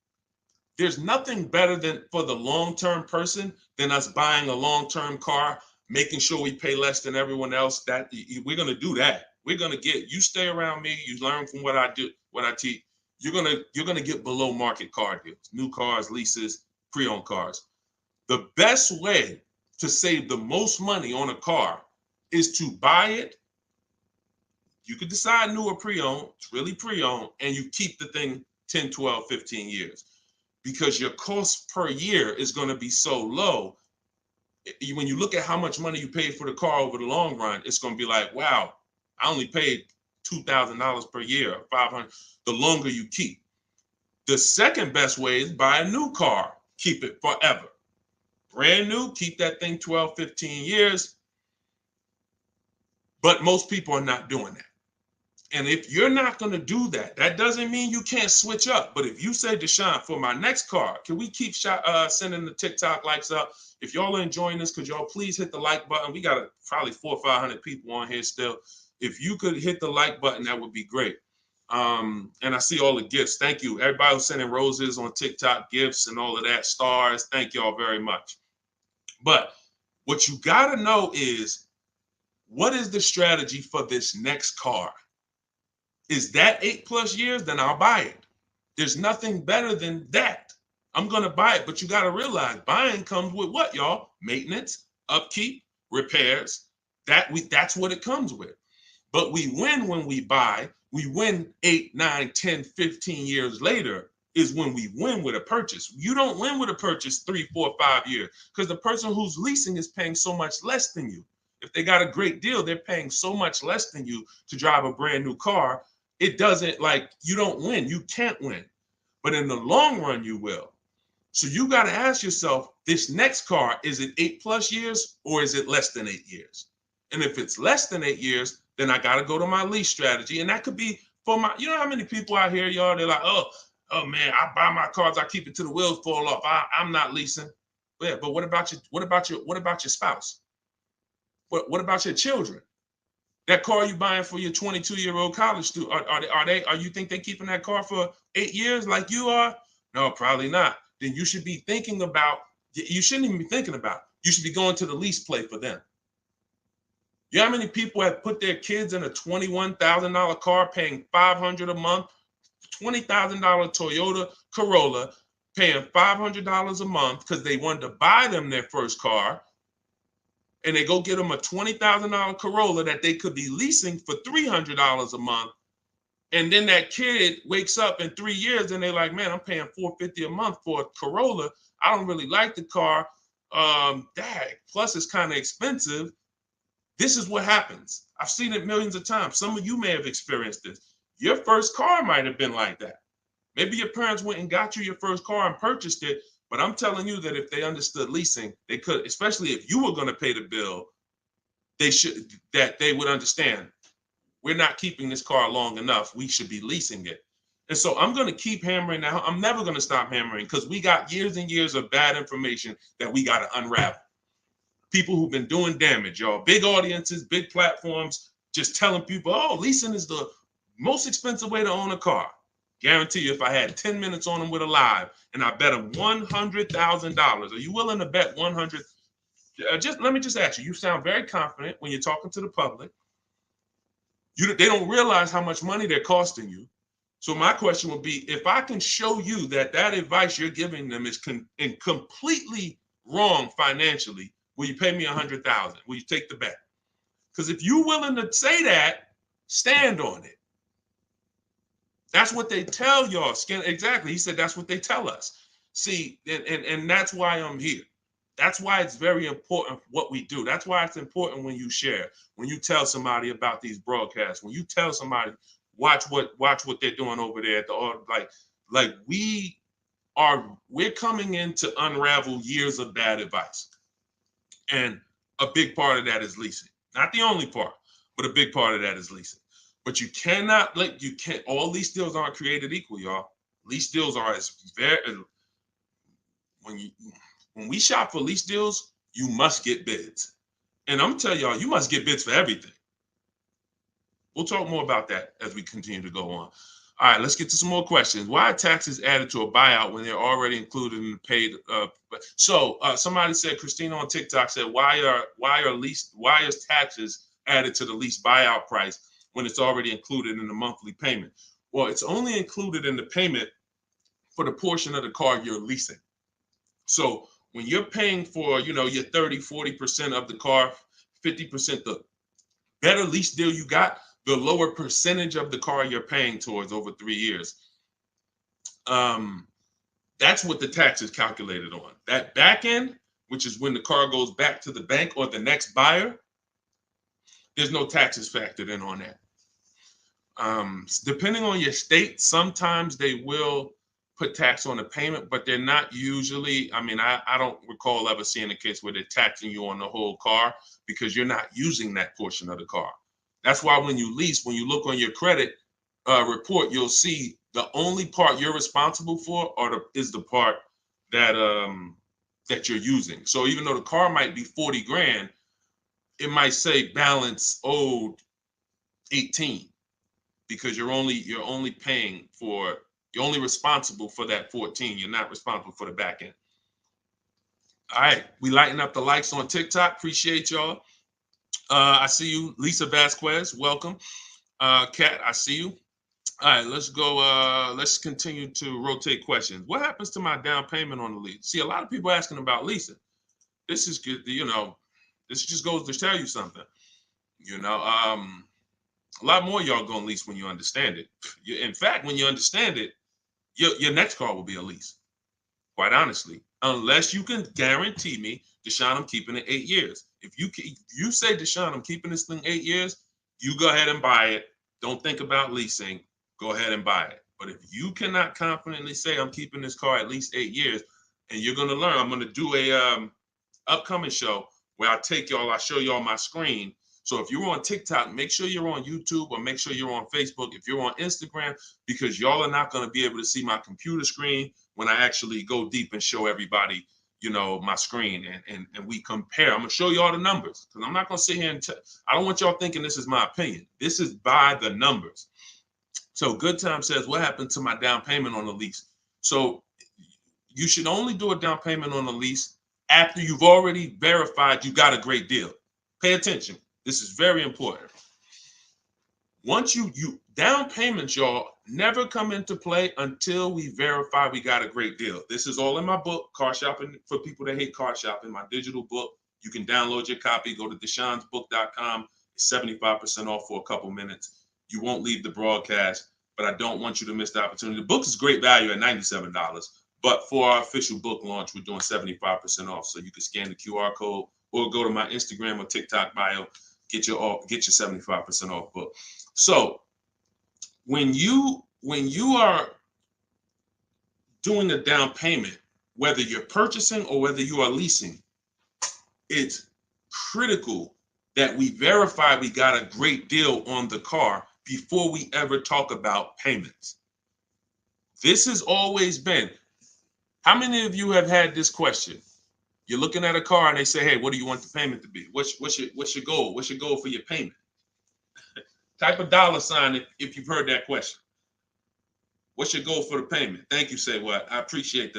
[SPEAKER 1] there's nothing better than for the long-term person than us buying a long-term car, making sure we pay less than everyone else. That we're gonna do that. We're gonna get you stay around me. You learn from what I do, what I teach. You're gonna get below market car deals, new cars, leases, pre-owned cars. The best way to save the most money on a car is to buy it. You could decide new or pre-owned. It's really pre-owned, and you keep the thing 10, 12, 15 years. Because your cost per year is going to be so low. When you look at how much money you paid for the car over the long run, it's going to be like, wow, I only paid $2,000 per year, $500. The longer you keep. The second best way is buy a new car. Keep it forever. Brand new, keep that thing 12, 15 years. But most people are not doing that. And if you're not going to do that, that doesn't mean you can't switch up. But if you say, Deshone, for my next car, can we keep sending the TikTok likes up? If y'all are enjoying this, could y'all please hit the like button? We got probably 400 or 500 people on here still. If you could hit the like button, that would be great. And I see all the gifts. Thank you. Everybody who's sending roses on TikTok, gifts and all of that, stars. Thank y'all very much. But what you got to know is, what is the strategy for this next car? Is that 8+ years? Then I'll buy it. There's nothing better than that. I'm going to buy it. But you got to realize buying comes with what, y'all? Maintenance, upkeep, repairs. That's what it comes with. But we win when we buy. We win 8, 9, 10, 15 years later is when we win with a purchase. You don't win with a purchase 3, 4, 5 years because the person who's leasing is paying so much less than you. If they got a great deal, they're paying so much less than you to drive a brand new car. It doesn't, like, you don't win. You can't win. But in the long run, you will. So you got to ask yourself, this next car, is it 8+ years or is it less than 8 years? And if it's less than 8 years, then I got to go to my lease strategy. And that could be for my, you know how many people out here, y'all, they're like, oh man, I buy my cars, I keep it till the wheels fall off. I'm not leasing. Yeah, but what about your spouse? What about your children? That car you buying for your 22-year-old college student, are you think they're keeping that car for 8 years like you are? No, probably not. Then you should be thinking about, you shouldn't even be thinking about, you should be going to the lease play for them. You know how many people have put their kids in a $21,000 car paying $500 a month, $20,000 Toyota Corolla, paying $500 a month because they wanted to buy them their first car, and they go get them a $20,000 Corolla that they could be leasing for $300 a month. And then that kid wakes up in 3 years and they're like, man, I'm paying $450 a month for a Corolla. I don't really like the car. Plus it's kind of expensive. This is what happens. I've seen it millions of times. Some of you may have experienced this. Your first car might have been like that. Maybe your parents went and got you your first car and purchased it. But I'm telling you that if they understood leasing, they could, especially if you were going to pay the bill, they would understand. we're not keeping this car long enough. We should be leasing it. And so I'm going to keep hammering now. I'm never going to stop hammering because we got years and years of bad information that we got to unravel. People who've been doing damage, y'all. Big audiences, big platforms, just telling people, oh, leasing is the most expensive way to own a car. Guarantee you, if I had 10 minutes on them with a live and I bet them $100,000, are you willing to bet 100? Just let me just ask you. You sound very confident when you're talking to the public. They don't realize how much money they're costing you. So my question would be, if I can show you that advice you're giving them is completely wrong financially, will you pay me $100,000? Will you take the bet? Because if you're willing to say that, stand on it. That's what they tell y'all. Exactly. He said that's what they tell us. See, and that's why I'm here. That's why it's very important what we do. That's why it's important when you share, when you tell somebody about these broadcasts, when you tell somebody, watch what they're doing over there at the like we're coming in to unravel years of bad advice. And a big part of that is leasing. Not the only part, but a big part of that is leasing. But you cannot all lease deals aren't created equal, y'all. Lease deals are when we shop for lease deals, you must get bids. And I'm telling y'all, you must get bids for everything. We'll talk more about that as we continue to go on. All right, let's get to some more questions. Why are taxes added to a buyout when they're already included in the paid? Somebody said, Christina on TikTok said, why is taxes added to the lease buyout price when it's already included in the monthly payment? Well, it's only included in the payment for the portion of the car you're leasing. So when you're paying for, your 30-40% of the car, 50%, the better lease deal you got, the lower percentage of the car you're paying towards over 3 years. That's what the tax is calculated on. That back end, which is when the car goes back to the bank or the next buyer, there's no taxes factored in on that. Depending on your state, sometimes they will put tax on the payment, but they're not usually. I don't recall ever seeing a case where they're taxing you on the whole car because you're not using that portion of the car. That's why when you lease, when you look on your credit report, you'll see the only part you're responsible for is the part that you're using. So even though the car might be 40 grand, it might say balance owed 18 because you're only responsible for that 14. You're not responsible for the back end. All right, we lighten up the likes on TikTok. Appreciate y'all. I see you, Lisa Vasquez. Welcome. Kat, I see you. All right, let's go. Let's continue to rotate questions. What happens to my down payment on the lease? See, a lot of people asking about leasing. This is good. This just goes to tell you something. A lot more y'all gonna lease when you understand it. In fact, when you understand it, your next car will be a lease. Quite honestly, unless you can guarantee me, Deshone, I'm keeping it 8 years. If you say, Deshone, I'm keeping this thing 8 years, you go ahead and buy it. Don't think about leasing. Go ahead and buy it. But if you cannot confidently say I'm keeping this car at least 8 years, and you're gonna learn, I'm gonna do a upcoming show where I show y'all my screen. So if you're on TikTok, make sure you're on YouTube or make sure you're on Facebook. If you're on Instagram, because y'all are not going to be able to see my computer screen when I actually go deep and show everybody, my screen and we compare. I'm going to show you all the numbers because I'm not going to sit here and I don't want y'all thinking this is my opinion. This is by the numbers. So Good Time says, what happened to my down payment on the lease? So you should only do a down payment on the lease after you've already verified you got a great deal. Pay attention. This is very important. Once you down payments, y'all, never come into play until we verify we got a great deal. This is all in my book, Car Shopping for People That Hate Car Shopping, my digital book. You can download your copy. Go to deshonsbook.com. It's 75% off for a couple minutes. You won't leave the broadcast, but I don't want you to miss the opportunity. The book is great value at $97, but for our official book launch, we're doing 75% off. So you can scan the QR code or go to my Instagram or TikTok bio. Get your 75% off book. So when you are doing the down payment, whether you're purchasing or whether you are leasing, it's critical that we verify we got a great deal on the car before we ever talk about payments. This has always been. How many of you have had this question? You're looking at a car and they say, hey, what do you want the payment to be? What's your goal? What's your goal for your payment? Type a $ if you've heard that question. What's your goal for the payment? Thank you, Say What. I appreciate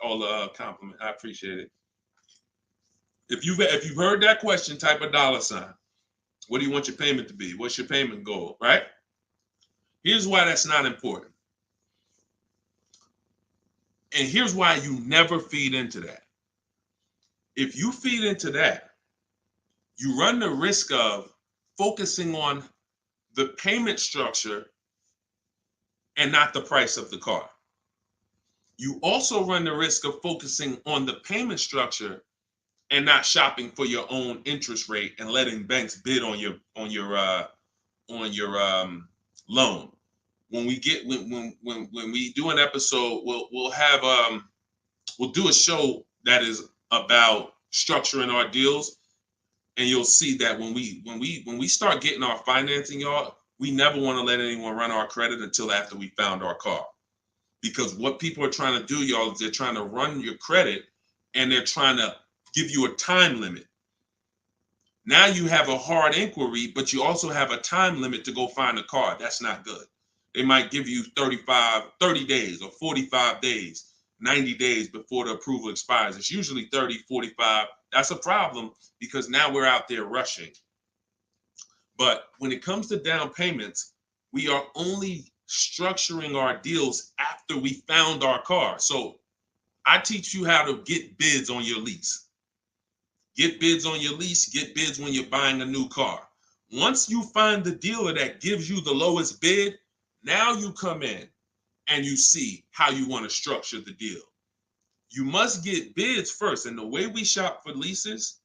[SPEAKER 1] all the compliment. I appreciate it. If you've heard that question, type a $. What do you want your payment to be? What's your payment goal, right? Here's why that's not important. And here's why you never feed into that. If you feed into that, you run the risk of focusing on the payment structure and not the price of the car. You also run the risk of focusing on the payment structure and not shopping for your own interest rate and letting banks bid on your loan. When we do an episode, we'll do a show that is about structuring our deals, and you'll see that when we start getting our financing, y'all, we never want to let anyone run our credit until after we found our car. Because what people are trying to do, y'all, is they're trying to run your credit and they're trying to give you a time limit. Now you have a hard inquiry, but you also have a time limit to go find a car. That's not good. They might give you 30 days or 45 days, 90 days before the approval expires. It's usually 30, 45. That's a problem because now we're out there rushing. But when it comes to down payments, we are only structuring our deals after we found our car. So I teach you how to get bids on your lease. Get bids on your lease, get bids when you're buying a new car. Once you find the dealer that gives you the lowest bid, now you come in and you see how you want to structure the deal. You must get bids first. And the way we shop for leases,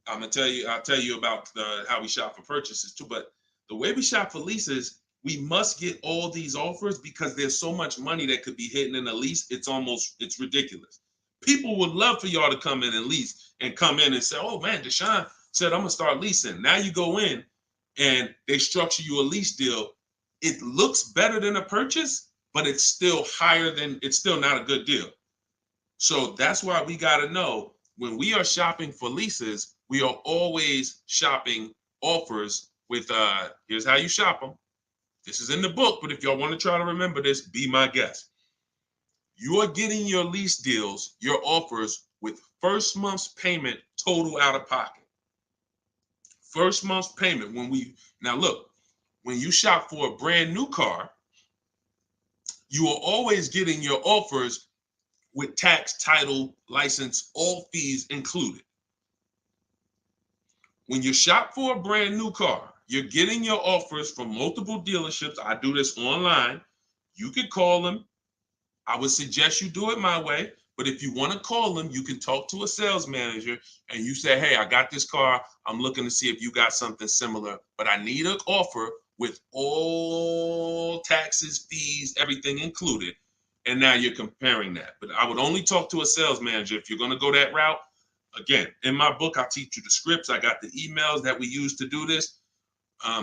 [SPEAKER 1] I'll tell you about how we shop for purchases too, but the way we shop for leases, we must get all these offers because there's so much money that could be hidden in a lease. It's ridiculous. People would love for y'all to come in and lease and come in and say, oh man, Deshone said, I'm gonna start leasing. Now you go in and they structure you a lease deal. It looks better than a purchase, but it's still not a good deal. So that's why we gotta know when we are shopping for leases, we are always shopping offers with, here's how you shop them. This is in the book, but if y'all want to try to remember this, be my guest. You are getting your lease deals, your offers with first month's payment total out of pocket. First month's payment. Now look, when you shop for a brand new car, you are always getting your offers with tax, title, license, all fees included. When you shop for a brand new car, you're getting your offers from multiple dealerships. I do this online. You can call them. I would suggest you do it my way. But if you want to call them, you can talk to a sales manager and you say, hey, I got this car. I'm looking to see if you got something similar, but I need an offer with all taxes, fees, everything included. And now you're comparing that. But I would only talk to a sales manager if you're going to go that route. Again, in my book, I teach you the scripts. I got the emails that we use to do this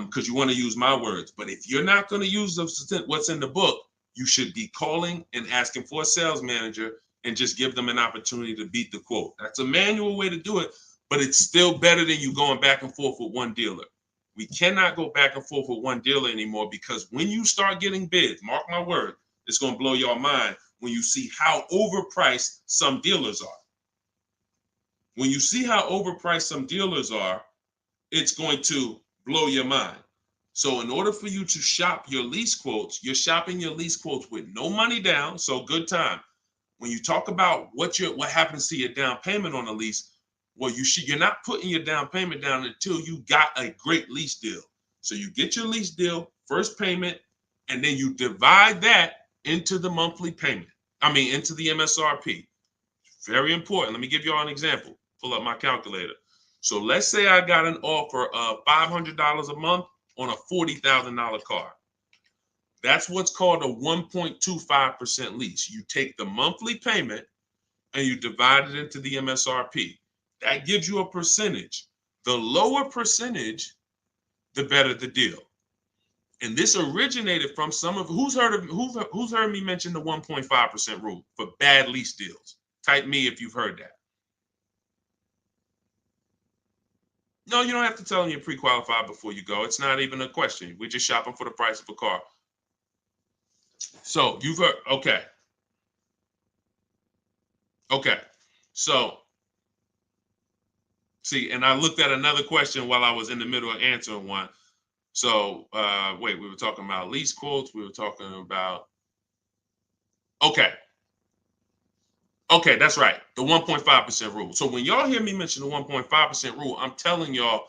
[SPEAKER 1] because you want to use my words. But if you're not going to use what's in the book, you should be calling and asking for a sales manager and just give them an opportunity to beat the quote. That's a manual way to do it, but it's still better than you going back and forth with one dealer. We cannot go back and forth with one dealer anymore because when you start getting bids, mark my word, it's going to blow your mind when you see how overpriced some dealers are. When you see how overpriced some dealers are, it's going to blow your mind. So in order for you to shop your lease quotes, you're shopping your lease quotes with no money down, so good time. When you talk about what happens to your down payment on a lease, well, you're not putting your down payment down until you got a great lease deal. So you get your lease deal, first payment, and then you divide that into the monthly payment. Into the MSRP. Very important. Let me give you all an example. Pull up my calculator. So let's say I got an offer of $500 a month on a $40,000 car. That's what's called a 1.25% lease. You take the monthly payment and you divide it into the MSRP. That gives you a percentage. The lower percentage, the better the deal. And this originated from some of who's heard me mention the 1.5% rule for bad lease deals. Type me if you've heard that. No, you don't have to tell them you're pre-qualified before you go. It's not even a question. We're just shopping for the price of a car. So you've heard, okay. Okay. So, see, and I looked at another question while I was in the middle of answering one. So, wait, we were talking about lease quotes. We were talking about, okay. Okay, that's right. The 1.5% rule. So when y'all hear me mention the 1.5% rule, I'm telling y'all,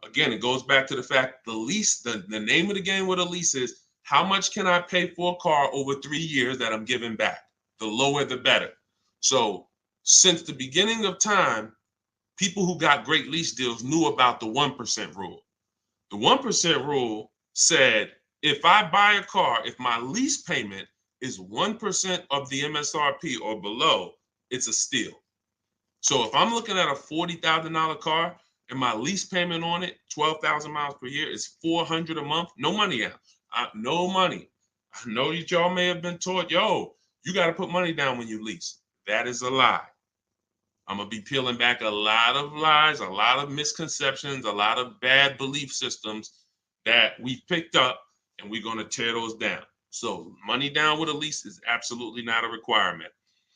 [SPEAKER 1] again, it goes back to the fact the lease, the name of the game with a lease is how much can I pay for a car over 3 years that I'm giving back? The lower, the better. So since the beginning of time, people who got great lease deals knew about the 1% rule. The 1% rule said, if I buy a car, if my lease payment is 1% of the MSRP or below, it's a steal. So if I'm looking at a $40,000 car and my lease payment on it, 12,000 miles per year, is $400 a month, no money out. No money. I know that y'all may have been taught, yo, you got to put money down when you lease. That is a lie. I'm going to be peeling back a lot of lies, a lot of misconceptions, a lot of bad belief systems that we've picked up, and we're going to tear those down. So money down with a lease is absolutely not a requirement.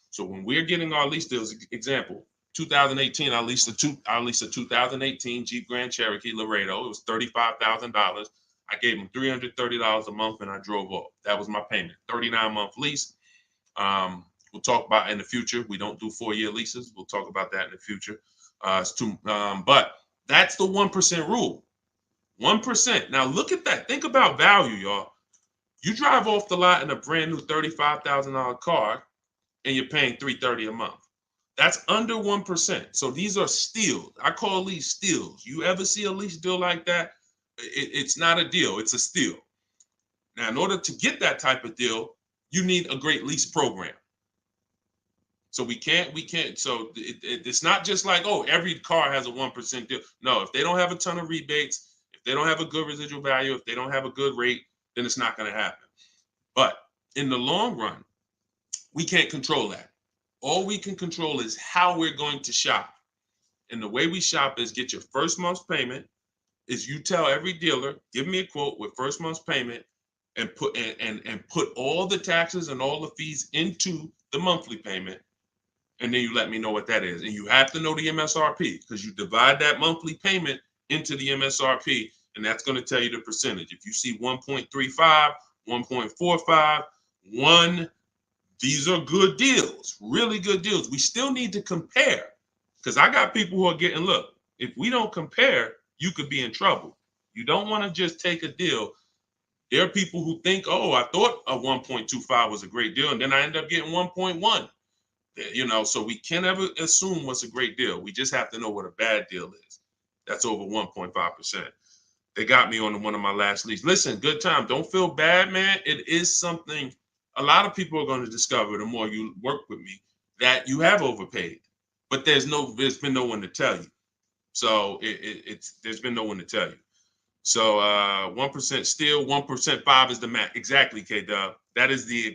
[SPEAKER 1] So when we're getting our lease deals, example, 2018, I leased a 2018 Jeep Grand Cherokee Laredo. It was $35,000. I gave them $330 a month, and I drove off. That was my payment. 39-month lease. We'll talk about in the future. We don't do 4-year leases. We'll talk about that in the future. But that's the 1% rule. 1%. Now look at that. Think about value, y'all. You drive off the lot in a brand new $35,000 car, and you're paying $330 a month. That's under 1%. So these are steals. I call these steals. You ever see a lease deal like that? It's not a deal. It's a steal. Now, in order to get that type of deal, you need a great lease program. So we can't. So it's not just like, oh, every car has a 1% deal. No, if they don't have a ton of rebates, if they don't have a good residual value, if they don't have a good rate, then it's not going to happen. But in the long run, we can't control that. All we can control is how we're going to shop. And the way we shop is get your first month's payment. Is you tell every dealer, give me a quote with first month's payment, and put all the taxes and all the fees into the monthly payment. And then you let me know what that is. And you have to know the MSRP, because you divide that monthly payment into the MSRP, and that's going to tell you the percentage. If you see 1.35, 1.45, 1, these are good deals, really good deals. We still need to compare, because I got people who are getting, look, if we don't compare, you could be in trouble. You don't want to just take a deal. There are people who think, oh, I thought a 1.25 was a great deal, and then I end up getting 1.1. You know, so we can't ever assume what's a great deal. We just have to know what a bad deal is. That's over 1.5%. They got me on one of my last leases. Listen, good time. Don't feel bad, man. It is something a lot of people are going to discover the more you work with me, that you have overpaid. But there's been no one to tell you. So there's been no one to tell you. So 1% still, 1% 5 is the max. Exactly, K-Dub. That's the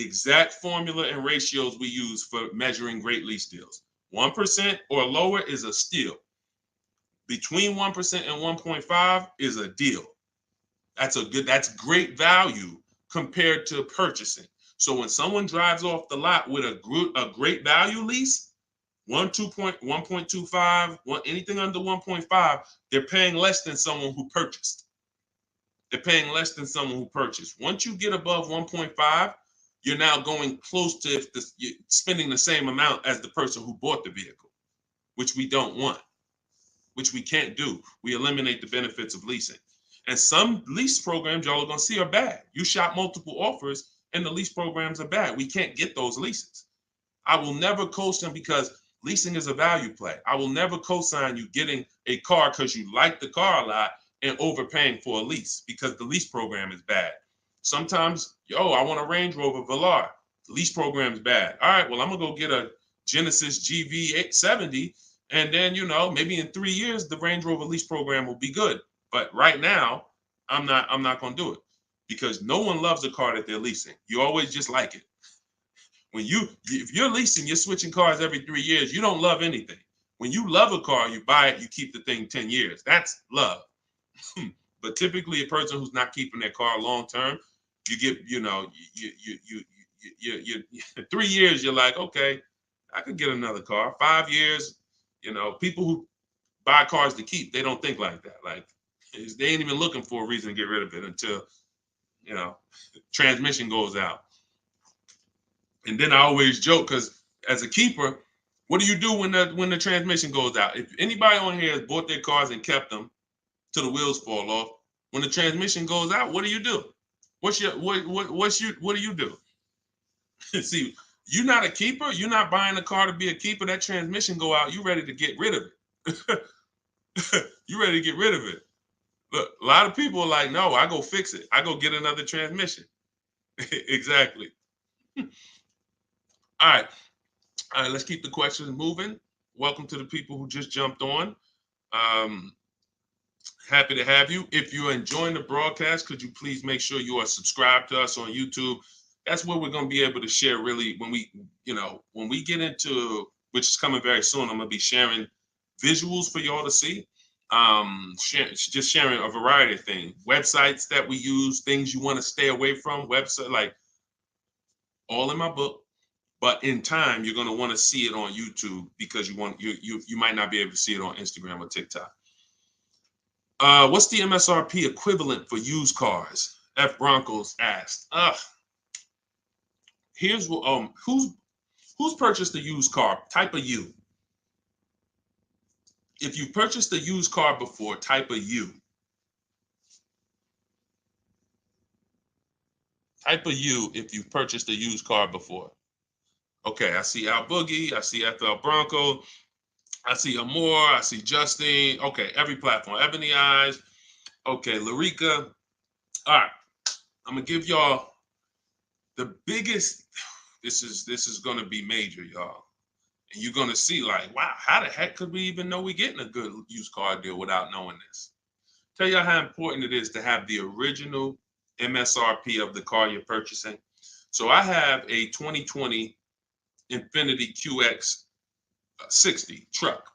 [SPEAKER 1] exact formula and ratios we use for measuring great lease deals. 1% or lower is a steal. Between 1% and 1.5 is a deal. That's great value compared to purchasing. So when someone drives off the lot with a great value lease, 1.25, anything under 1.5, they're paying less than someone who purchased. They're paying less than someone who purchased. Once you get above 1.5, you're now going close to spending the same amount as the person who bought the vehicle, which we don't want, which we can't do. We eliminate the benefits of leasing. And some lease programs y'all are going to see are bad. You shop multiple offers and the lease programs are bad. We can't get those leases. I will never co-sign, because leasing is a value play. I will never co-sign you getting a car because you like the car a lot and overpaying for a lease, because the lease program is bad. Sometimes, I want a Range Rover Velar. The lease program is bad. All right, well, I'm going to go get a Genesis GV870, And then, you know, maybe in 3 years, the Range Rover lease program will be good. But right now, I'm not going to do it because no one loves a car that they're leasing. You always just like it. If you're leasing, you're switching cars every 3 years. You don't love anything. When you love a car, you buy it, you keep the thing 10 years. That's love. But typically, a person who's not keeping their car long term, you get, you know, you 3 years, you're like, okay, I could get another car. 5 years, you know, people who buy cars to keep, they don't think like that. Like, they ain't even looking for a reason to get rid of it until, you know, transmission goes out. And then I always joke because as a keeper, what do you do when the transmission goes out? If anybody on here has bought their cars and kept them till the wheels fall off, when the transmission goes out, what do you do? What do you do? See, you're not a keeper. You're not buying a car to be a keeper. That transmission go out, you ready to get rid of it. You ready to get rid of it. Look, a lot of people are like, no, I go fix it. I go get another transmission. Exactly. All right. All right, let's keep the questions moving. Welcome to the people who just jumped on. Happy to have you. If you're enjoying the broadcast, could you please make sure you are subscribed to us on YouTube? That's where we're going to be able to share really when we get into, which is coming very soon, I'm going to be sharing visuals for y'all to see. Just sharing a variety of things, websites that we use, things you want to stay away from, website, like all in my book. But in time, you're going to want to see it on YouTube because you might not be able to see it on Instagram or TikTok. What's the MSRP equivalent for used cars? F. Broncos asked. Here's what who's purchased a used car? Type a U. If you purchased a used car before, type a U. Type a U if you've purchased a used car before. Okay, I see Al Boogie, I see FL Bronco, I see Amore, I see Justine. Okay, every platform. Ebony Eyes. Okay, Larica. All right, I'm gonna give y'all the biggest. This is gonna be major, y'all. And you're gonna see like, wow, how the heck could we even know we're getting a good used car deal without knowing this? Tell y'all how important it is to have the original MSRP of the car you're purchasing. So I have a 2020 Infiniti QX 60 truck.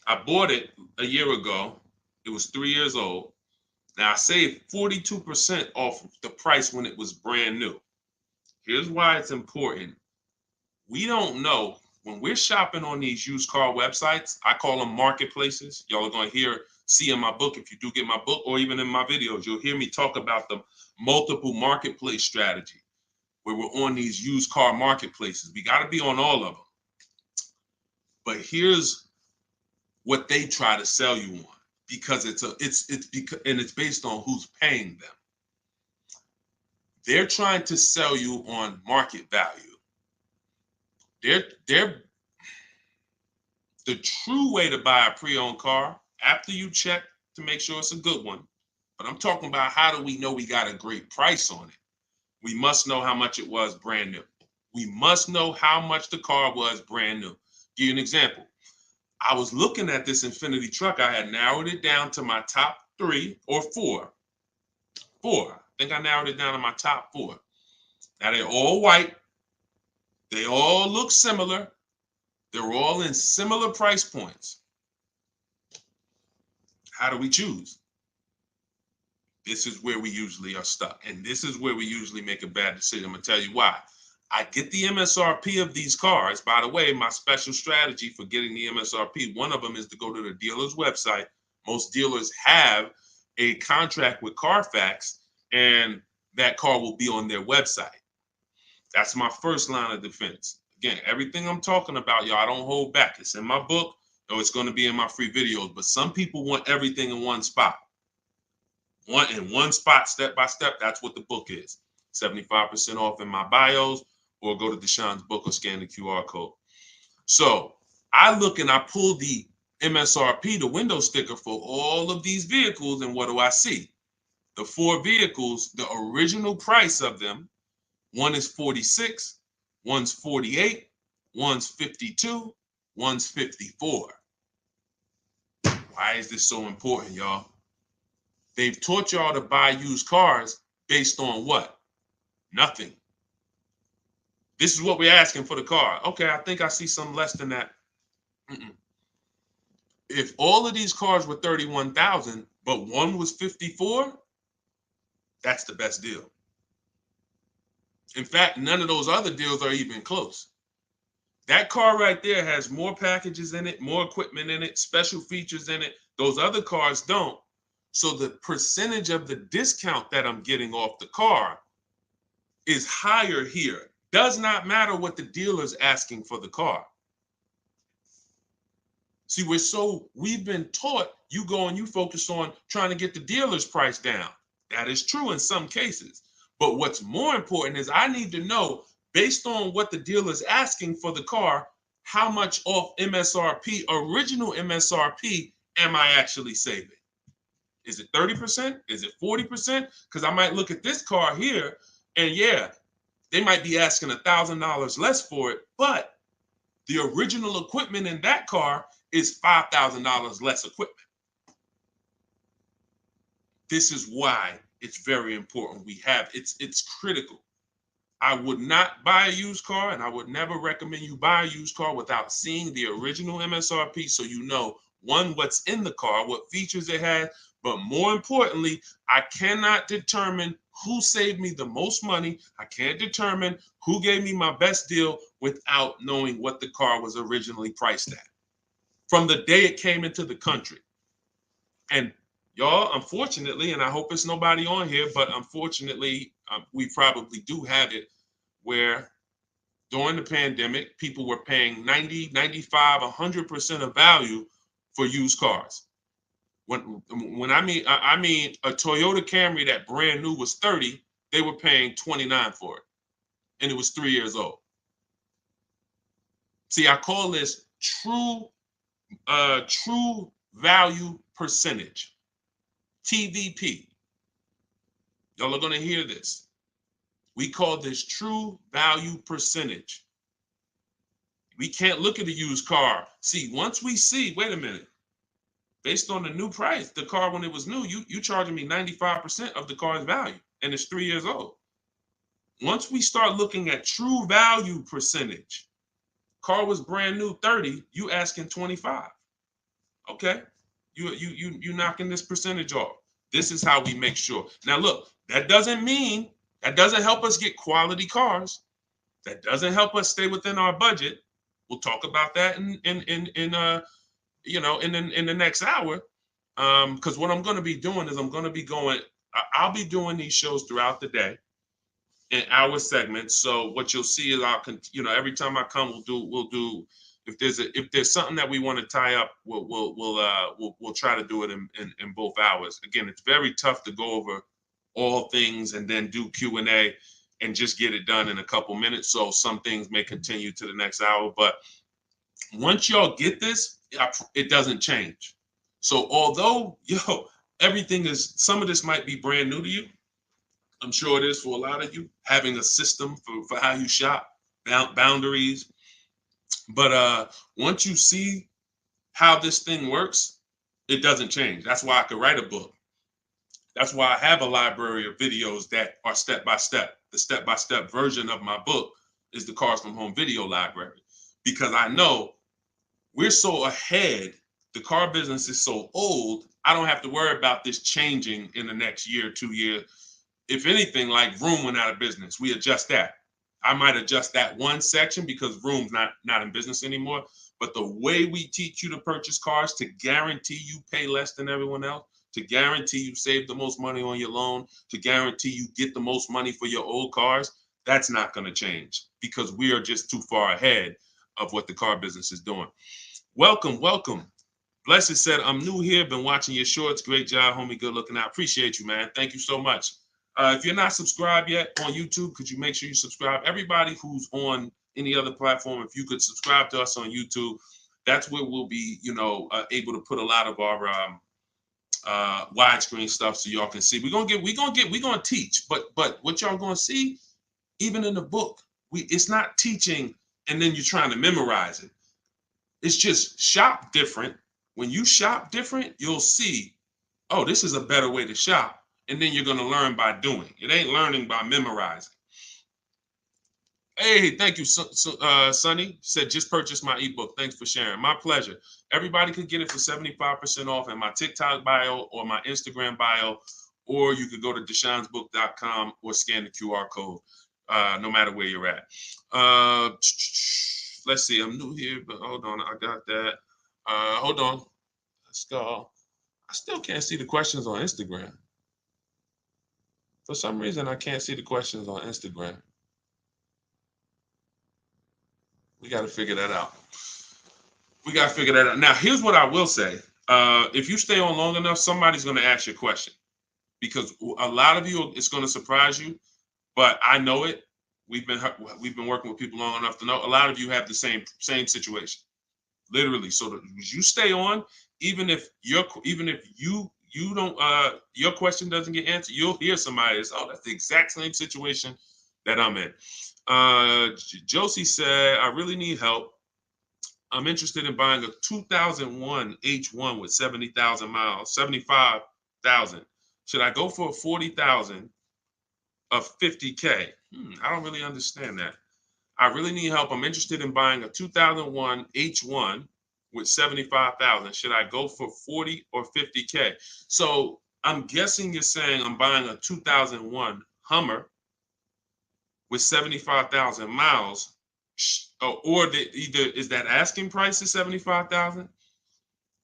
[SPEAKER 1] I bought it a year ago. It was 3 years old. Now I saved 42% off the price when it was brand new. Here's why it's important. We don't know when we're shopping on these used car websites. I call them marketplaces. Y'all are going to see in my book, if you do get my book, or even in my videos, you'll hear me talk about the multiple marketplace strategy where we're on these used car marketplaces. We got to be on all of them. But here's what they try to sell you on, because it's based on who's paying them. They're trying to sell you on market value. The true way to buy a pre-owned car, after you check to make sure it's a good one, but I'm talking about how do we know we got a great price on it? We must know how much it was brand new. We must know how much the car was brand new. Give you an example. I was looking at this Infiniti truck. I had narrowed it down to my top 3 or 4. I think I narrowed it down to my top 4. Now they're all white. They all look similar. They're all in similar price points. How do we choose? This is where we usually are stuck. And this is where we usually make a bad decision. I'm going to tell you why. I get the MSRP of these cars. By the way, my special strategy for getting the MSRP, one of them is to go to the dealer's website. Most dealers have a contract with Carfax, and that car will be on their website. That's my first line of defense. Again, everything I'm talking about, y'all, I don't hold back. It's in my book, or it's going to be in my free videos. But some people want everything in one spot. One spot, step by step. That's what the book is. 75% off in my bios, or go to Deshone's book or scan the QR code. So I look and I pull the MSRP, the window sticker for all of these vehicles, and what do I see? The 4 vehicles, the original price of them, one is 46, one's 48, one's 52, one's 54. Why is this so important, y'all? They've taught y'all to buy used cars based on what? Nothing. This is what we're asking for the car. Okay, I think I see some less than that. If all of these cars were 31,000, but one was 54, that's the best deal. In fact, none of those other deals are even close. That car right there has more packages in it, more equipment in it, special features in it. Those other cars don't. So the percentage of the discount that I'm getting off the car is higher here. Does not matter what the dealer's asking for the car. See, we've been taught you go and you focus on trying to get the dealer's price down. That is true in some cases. But what's more important is I need to know, based on what the dealer's asking for the car, how much off MSRP, original MSRP, am I actually saving? Is it 30%? Is it 40%? Because I might look at this car here and yeah, they might be asking $1,000 less for it, but the original equipment in that car is $5,000 less equipment. This is why it's very important. It's critical. I would not buy a used car, and I would never recommend you buy a used car without seeing the original MSRP, so you know, one, what's in the car, what features it has, but more importantly, I cannot determine who saved me the most money. I can't determine who gave me my best deal without knowing what the car was originally priced at from the day it came into the country. And y'all, unfortunately, and I hope it's nobody on here, but unfortunately, we probably do have it where during the pandemic, people were paying 90, 95, 100% of value for used cars. When I mean a Toyota Camry that brand new was 30, they were paying 29 for it, and it was 3 years old. See, I call this true value percentage, TVP. Y'all are going to hear this. We call this true value percentage. We can't look at a used car. See, once we see, wait a minute, based on the new price, the car when it was new, you charging me 95% of the car's value, and it's 3 years old. Once we start looking at true value percentage, car was brand new 30, you asking 25. Okay, you knocking this percentage off. This is how we make sure. Now look, that doesn't help us get quality cars. That doesn't help us stay within our budget. We'll talk about that in the next hour. Because what I'm going to be doing is I'll be doing these shows throughout the day in hour segments. So what you'll see is every time I come, we'll do if there's something that we want to tie up, we'll try to do it in both hours. Again, it's very tough to go over all things and then do Q&A and just get it done in a couple minutes. So some things may continue to the next hour, but once y'all get this, it doesn't change. So although, some of this might be brand new to you. I'm sure it is for a lot of you, having a system for how you shop, boundaries. But once you see how this thing works, it doesn't change. That's why I could write a book. That's why I have a library of videos that are step-by-step. The step-by-step version of my book is the Cars from Home video library, because I know we're so ahead. The car business is so old. I don't have to worry about this changing in the next year, 2 years. If anything, like Vroom went out of business, we adjust that. I might adjust that one section because Vroom's not in business anymore. But the way we teach you to purchase cars to guarantee you pay less than everyone else, to guarantee you save the most money on your loan, to guarantee you get the most money for your old cars, that's not going to change because we are just too far ahead of what the car business is doing. Welcome. Blessed said, I'm new here, been watching your shorts. Great job, homie. Good looking out. Appreciate you, man. Thank you so much. If you're not subscribed yet on YouTube, could you make sure you subscribe? Everybody who's on any other platform, if you could subscribe to us on YouTube, that's where we'll be, able to put a lot of our widescreen stuff so y'all can see. We're gonna teach, but what y'all gonna see, even in the book, it's not teaching and then you're trying to memorize it. It's just shop different, When you shop different, you'll see, oh, this is a better way to shop. And then you're going to learn by doing. It ain't learning by memorizing. Hey, thank you, Sonny. Said, just purchased my ebook. Thanks for sharing. My pleasure. Everybody could get it for 75% off in my TikTok bio or my Instagram bio, or you could go to deshonesbook.com or scan the QR code, no matter where you're at. Let's see. I'm new here, but hold on. I got that. Hold on. Let's go. I still can't see the questions on Instagram. For some reason, I can't see the questions on Instagram. We got to figure that out. Now, here's what I will say. If you stay on long enough, somebody's going to ask you a question, because a lot of you, it's going to surprise you, but I know it. We've been working with people long enough to know a lot of you have the same situation, literally. So you stay on, even if you don't, your question doesn't get answered, you'll hear somebody that's, oh, that's the exact same situation that I'm in. Josie said, I really need help. I'm interested in buying a 2001 H1 with 70,000 miles, 75,000. Should I go for a 40,000 of 50K? I don't really understand that. I really need help. I'm interested in buying a 2001 H1 with 75,000. Should I go for 40 or 50K? So I'm guessing you're saying I'm buying a 2001 Hummer with 75,000 miles, or either is that asking price is 75,000?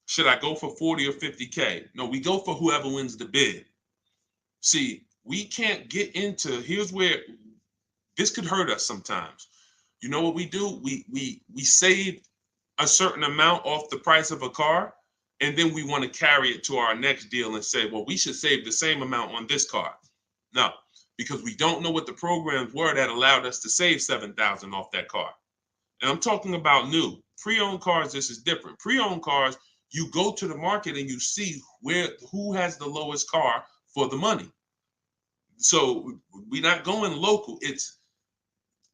[SPEAKER 1] Should I go for 40 or 50K? No, we go for whoever wins the bid. See, we can't get into, here's where this could hurt us sometimes. You know what we do? We save a certain amount off the price of a car, and then we want to carry it to our next deal and say, well, we should save the same amount on this car. No, because we don't know what the programs were that allowed us to save 7,000 off that car. And I'm talking about new. Pre-owned cars, this is different. Pre-owned cars, you go to the market and you see who has the lowest car for the money. So we're not going local. It's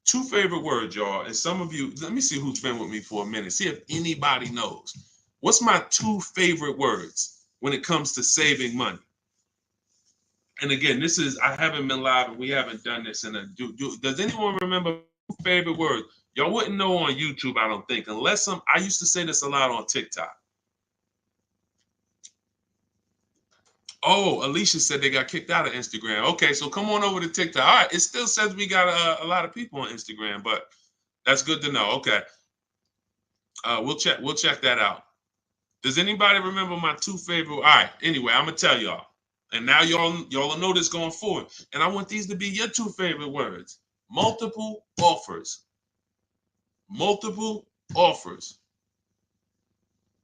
[SPEAKER 1] two favorite words, y'all. And some of you, let me see who's been with me for a minute. See if anybody knows. What's my two favorite words when it comes to saving money? And again, this is, I haven't been live and we haven't done this in a, does anyone remember favorite words? Y'all wouldn't know on YouTube, I don't think, unless I used to say this a lot on TikTok. Oh, Alicia said they got kicked out of Instagram. Okay, so come on over to TikTok. All right, it still says we got a lot of people on Instagram, but that's good to know. Okay, we'll check that out. Does anybody remember my two favorite? All right, anyway, I'm gonna tell y'all, and now y'all will know this going forward. And I want these to be your two favorite words: multiple offers. Multiple offers.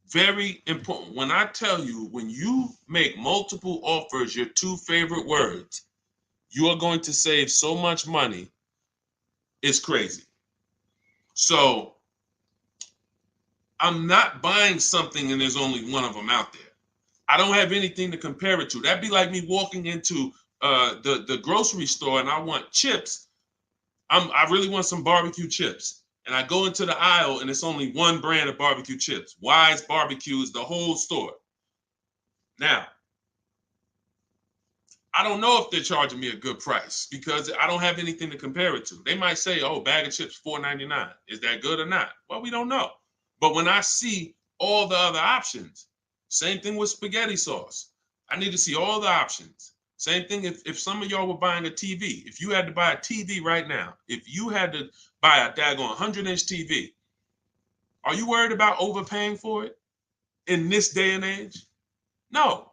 [SPEAKER 1] Very important. When I tell you, when you make multiple offers your two favorite words, you are going to save so much money. It's crazy. So I'm not buying something and there's only one of them out there. I don't have anything to compare it to. That'd be like me walking into the grocery store and I want chips. I really want some barbecue chips. And I go into the aisle and it's only one brand of barbecue chips. Wise Barbecue is the whole store. Now, I don't know if they're charging me a good price because I don't have anything to compare it to. They might say, oh, bag of chips, $4.99. Is that good or not? Well, we don't know. But when I see all the other options, same thing with spaghetti sauce. I need to see all the options. Same thing if some of y'all were buying a TV. If you had to buy a TV right now, if you had to buy a daggone 100-inch TV, are you worried about overpaying for it in this day and age? No,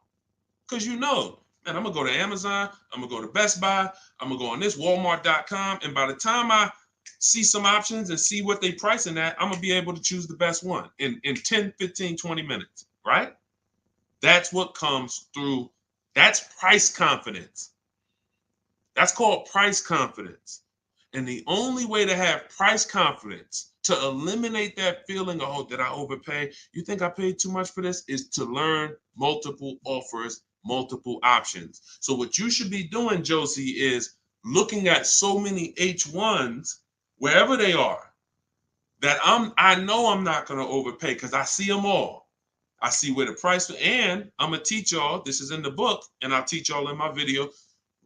[SPEAKER 1] because you know, man, I'm going to go to Amazon, I'm going to go to Best Buy, I'm going to go on this Walmart.com, and by the time I see some options and see what they pricing at, I'm going to be able to choose the best one in 10, 15, 20 minutes, right? That's what comes through. That's price confidence. That's called price confidence. And the only way to have price confidence, to eliminate that feeling of, oh, did I overpay? You think I paid too much for this? Is to learn multiple offers, multiple options. So what you should be doing, Josie, is looking at so many H1s, wherever they are, that I know I'm not going to overpay because I see them all. I see where the price, and I'm gonna teach y'all, this is in the book, and I'll teach y'all in my video.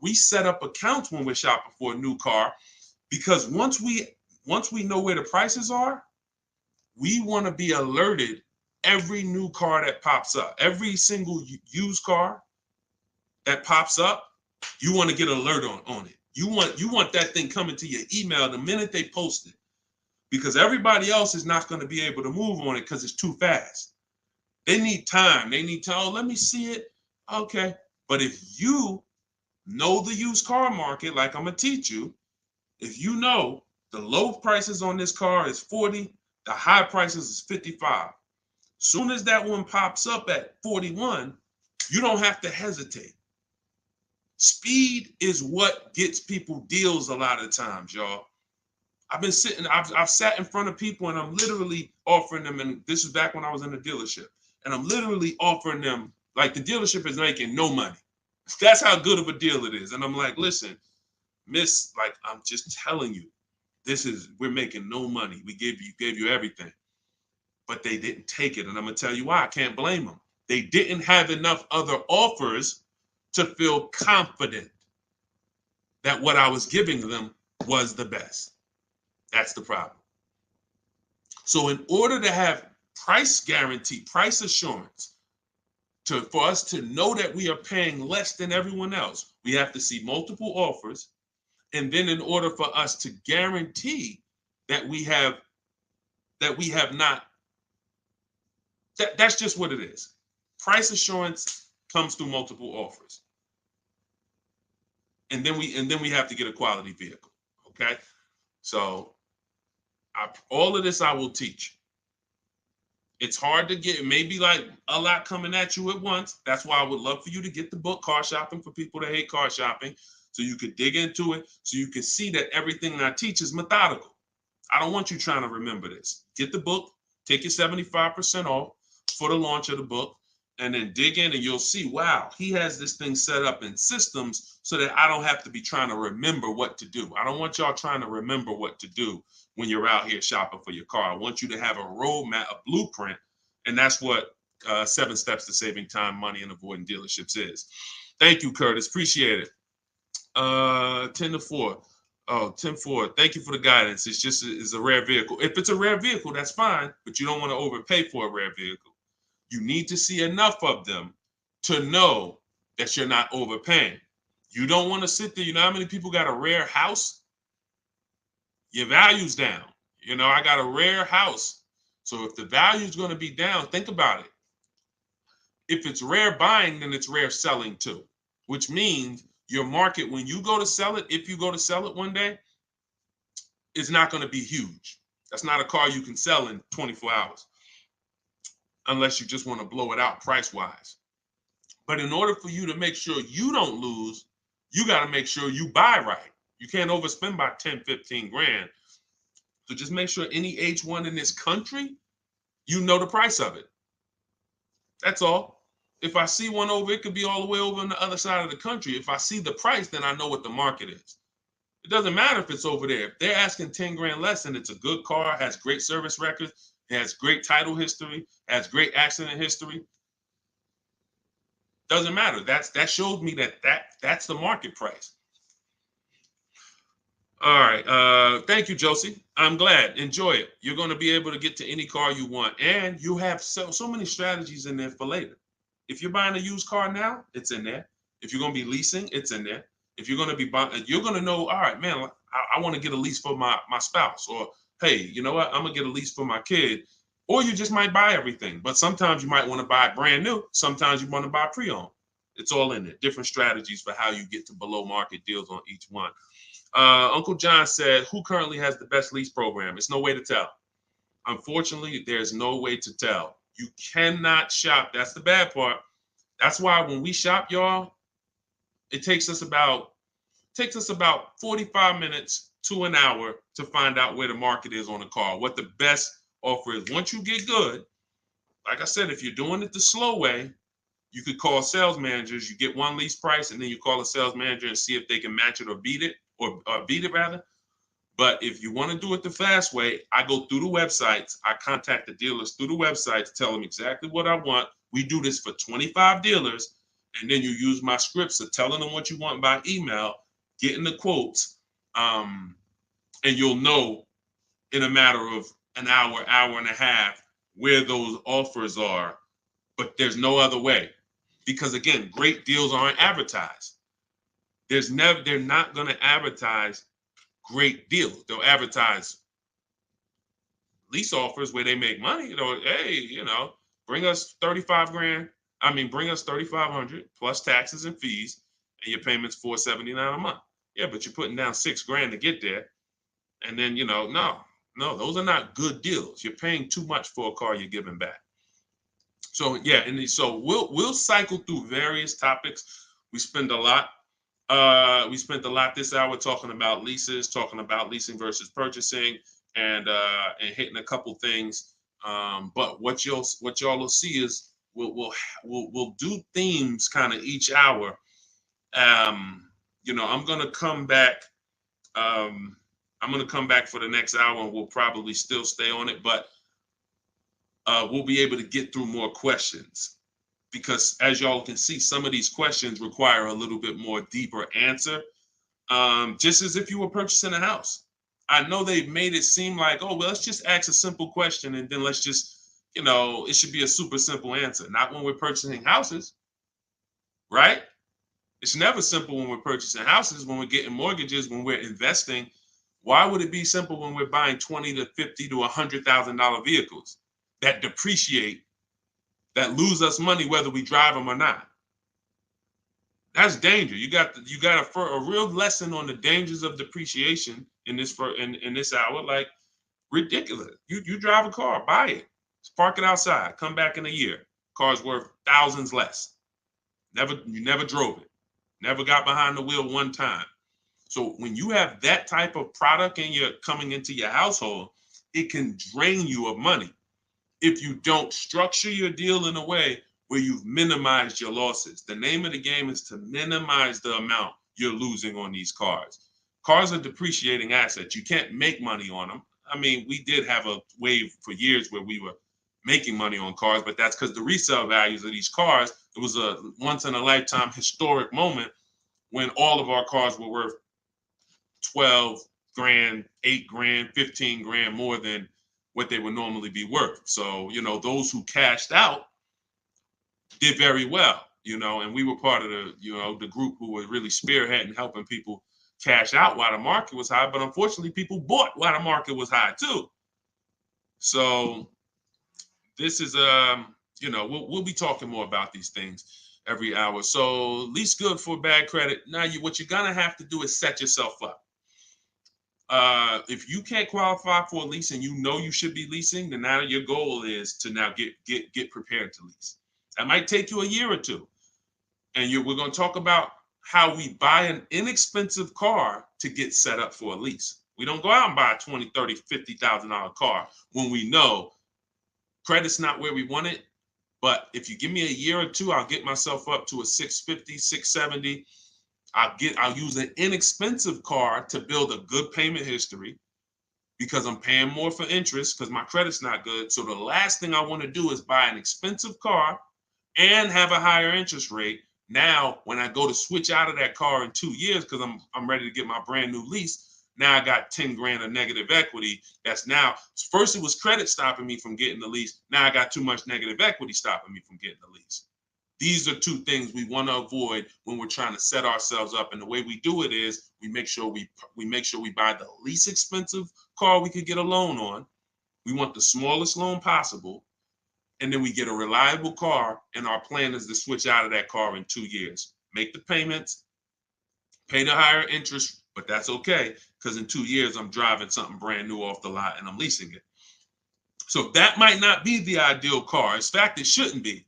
[SPEAKER 1] We set up accounts when we're shopping for a new car, because once we know where the prices are, we want to be alerted every new car that pops up, every single used car that pops up, you want to get alert on it. You want that thing coming to your email the minute they post it, because everybody else is not going to be able to move on it because it's too fast. They need time. They need to, oh, let me see it. Okay. But if you know the used car market, like I'm going to teach you, if you know the low prices on this car is 40, the high prices is 55. Soon as that one pops up at 41, you don't have to hesitate. Speed is what gets people deals a lot of times, y'all. I've sat in front of people and I'm literally offering them, and this is back when I was in the dealership, and I'm literally offering them, like, the dealership is making no money. That's how good of a deal it is. And I'm like, listen, miss, like, I'm just telling you, we're making no money. We gave you everything. But they didn't take it. And I'm gonna tell you why. I can't blame them. They didn't have enough other offers to feel confident that what I was giving them was the best. That's the problem. So in order to have price guarantee, price assurance, for us to know that we are paying less than everyone else, we have to see multiple offers. And then in order for us to guarantee that we have not, that's just what it is. Price assurance comes through multiple offers. And then we have to get a quality vehicle. Okay. So all of this I will teach. It's hard to get, maybe like a lot coming at you at once. That's why I would love for you to get the book, Car Shopping for People That Hate Car Shopping, so you could dig into it, so you can see that everything I teach is methodical. I don't want you trying to remember this. Get the book, take your 75% off for the launch of the book, and then dig in and you'll see, wow, he has this thing set up in systems so that I don't have to be trying to remember what to do. I don't want y'all trying to remember what to do when you're out here shopping for your car. I want you to have a roadmap, a blueprint, and that's what 7 Steps to Saving Time, Money, and Avoiding Dealerships is. Thank you, Curtis. Appreciate it. 10-4. Oh, 10-4. Thank you for the guidance. It's a rare vehicle. If it's a rare vehicle, that's fine, but you don't want to overpay for a rare vehicle. You need to see enough of them to know that you're not overpaying. You don't want to sit there. You know how many people got a rare house? Your value's down. You know, I got a rare house. So if the value is going to be down, think about it. If it's rare buying, then it's rare selling too, which means your market, when you go to sell it, if you go to sell it one day, it's not going to be huge. That's not a car you can sell in 24 hours unless you just want to blow it out price-wise. But in order for you to make sure you don't lose, you got to make sure you buy right. You can't overspend by 10, 15 grand. So just make sure any H1 in this country, you know the price of it. That's all. If I see one over, it could be all the way over on the other side of the country. If I see the price, then I know what the market is. It doesn't matter if it's over there. If they're asking 10 grand less and it's a good car, has great service records, has great title history, has great accident history, doesn't matter. That shows me that's the market price. All right. Thank you, Josie. I'm glad. Enjoy it. You're going to be able to get to any car you want. And you have so many strategies in there for later. If you're buying a used car now, it's in there. If you're going to be leasing, it's in there. If you're going to be buying, you're going to know, all right, man, I want to get a lease for my spouse. Or, hey, you know what? I'm going to get a lease for my kid. Or you just might buy everything. But sometimes you might want to buy brand new. Sometimes you want to buy pre-owned. It's all in there. Different strategies for how you get to below market deals on each one. Uncle John said, who currently has the best lease program? It's no way to tell. Unfortunately, there's no way to tell. You cannot shop. That's the bad part. That's why when we shop, y'all, it takes us about 45 minutes to an hour to find out where the market is on a car, what the best offer is. Once you get good, like I said, if you're doing it the slow way, you could call sales managers. You get one lease price, and then you call a sales manager and see if they can match it or beat it, or beat it rather. But if you want to do it the fast way, I go through the websites. I contact the dealers through the websites, tell them exactly what I want. We do this for 25 dealers. And then you use my scripts of telling them what you want by email, getting the quotes, and you'll know in a matter of an hour, hour and a half, where those offers are. But there's no other way. Because again, great deals aren't advertised. They're not going to advertise great deals. They'll advertise lease offers where they make money. Hey, bring us 35 grand. Bring us 3,500 plus taxes and fees, and your payment's $479 a month. Yeah, but you're putting down $6,000 to get there, and then no, those are not good deals. You're paying too much for a car you're giving back. So yeah, and so we'll cycle through various topics. We spent a lot this hour talking about leases, talking about leasing versus purchasing, and hitting a couple things. But what y'all will see is we'll do themes kind of each hour. I'm gonna come back. I'm gonna come back for the next hour, and we'll probably still stay on it, but we'll be able to get through more questions, because as y'all can see, some of these questions require a little bit more deeper answer. Just as if you were purchasing a house. I know they've made it seem like, oh, well, let's just ask a simple question and then let's just, it should be a super simple answer. Not when we're purchasing houses, right? It's never simple when we're purchasing houses, when we're getting mortgages, when we're investing. Why would it be simple when we're buying $20,000 to $50,000 to $100,000 vehicles that depreciate, that lose us money whether we drive them or not? That's danger. You got a real lesson on the dangers of depreciation in this hour. Like, ridiculous. You drive a car, buy it, park it outside, come back in a year. Car's worth thousands less. You never drove it, never got behind the wheel one time. So when you have that type of product and you're coming into your household, it can drain you of money if you don't structure your deal in a way where you've minimized your losses. The name of the game is to minimize the amount you're losing on these cars. Cars are depreciating assets. You can't make money on them. We did have a wave for years where we were making money on cars, but that's because the resale values of these cars, it was a once in a lifetime historic moment when all of our cars were worth 12 grand, 8 grand, 15 grand more than what they would normally be worth. So, those who cashed out did very well, and we were part of the group who were really spearheading helping people cash out while the market was high. But unfortunately, people bought while the market was high too. So this is we'll be talking more about these things every hour. So lease good for bad credit. Now what you're gonna have to do is set yourself up. If you can't qualify for a lease and you should be leasing, then now your goal is to now get prepared to lease. That might take you a year or two. And we're going to talk about how we buy an inexpensive car to get set up for a lease. We don't go out and buy a $20,000, $30,000, $50,000 car when we know credit's not where we want it. But if you give me a year or two, I'll get myself up to a 650, 670. I'll use an inexpensive car to build a good payment history, because I'm paying more for interest because my credit's not good. So the last thing I want to do is buy an expensive car and have a higher interest rate. Now, when I go to switch out of that car in 2 years, because I'm ready to get my brand new lease, now I got 10 grand of negative equity. That's now, first it was credit stopping me from getting the lease. Now I got too much negative equity stopping me from getting the lease. These are two things we want to avoid when we're trying to set ourselves up. And the way we do it is we make sure we buy the least expensive car we could get a loan on. We want the smallest loan possible. And then we get a reliable car, and our plan is to switch out of that car in 2 years. Make the payments, pay the higher interest, but that's okay, because in 2 years, I'm driving something brand new off the lot and I'm leasing it. So that might not be the ideal car. In fact, it shouldn't be.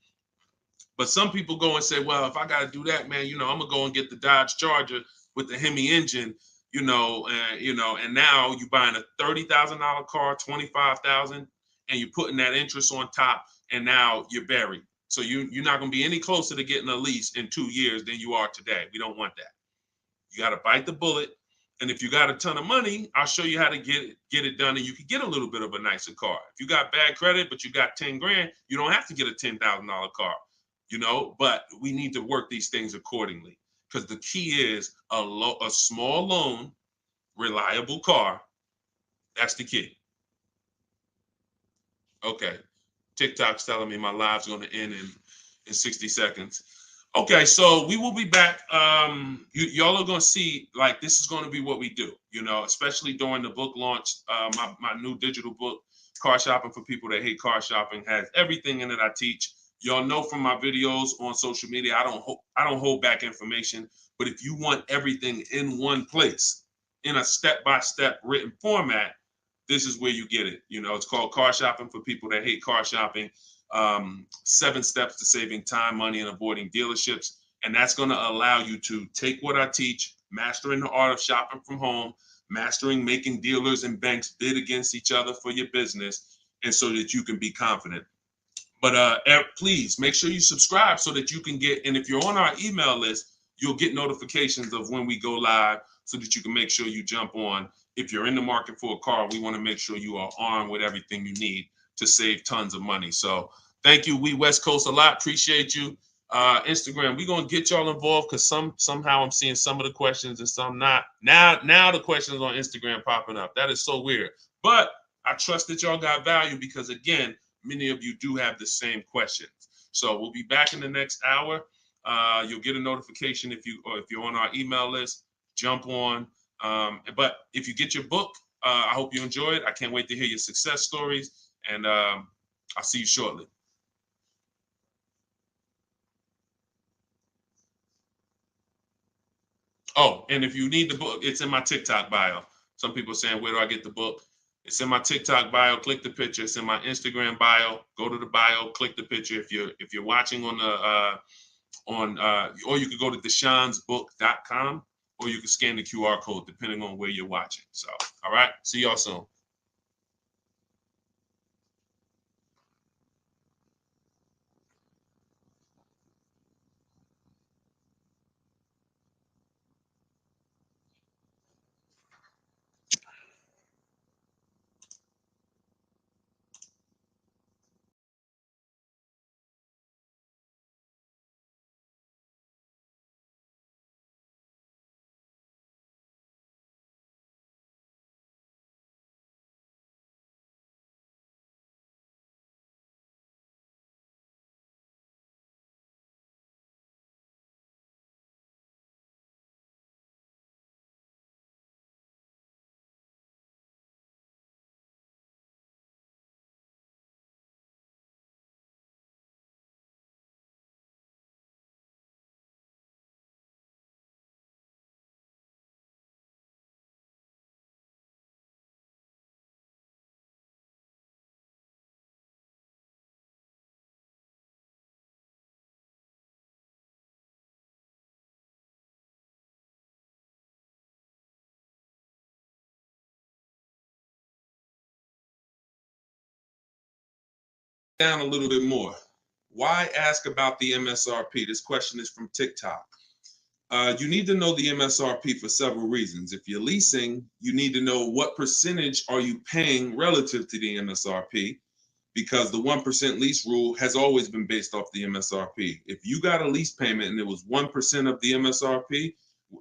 [SPEAKER 1] But some people go and say, well, if I got to do that, man, I'm going to go and get the Dodge Charger with the Hemi engine, and now you're buying a $30,000 car, $25,000, and you're putting that interest on top, and now you're buried. So you're not going to be any closer to getting a lease in 2 years than you are today. We don't want that. You got to bite the bullet And if you got a ton of money, I'll show you how to get it done, and you can get a little bit of a nicer car. If you got bad credit, but you got 10 grand, you don't have to get a $10,000 car, but we need to work these things accordingly, because the key is a small loan, reliable car. That's the key. Okay. TikTok's telling me my live's going to end in 60 seconds. Okay, so we will be back. Y'all are going to see, like, this is going to be what we do, especially during the book launch. My new digital book, Car Shopping for People That Hate Car Shopping, has everything in it I teach. Y'all know from my videos on social media, I don't hold back information. But if you want everything in one place, in a step-by-step written format, this is where you get it. It's called Car Shopping for People That Hate Car Shopping. 7 steps to saving time, money, and avoiding dealerships. And that's going to allow you to take what I teach, mastering the art of shopping from home, mastering making dealers and banks bid against each other for your business, and so that you can be confident. But please make sure you subscribe so that you can get, and if you're on our email list, you'll get notifications of when we go live, so that you can make sure you jump on. If you're in the market for a car, we want to make sure you are armed with everything you need to save tons of money. So thank you, we West Coast, a lot. Appreciate you. Instagram, we're gonna get y'all involved, because somehow I'm seeing some of the questions and some not. Now the questions on Instagram popping up. That is so weird. But I trust that y'all got value, because again, many of you do have the same questions. So we'll be back in the next hour. You'll get a notification if you're on our email list. Jump on. But if you get your book, I hope you enjoy it. I can't wait to hear your success stories, and I'll see you shortly. Oh, and if you need the book, it's in my TikTok bio. Some people are saying, where do I get the book? It's in my TikTok bio. Click the picture. It's in my Instagram bio. Go to the bio. Click the picture. If you're watching on or you could go to deshonsbook.com, or you can scan the QR code depending on where you're watching. So, all right. See y'all soon. Down a little bit more. Why ask about the MSRP? This question is from TikTok. You need to know the MSRP for several reasons. If you're leasing, you need to know what percentage are you paying relative to the MSRP, because the 1% lease rule has always been based off the MSRP. If you got a lease payment and it was 1% of the MSRP,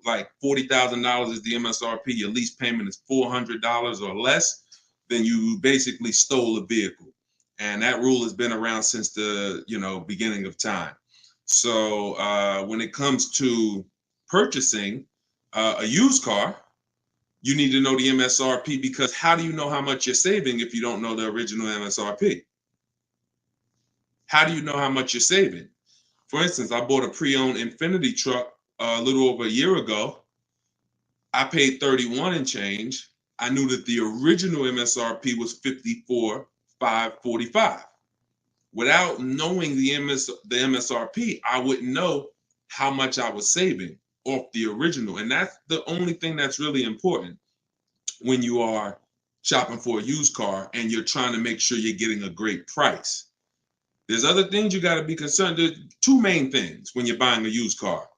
[SPEAKER 1] like $40,000 is the MSRP, your lease payment is $400 or less, then you basically stole a vehicle. And that rule has been around since the beginning of time. So when it comes to purchasing a used car, you need to know the MSRP, because how do you know how much you're saving if you don't know the original MSRP? How do you know how much you're saving? For instance, I bought a pre-owned Infinity truck a little over a year ago. I paid 31 and change. I knew that the original MSRP was 54,545. Without knowing the MSRP, I wouldn't know how much I was saving off the original. And that's the only thing that's really important when you are shopping for a used car and you're trying to make sure you're getting a great price. There's other things you got to be concerned. There's 2 main things when you're buying a used car.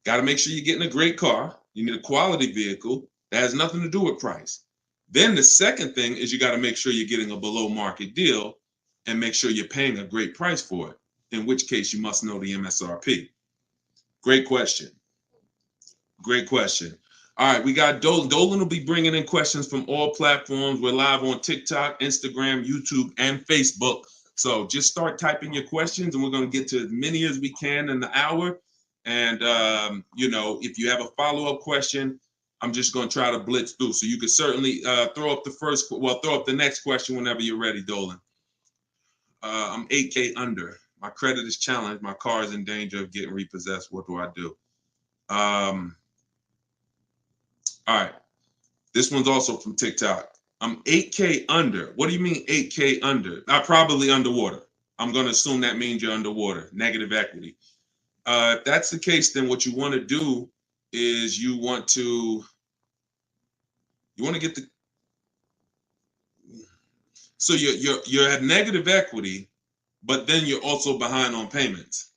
[SPEAKER 1] Got to make sure you're getting a great car. You need a quality vehicle, That has nothing to do with price. Then the second thing is you got to make sure you're getting a below market deal and make sure you're paying a great price for it, in which case you must know the MSRP. Great question. Great question. All right, we got Dolan. Dolan will be bringing in questions from all platforms. We're live on TikTok, Instagram, YouTube, and Facebook. So just start typing your questions, and we're going to get to as many as we can in the hour. And, you know, if you have a follow-up question, I'm just going to try to blitz through. So you can certainly throw up the next question whenever you're ready, Dolan. I'm 8K under. My credit is challenged. My car is in danger of getting repossessed. What do I do? All right. This one's also from TikTok. I'm 8K under. What do you mean 8K under? I'm probably underwater. I'm going to assume that means you're underwater, negative equity. If that's the case, then what you want to do is you want to get the, so you're at negative equity, but then you're also behind on payments.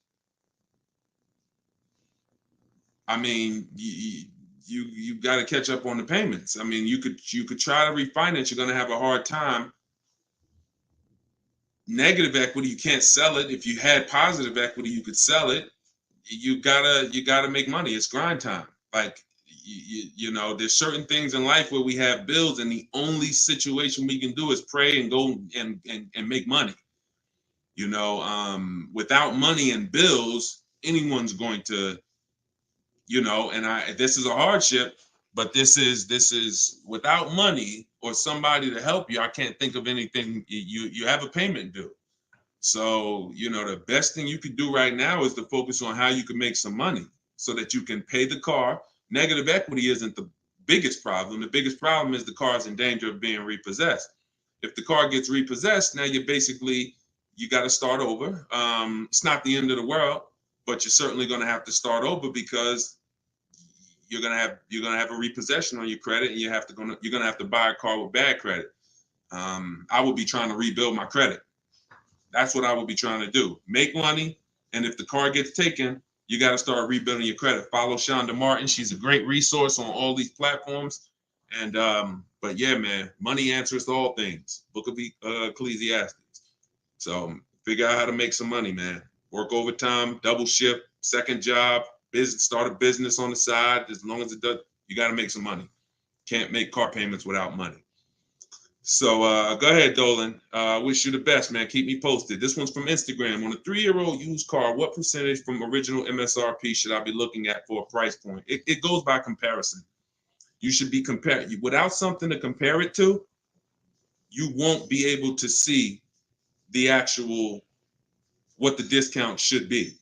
[SPEAKER 1] I mean, you got to catch up on the payments. I mean, you could try to refinance. You're going to have a hard time. Negative equity, you can't sell it. If you had positive equity, you could sell it. You gotta make money. It's grind time. Like you know, there's certain things in life where we have bills, and the only situation we can do is pray and go and make money. You know, without money and bills, anyone's going to, you know, and this is a hardship, but this is without money or somebody to help you. I can't think of anything. You have a payment due. So, you know, the best thing you could do right now is to focus on how you can make some money so that you can pay the car. Negative equity isn't the biggest problem. The biggest problem is the car is in danger of being repossessed. If the car gets repossessed, now you got to start over. It's not the end of the world, but you're certainly going to have to start over because you're gonna have a repossession on your credit, and you're gonna have to buy a car with bad credit. I would be trying to rebuild my credit. That's what I would be trying to do. Make money, and if the car gets taken, you got to start rebuilding your credit. Follow Shonda Martin. She's a great resource on all these platforms. And but yeah, man, money answers to all things. Book of Ecclesiastes. So figure out how to make some money, man. Work overtime, double shift, second job, start a business on the side. As long as it does, you got to make some money. Can't make car payments without money. So go ahead, Dolan. Wish you the best, man. Keep me posted. This one's from Instagram. On a 3-year-old used car, what percentage from original MSRP should I be looking at for a price point? It goes by comparison. You should be comparing. Without something to compare it to, you won't be able to see the actual, what the discount should be.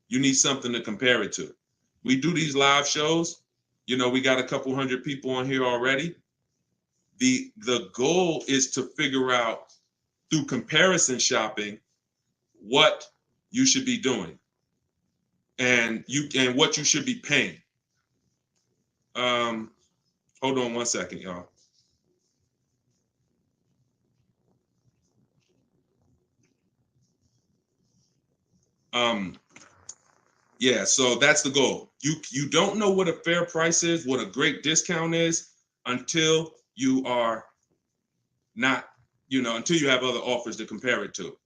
[SPEAKER 1] You need something to compare it to. We do these live shows. You know, we got a couple hundred people on here already. The goal is to figure out through comparison shopping what you should be doing and what you should be paying. Hold on one second, y'all. Yeah, so that's the goal. You don't know what a fair price is, what a great discount is, until you are not, until you have other offers to compare it to.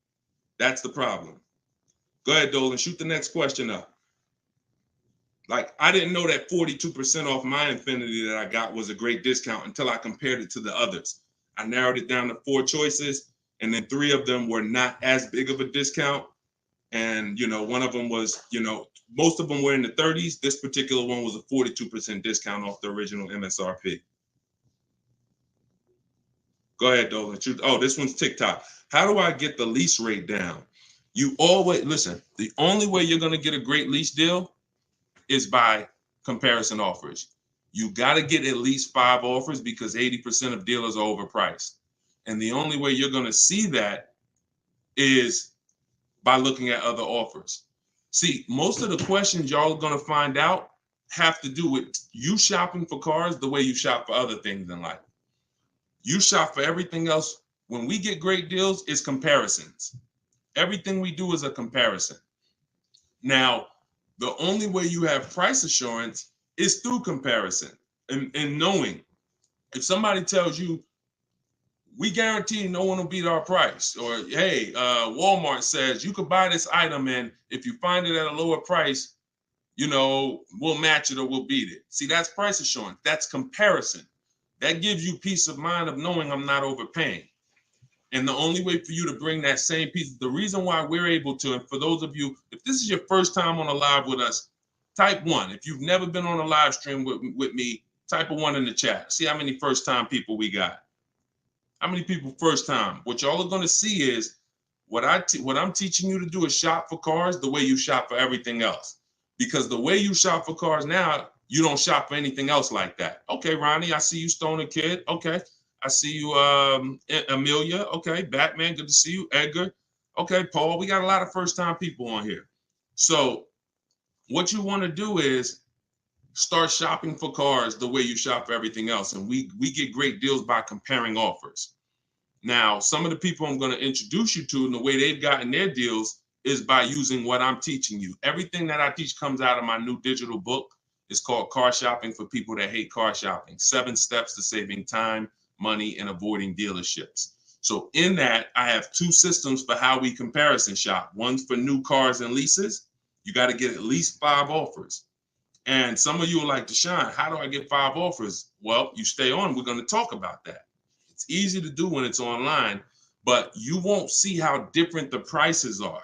[SPEAKER 1] That's the problem. Go ahead, Dolan, shoot the next question up. Like, I didn't know that 42% off my Infinity that I got was a great discount until I compared it to the others. I narrowed it down to 4 choices, and then 3 of them were not as big of a discount. And, one of them was, most of them were in the 30s. This particular one was a 42% discount off the original MSRP. Go ahead, Dolan. Oh, this one's TikTok. How do I get the lease rate down? You always, listen, the only way you're going to get a great lease deal is by comparison offers. You got to get at least 5 offers because 80% of dealers are overpriced. And the only way you're going to see that is by looking at other offers. See, most of the questions y'all are going to find out have to do with you shopping for cars the way you shop for other things in life. You shop for everything else. When we get great deals, it's comparisons. Everything we do is a comparison. Now, the only way you have price assurance is through comparison. and knowing if somebody tells you, we guarantee no one will beat our price, or hey, Walmart says you could buy this item and if you find it at a lower price, you know, we'll match it or we'll beat it. See, that's price assurance. That's comparison. That gives you peace of mind of knowing I'm not overpaying. And the only way for you to bring that same piece, the reason why we're able to, and for those of you, if this is your first time on a live with us, type 1. If you've never been on a live stream with me, type a 1 in the chat. See how many first time people we got. How many people first time? What y'all are going to see is what I'm teaching you to do is shop for cars the way you shop for everything else. Because the way you shop for cars now, you don't shop for anything else like that. Okay, Ronnie, I see you, Stoner Kid. Okay. I see you, Amelia. Okay, Batman, good to see you. Edgar. Okay, Paul, we got a lot of first-time people on here. So what you want to do is start shopping for cars the way you shop for everything else. And we get great deals by comparing offers. Now, some of the people I'm going to introduce you to and the way they've gotten their deals is by using what I'm teaching you. Everything that I teach comes out of my new digital book. It's called Car Shopping for People That Hate Car Shopping. 7 Steps to Saving Time, Money, and Avoiding Dealerships. So in that, I have 2 systems for how we comparison shop. One's for new cars and leases. You got to get at least 5 offers. And some of you are like, Deshone, how do I get 5 offers? Well, you stay on. We're going to talk about that. It's easy to do when it's online, but you won't see how different the prices are.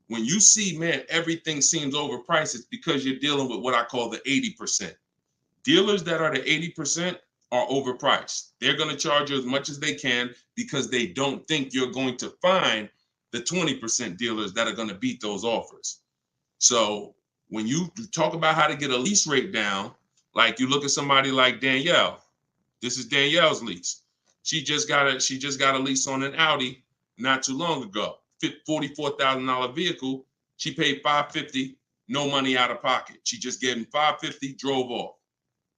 [SPEAKER 1] When you see, man, everything seems overpriced, it's because you're dealing with what I call the 80%. Dealers that are the 80% are overpriced. They're going to charge you as much as they can because they don't think you're going to find the 20% dealers that are going to beat those offers. So when you talk about how to get a lease rate down, like you look at somebody like Danielle. This is Danielle's lease. She just got a lease on an Audi not too long ago. $44,000 vehicle. She paid $550, no money out of pocket. She just gave him $550, drove off.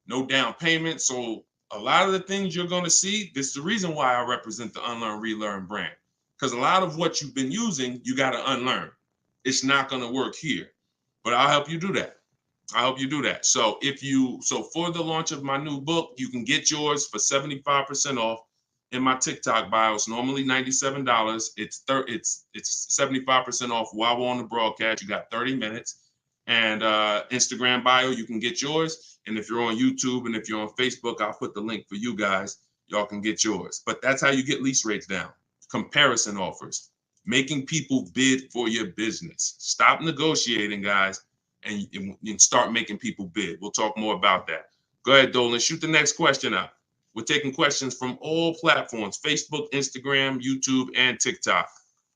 [SPEAKER 1] No down payment. So a lot of the things you're going to see, this is the reason why I represent the Unlearn, Relearn brand. Because a lot of what you've been using, you got to unlearn. It's not going to work here. But I'll help you do that. I hope you do that. So for the launch of my new book, you can get yours for 75% off in my TikTok bio. It's normally $97. It's 75% off while we're on the broadcast. You got 30 minutes. And Instagram bio, you can get yours. And if you're on YouTube and if you're on Facebook, I'll put the link for you guys. Y'all can get yours. But that's how you get lease rates down. Comparison offers. Making people bid for your business. Stop negotiating, guys. And start making people bid. We'll talk more about that. Go ahead, Dolan. Shoot the next question up. We're taking questions from all platforms: Facebook, Instagram, YouTube, and TikTok.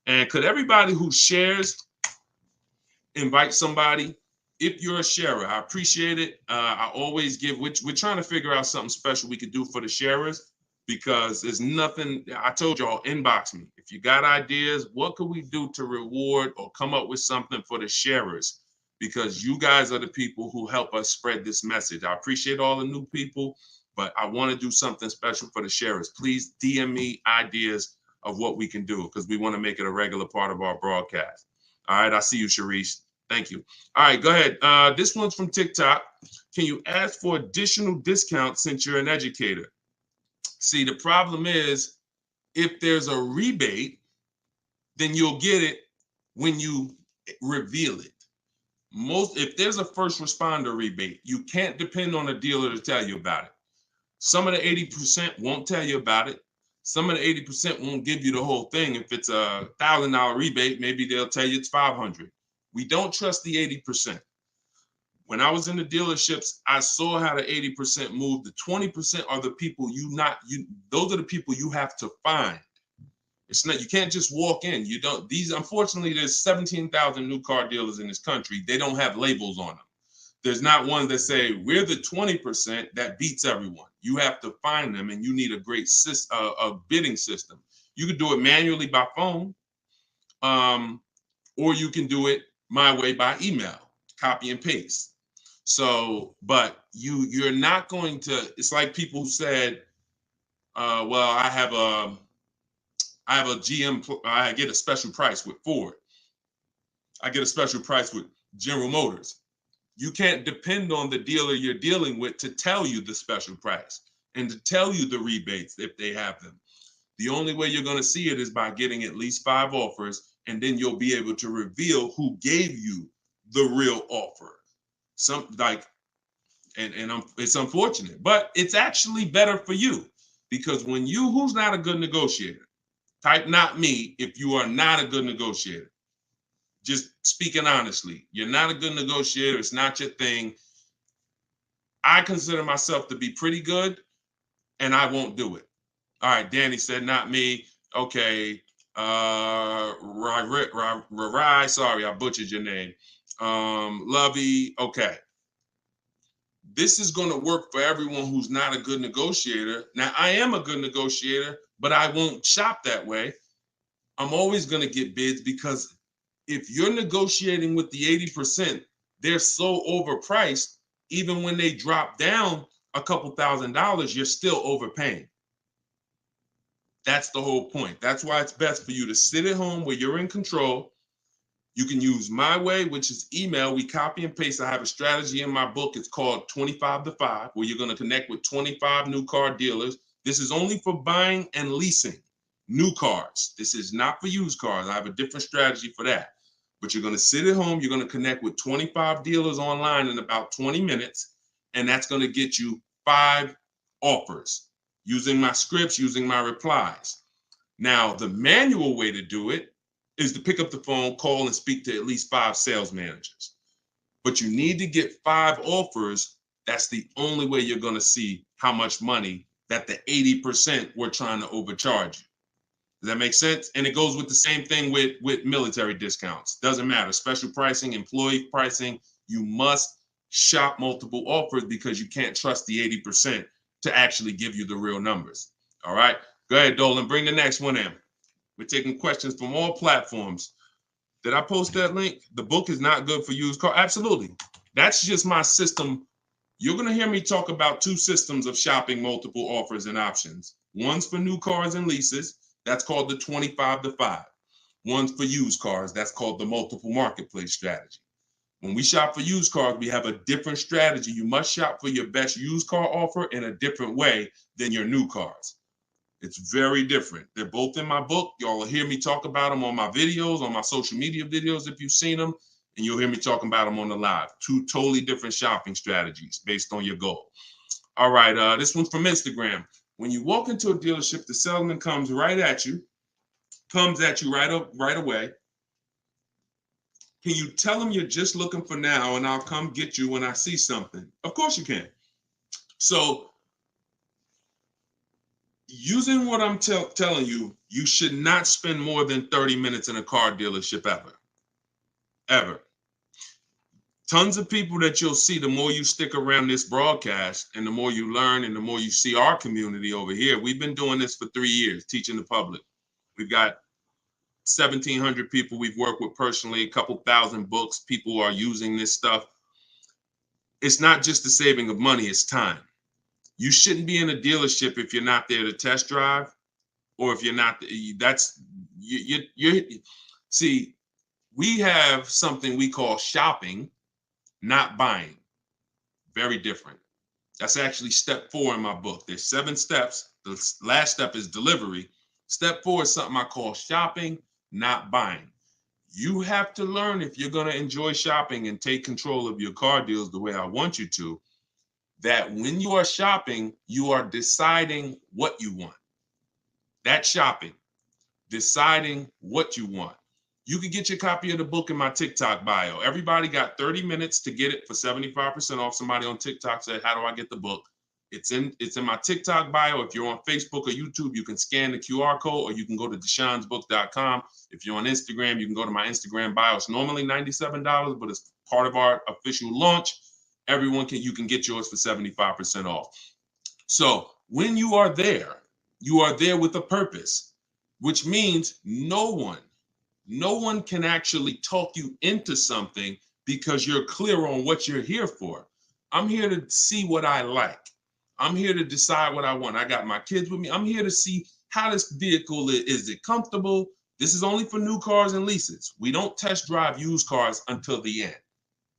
[SPEAKER 1] And could everybody who shares invite somebody? If you're a sharer, I appreciate it. I always give, we're trying to figure out something special we could do for the sharers because there's nothing, I told y'all, inbox me. If you got ideas, what could we do to reward or come up with something for the sharers? Because you guys are the people who help us spread this message. I appreciate all the new people, but I want to do something special for the sharers. Please DM me ideas of what we can do because we want to make it a regular part of our broadcast. All right, I see you, Sharice. Thank you. All right, go ahead. This one's from TikTok. Can you ask for additional discounts since you're an educator? See, the problem is if there's a rebate, then you'll get it when you reveal it. If there's a first responder rebate, you can't depend on a dealer to tell you about it. Some of the 80% won't tell you about it. Some of the 80% won't give you the whole thing. If it's a $1,000 rebate, maybe they'll tell you it's $500. We don't trust the 80%. When I was in the dealerships, I saw how the 80% moved. The 20% are the people those are the people you have to find. It's not, you can't just walk in. You don't, unfortunately, there's 17,000 new car dealers in this country. They don't have labels on them. There's not one that say, we're the 20% that beats everyone. You have to find them and you need a great a bidding system. You could do it manually by phone, or you can do it my way by email, copy and paste. So, but you're not going to, it's like people who said, well, I have a GM, I get a special price with Ford. I get a special price with General Motors. You can't depend on the dealer you're dealing with to tell you the special price and to tell you the rebates if they have them. The only way you're going to see it is by getting at least 5 offers, and then you'll be able to reveal who gave you the real offer. It's unfortunate, but it's actually better for you, because when who's not a good negotiator? Type not me if you are not a good negotiator. Just speaking honestly, you're not a good negotiator. It's not your thing. I consider myself to be pretty good, and I won't do it. All right, Danny said not me. Okay. Rai, sorry, I butchered your name. Lovey, okay. This is going to work for everyone who's not a good negotiator. Now, I am a good negotiator, but I won't shop that way. I'm always going to get bids, because if you're negotiating with the 80%, they're so overpriced. Even when they drop down a couple $1,000s, you're still overpaying. That's the whole point. That's why it's best for you to sit at home where you're in control. You can use my way, which is email. We copy and paste. I have a strategy in my book. It's called 25 to 5, where you're going to connect with 25 new car dealers. This is only for buying and leasing new cars. This is not for used cars. I have a different strategy for that. But you're going to sit at home. You're going to connect with 25 dealers online in about 20 minutes. And that's going to get you 5 offers using my scripts, using my replies. Now, the manual way to do it is to pick up the phone, call, and speak to at least 5 sales managers. But you need to get 5 offers. That's the only way you're going to see how much money that the 80% were trying to overcharge you. Does that make sense? And it goes with the same thing with military discounts. Doesn't matter. Special pricing, employee pricing. You must shop multiple offers, because you can't trust the 80% to actually give you the real numbers. All right. Go ahead, Dolan. Bring the next one in. We're taking questions from all platforms. Did I post that link? The book is not good for used car. Absolutely. That's just my system. You're going to hear me talk about 2 systems of shopping multiple offers and options. One's for new cars and leases. That's called the 25 to 5. One's for used cars. That's called the multiple marketplace strategy. When we shop for used cars, we have a different strategy. You must shop for your best used car offer in a different way than your new cars. It's very different. They're both in my book. Y'all will hear me talk about them on my videos, on my social media videos if you've seen them, and you'll hear me talking about them on the live. 2 totally different shopping strategies based on your goal. All right, this one's from Instagram. When you walk into a dealership, the salesman comes at you right away. Can you tell him you're just looking for now, and I'll come get you when I see something? Of course you can. So using what I'm telling you, you should not spend more than 30 minutes in a car dealership ever. Tons of people that you'll see, the more you stick around this broadcast and the more you learn and the more you see our community over here. We've been doing this for 3 years, teaching the public. We've got 1,700 people we've worked with personally, a couple thousand books. People are using this stuff. It's not just the saving of money, it's time. You shouldn't be in a dealership if you're not there to test drive, or if you're not, see, we have something we call shopping, not buying. Very different. That's actually step 4 in my book. There's 7 steps. The last step is delivery. Step 4 is something I call shopping, not buying. You have to learn, if you're going to enjoy shopping and take control of your car deals the way I want you to, that when you are shopping, you are deciding what you want. That's shopping, deciding what you want. You can get your copy of the book in my TikTok bio. Everybody got 30 minutes to get it for 75% off. Somebody on TikTok said, how do I get the book? It's in my TikTok bio. If you're on Facebook or YouTube, you can scan the QR code, or you can go to deshonsbook.com. If you're on Instagram, you can go to my Instagram bio. It's normally $97, but it's part of our official launch. You can get yours for 75% off. So when you are there with a purpose, which means no one can actually talk you into something, because you're clear on what you're here for. I'm here to see what I like. I'm here to decide what I want. I got my kids with me. I'm here to see how this vehicle is it comfortable? This is only for new cars and leases. We don't test drive used cars until the end.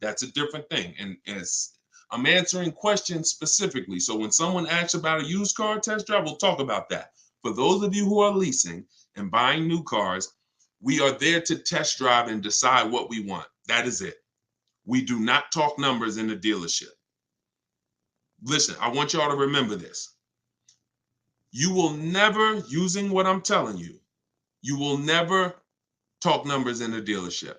[SPEAKER 1] That's a different thing. And I'm answering questions specifically. So when someone asks about a used car test drive, we'll talk about that. For those of you who are leasing and buying new cars, we are there to test drive and decide what we want. That is it. We do not talk numbers in the dealership. Listen, I want y'all to remember this. You will never, using what I'm telling you, you will never talk numbers in the dealership.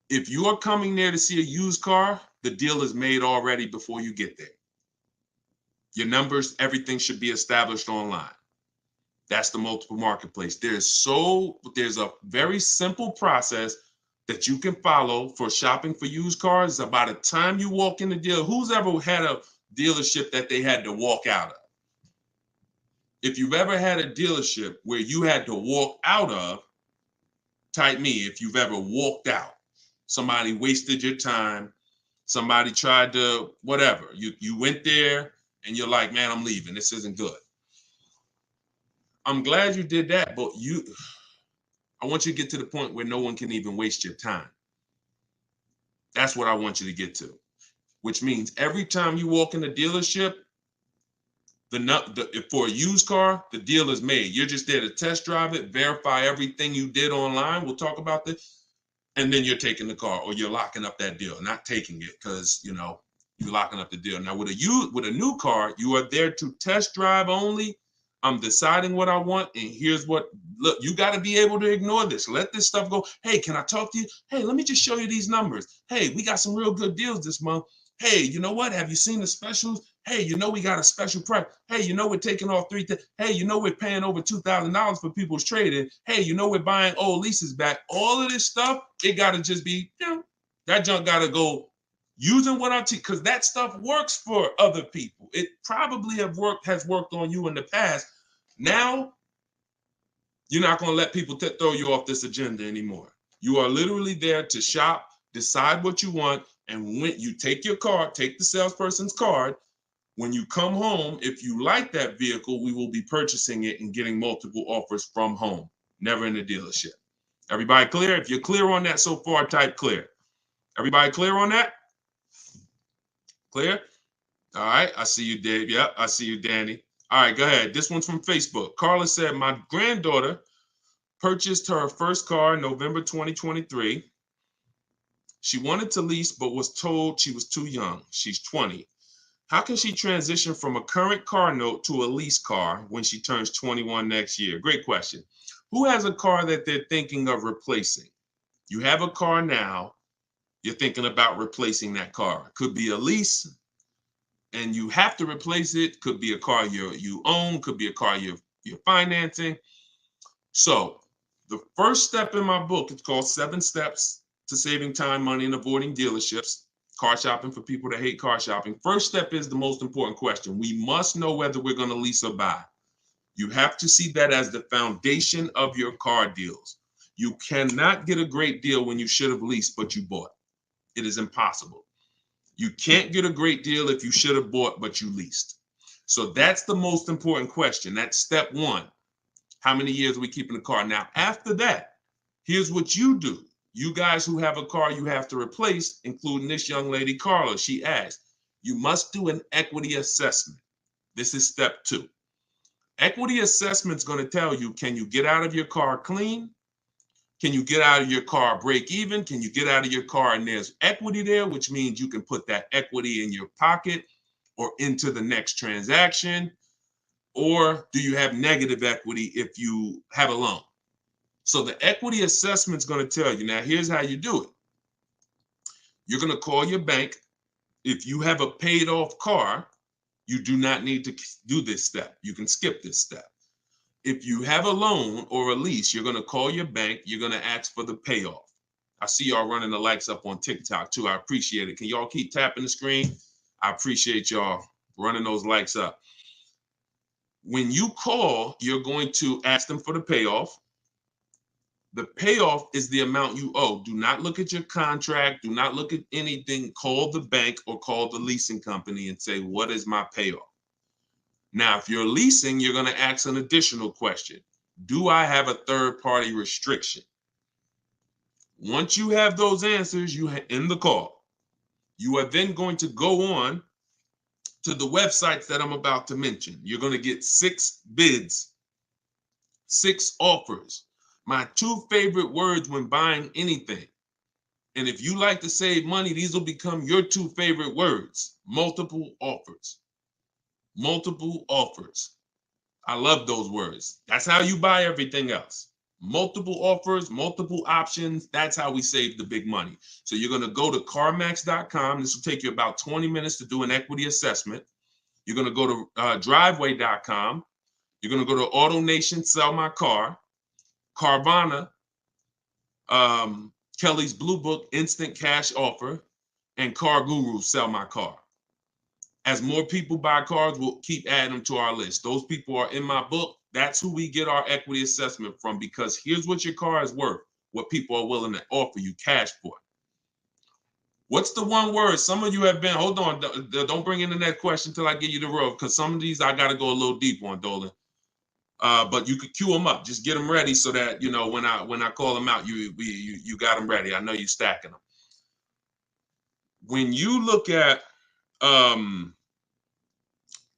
[SPEAKER 1] If you are coming there to see a used car, the deal is made already before you get there. Your numbers, everything should be established online. That's the multiple marketplace. There's a very simple process that you can follow for shopping for used cars. By the time you walk in the dealer, who's ever had a dealership that they had to walk out of? If you've ever had a dealership where you had to walk out of, type me if you've ever walked out. Somebody wasted your time. Somebody tried to, whatever. You went there and you're like, man, I'm leaving. This isn't good. I'm glad you did that, but I want you to get to the point where no one can even waste your time. That's what I want you to get to, which means every time you walk in the dealership, for a used car, the deal is made. You're just there to test drive it, verify everything you did online. We'll talk about this. And then you're taking the car or you're locking up that deal, not taking it because, you're locking up the deal. Now, with a new car, you are there to test drive only. I'm deciding what I want. And here's look, you got to be able to ignore this. Let this stuff go. Hey, can I talk to you? Hey, let me just show you these numbers. Hey, we got some real good deals this month. Hey, you know what? Have you seen the specials? Hey, we got a special price. Hey, we're taking off Hey, we're paying over $2,000 for people's trading. Hey, we're buying old leases back. All of this stuff, it got to just be, that junk got to go using what I teach, because that stuff works for other people. It probably has worked on you in the past. Now, you're not going to let people throw you off this agenda anymore. You are literally there to shop, decide what you want, and when you take your card, take the salesperson's card. When you come home, if you like that vehicle, we will be purchasing it and getting multiple offers from home, never in the dealership. Everybody clear? If you're clear on that so far, type clear. Everybody clear on that? Clear? All right, I see you, Dave. Yep, I see you, Danny. All right, go ahead. This one's from Facebook. Carla said, my granddaughter purchased her first car in November 2023. She wanted to lease, but was told she was too young. She's 20. How can she transition from a current car note to a lease car when she turns 21 next year? Great question. Who has a car that they're thinking of replacing? You have a car now. You're thinking about replacing that car. Could be a lease, and you have to replace it. Could be a car you own. Could be a car you're financing. So the first step in my book, it's called 7 Steps to Saving Time, Money, and Avoiding Dealerships. Car shopping for people that hate car shopping. First step is the most important question. We must know whether we're going to lease or buy. You have to see that as the foundation of your car deals. You cannot get a great deal when you should have leased, but you bought. It is impossible. You can't get a great deal if you should have bought, but you leased. So that's the most important question. That's step 1. How many years are we keeping the car? Now, after that, here's what you do. You guys who have a car you have to replace, including this young lady, Carla, she asked, you must do an equity assessment. This is step 2. Equity assessment is going to tell you, can you get out of your car clean? Can you get out of your car break even? Can you get out of your car and there's equity there, which means you can put that equity in your pocket or into the next transaction? Or do you have negative equity if you have a loan? So the equity assessment is going to tell you. Now, here's how you do it. You're going to call your bank. If you have a paid off car, you do not need to do this step. You can skip this step. If you have a loan or a lease, you're going to call your bank. You're going to ask for the payoff. I see y'all running the likes up on TikTok too. I appreciate it. Can y'all keep tapping the screen? I appreciate y'all running those likes up. When you call, you're going to ask them for the payoff. The payoff is the amount you owe. Do not look at your contract. Do not look at anything. Call the bank or call the leasing company and say, what is my payoff? Now, if you're leasing, you're going to ask an additional question. Do I have a third-party restriction? Once you have those answers, you end the call. You are then going to go on to the websites that I'm about to mention. You're going to get 6 bids, 6 offers. My 2 favorite words when buying anything. And if you like to save money, these will become your 2 favorite words. Multiple offers. Multiple offers. I love those words. That's how you buy everything else. Multiple offers, multiple options. That's how we save the big money. So you're going to go to CarMax.com. This will take you about 20 minutes to do an equity assessment. You're going to go to Driveway.com. You're going to go to AutoNation, Sell My Car, Carvana, Kelly's Blue Book, Instant Cash Offer, and Car Guru, Sell My Car. As more people buy cars, we'll keep adding them to our list. Those people are in my book. That's who we get our equity assessment from, because here's what your car is worth, what people are willing to offer you cash for. What's the one word? Some of you have been, hold on, don't bring in the next question until I give you the road, because some of these I got to go a little deep on, Dolan. But you could queue them up. Just get them ready so that, you know, when I call them out, you got them ready. I know you're stacking them. When you look at,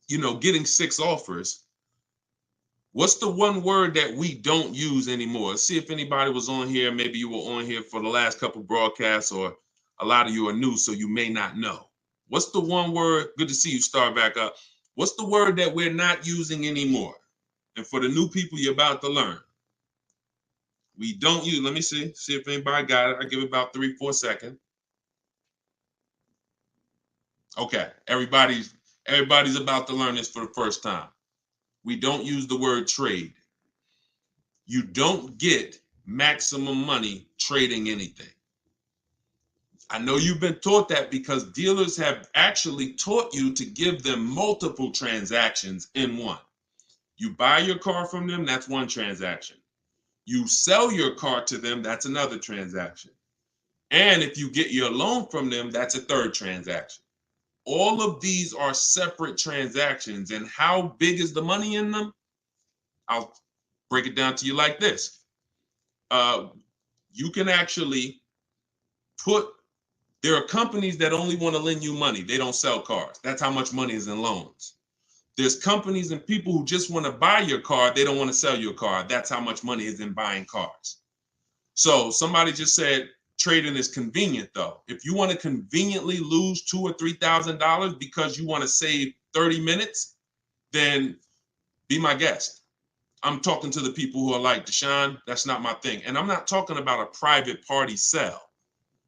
[SPEAKER 1] you know, getting 6 offers, what's the one word that we don't use anymore? Let's see if anybody was on here. Maybe you were on here for the last couple broadcasts, or a lot of you are new, so you may not know. What's the one word? Good to see you start back up. What's the word that we're not using anymore? And for the new people, you're about to learn. We don't use, let me see if anybody got it. I give it about 3-4 seconds. Okay, everybody's about to learn this for the first time. We don't use the word trade. You don't get maximum money trading anything. I know you've been taught that because dealers have actually taught you to give them multiple transactions in one. You buy your car from them, that's one transaction. You sell your car to them, that's another transaction. And if you get your loan from them, that's a third transaction. All of these are separate transactions. And how big is the money in them? I'll break it down to you like this. You can actually there are companies that only want to lend you money. They don't sell cars. That's how much money is in loans. There's companies and people who just want to buy your car. They don't want to sell your car. That's how much money is in buying cars. So somebody just said trading is convenient, though. If you want to conveniently lose $2,000 or $3,000 because you want to save 30 minutes, then be my guest. I'm talking to the people who are like, Deshone, that's not my thing. And I'm not talking about a private party sale.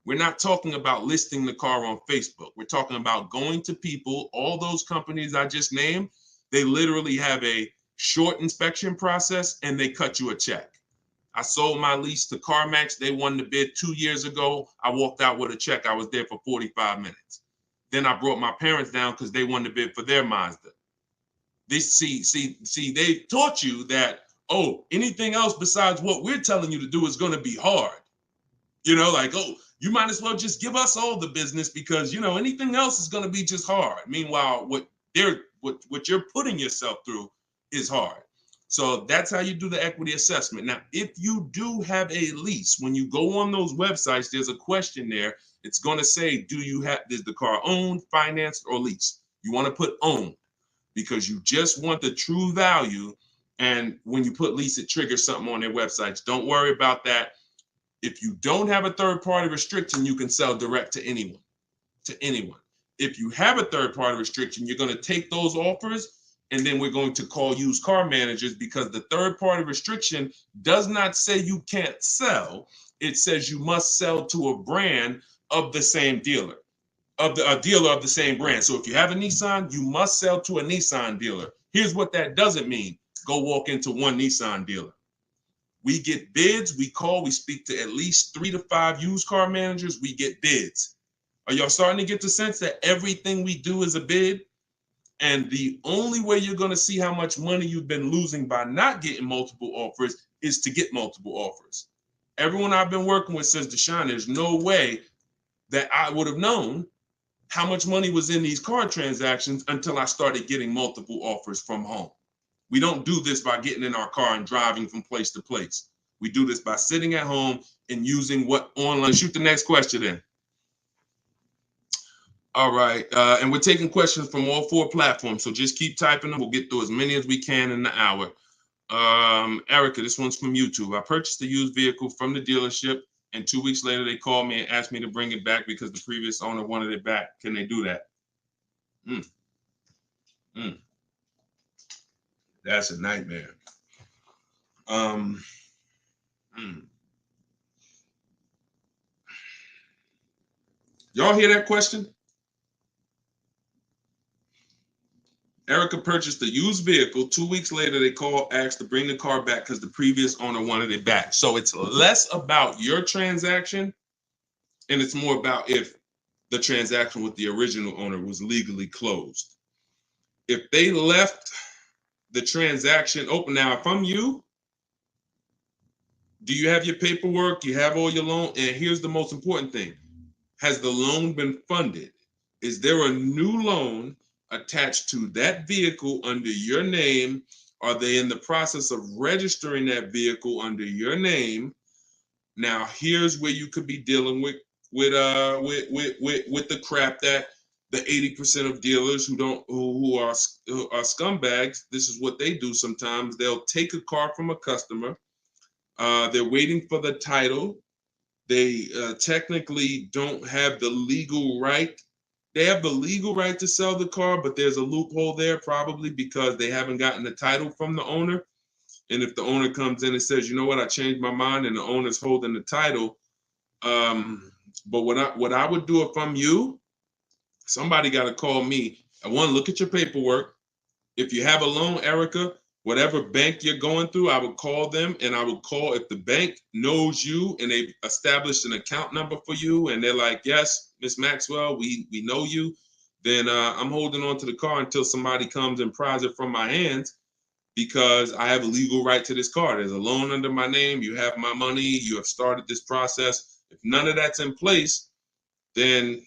[SPEAKER 1] We're not talking about listing the car on Facebook. We're talking about going to people. All those companies I just named, they literally have a short inspection process and they cut you a check. I sold my lease to CarMax. They won the bid 2 years ago. I walked out with a check. I was there for 45 minutes. Then I brought my parents down because they won the bid for their Mazda. They taught you that, oh, anything else besides what we're telling you to do is going to be hard. You know, like, oh, you might as well just give us all the business because, you know, anything else is going to be just hard. Meanwhile, what you're putting yourself through is hard. So that's how you do the equity assessment. Now, if you do have a lease, when you go on those websites, there's a question there. It's going to say, is the car owned, financed, or leased? You want to put owned because you just want the true value. And when you put lease, it triggers something on their websites. Don't worry about that. If you don't have a third-party restriction, you can sell direct to anyone. If you have a third-party restriction, you're going to take those offers, and then we're going to call used car managers because the third-party restriction does not say you can't sell. It says you must sell to a brand of the same dealer, a dealer of the same brand. So if you have a Nissan, you must sell to a Nissan dealer. Here's what that doesn't mean. Go walk into one Nissan dealer. We get bids, we speak to at least 3 to 5 used car managers, we get bids. Are y'all starting to get the sense that everything we do is a bid? And the only way you're going to see how much money you've been losing by not getting multiple offers is to get multiple offers. Everyone I've been working with says, Deshone, there's no way that I would have known how much money was in these car transactions until I started getting multiple offers from home. We don't do this by getting in our car and driving from place to place. We do this by sitting at home and using what online. Shoot the next question in. All right. And we're taking questions from all 4 platforms. So just keep typing them. We'll get through as many as we can in the hour. Erica, this one's from YouTube. I purchased a used vehicle from the dealership, and 2 weeks later they called me and asked me to bring it back because the previous owner wanted it back. Can they do that? Mm, mm, that's a nightmare. Mm. Y'all hear that question? Erica purchased a used vehicle. 2 weeks later, they called, asked to bring the car back because the previous owner wanted it back. So it's less about your transaction, and it's more about if the transaction with the original owner was legally closed. If they left the transaction open, now if I'm you, do you have your paperwork? You have all your loan? And here's the most important thing. Has the loan been funded? Is there a new loan attached to that vehicle under your name? Are they in the process of registering that vehicle under your name? Now, here's where you could be dealing with the crap that the 80% of dealers who are scumbags. This is what they do sometimes. They'll take a car from a customer. They're waiting for the title. They technically don't have the legal right. They have the legal right to sell the car, but there's a loophole there probably because they haven't gotten the title from the owner. And if the owner comes in and says, you know what, I changed my mind, and the owner's holding the title. But what I would do if I'm you, somebody got to call me. I want to look at your paperwork. If you have a loan, Erica, whatever bank you're going through, I would call them, and I would call if the bank knows you and they've established an account number for you, and they're like, yes, Miss Maxwell, we know you, then I'm holding on to the car until somebody comes and pries it from my hands because I have a legal right to this car. There's a loan under my name. You have my money. You have started this process. If none of that's in place, then,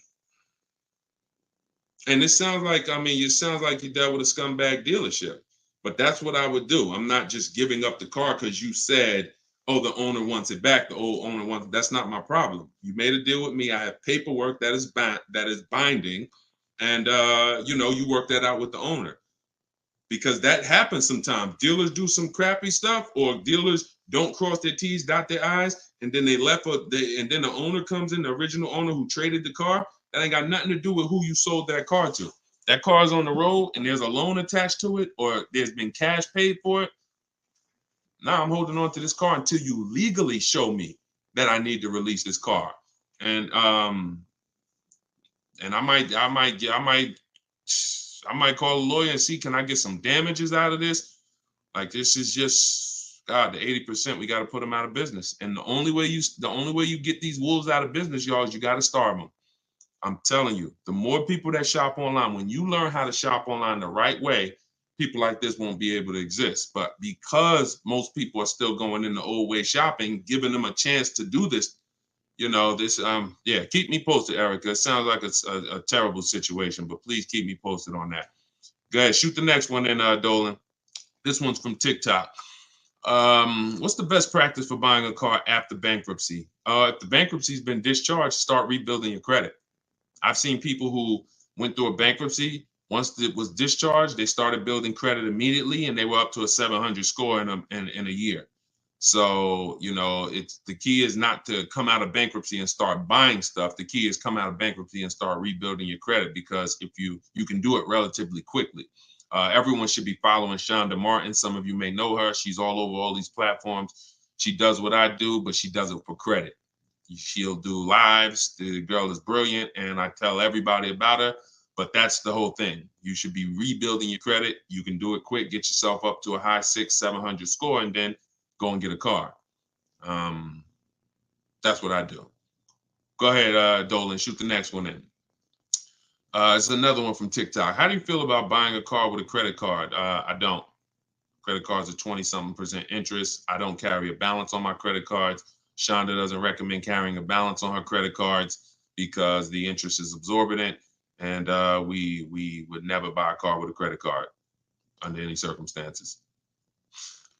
[SPEAKER 1] and it sounds like, it sounds like you dealt with a scumbag dealership, but that's what I would do. I'm not just giving up the car because you said, oh, the owner wants it back. The old owner wants it. That's not my problem. You made a deal with me. I have paperwork that is binding, and you work that out with the owner. Because that happens sometimes. Dealers do some crappy stuff, or dealers don't cross their T's, dot their I's, and then and then the owner comes in, the original owner who traded the car. That ain't got nothing to do with who you sold that car to. That car is on the road, and there's a loan attached to it, or there's been cash paid for it. Now I'm holding on to this car until you legally show me that I need to release this car, and I might call a lawyer and see, can I get some damages out of this? Like, this is just, God, the 80%, we got to put them out of business. And the only way you get these wolves out of business, y'all, is you got to starve them. I'm telling you, the more people that shop online, when you learn how to shop online the right way, people like this won't be able to exist. But because most people are still going in the old way shopping, giving them a chance to do this, keep me posted, Erica. It sounds like it's a terrible situation, but please keep me posted on that. Go ahead, shoot the next one in, Dolan. This one's from TikTok. What's the best practice for buying a car after bankruptcy? If the bankruptcy's been discharged, start rebuilding your credit. I've seen people who went through a bankruptcy. Once it was discharged, they started building credit immediately, and they were up to a 700 score in a year. So, it's the key is not to come out of bankruptcy and start buying stuff. The key is come out of bankruptcy and start rebuilding your credit, because if you can do it relatively quickly. Everyone should be following Shonda Martin. Some of you may know her. She's all over all these platforms. She does what I do, but she does it for credit. She'll do lives. The girl is brilliant, and I tell everybody about her. But that's the whole thing. You should be rebuilding your credit. You can do it quick. Get yourself up to a high 600-700 score, and then go and get a car. That's what I do. Go ahead, Dolan. Shoot the next one in. It's another one from TikTok. How do you feel about buying a car with a credit card? I don't. Credit cards are 20-something% interest. I don't carry a balance on my credit cards. Shonda doesn't recommend carrying a balance on her credit cards because the interest is exorbitant, and we would never buy a car with a credit card under any circumstances.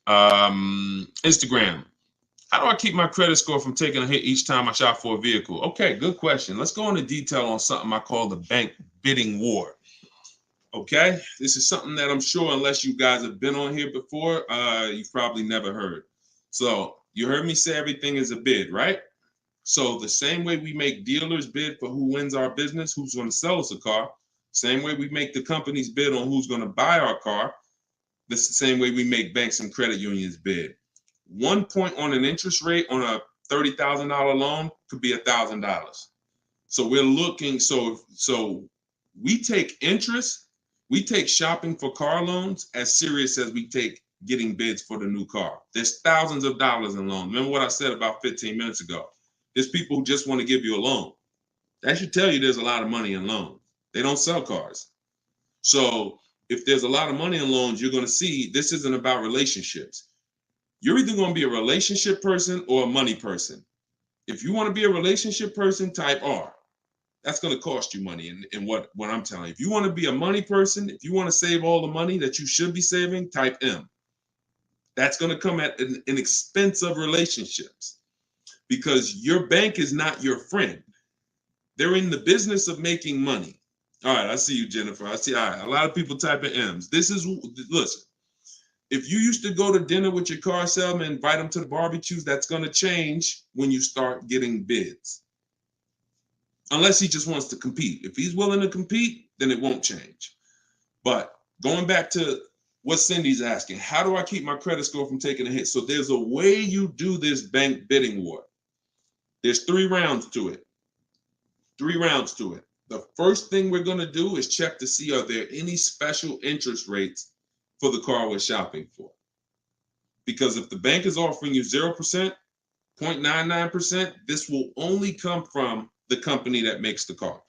[SPEAKER 1] Instagram. How do I keep my credit score from taking a hit each time I shop for a vehicle? Okay, good question. Let's go into detail on something I call the bank bidding war. Okay, this is something that I'm sure, unless you guys have been on here before, you've probably never heard. So you heard me say everything is a bid, right? So the same way we make dealers bid for who wins our business, who's going to sell us a car, same way we make the companies bid on who's going to buy our car, that's the same way we make banks and credit unions bid. 1 point on an interest rate on a $30,000 loan could be $1,000. So we're looking, so we take interest, we take shopping for car loans as serious as we take getting bids for the new car. There's thousands of dollars in loans. Remember what I said about 15 minutes ago? There's people who just want to give you a loan. That should tell you there's a lot of money in loans. They don't sell cars. So if there's a lot of money in loans, you're going to see this isn't about relationships. You're either going to be a relationship person or a money person. If you want to be a relationship person, type R. That's going to cost you money in what I'm telling you. If you want to be a money person, if you want to save all the money that you should be saving, type M. That's going to come at an expense of relationships, because your bank is not your friend. They're in the business of making money. All right, I see you, Jennifer. I see, all right, a lot of people typing M's. Listen, if you used to go to dinner with your car salesman, invite them to the barbecues, that's going to change when you start getting bids. Unless he just wants to compete. If he's willing to compete, then it won't change. But going back to what Cindy's asking, how do I keep my credit score from taking a hit? So there's a way you do this bank bidding war. There's 3 rounds to it. 3 rounds to it. The first thing we're going to do is check to see, are there any special interest rates for the car we're shopping for? Because if the bank is offering you 0%, 0.99%, this will only come from the company that makes the car.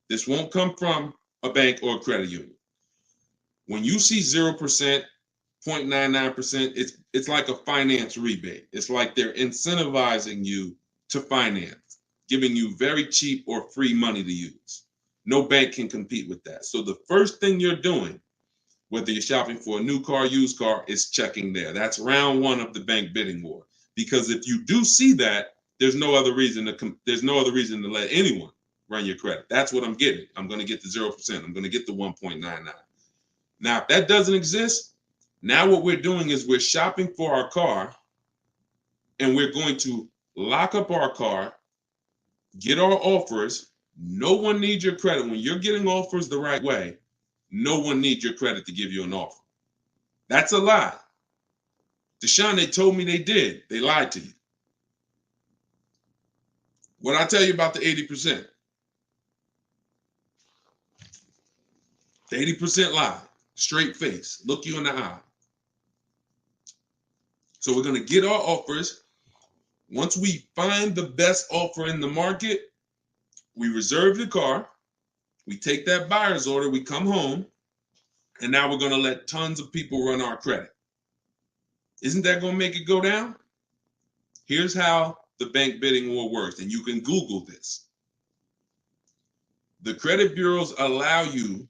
[SPEAKER 1] This won't come from a bank or a credit union. When you see 0%, 0.99%, it's like a finance rebate. It's like they're incentivizing you to finance, giving you very cheap or free money to use. No bank can compete with that. So the first thing you're doing, whether you're shopping for a new car, used car, is checking there. That's round 1 of the bank bidding war. Because if you do see that, there's no other reason to let anyone run your credit. That's what I'm getting. I'm going to get the 0%. I'm going to get the 1.99. Now, if that doesn't exist, now what we're doing is we're shopping for our car, and we're going to lock up our car, get our offers. No one needs your credit. When you're getting offers the right way, no one needs your credit to give you an offer. That's a lie. Deshone, they told me they did. They lied to you. What I tell you about the 80%? The 80% lie. Straight face. Look you in the eye. So we're going to get our offers. Once we find the best offer in the market, we reserve the car. We take that buyer's order. We come home. And now we're going to let tons of people run our credit. Isn't that going to make it go down? Here's how the bank bidding war works, and you can Google this. The credit bureaus allow you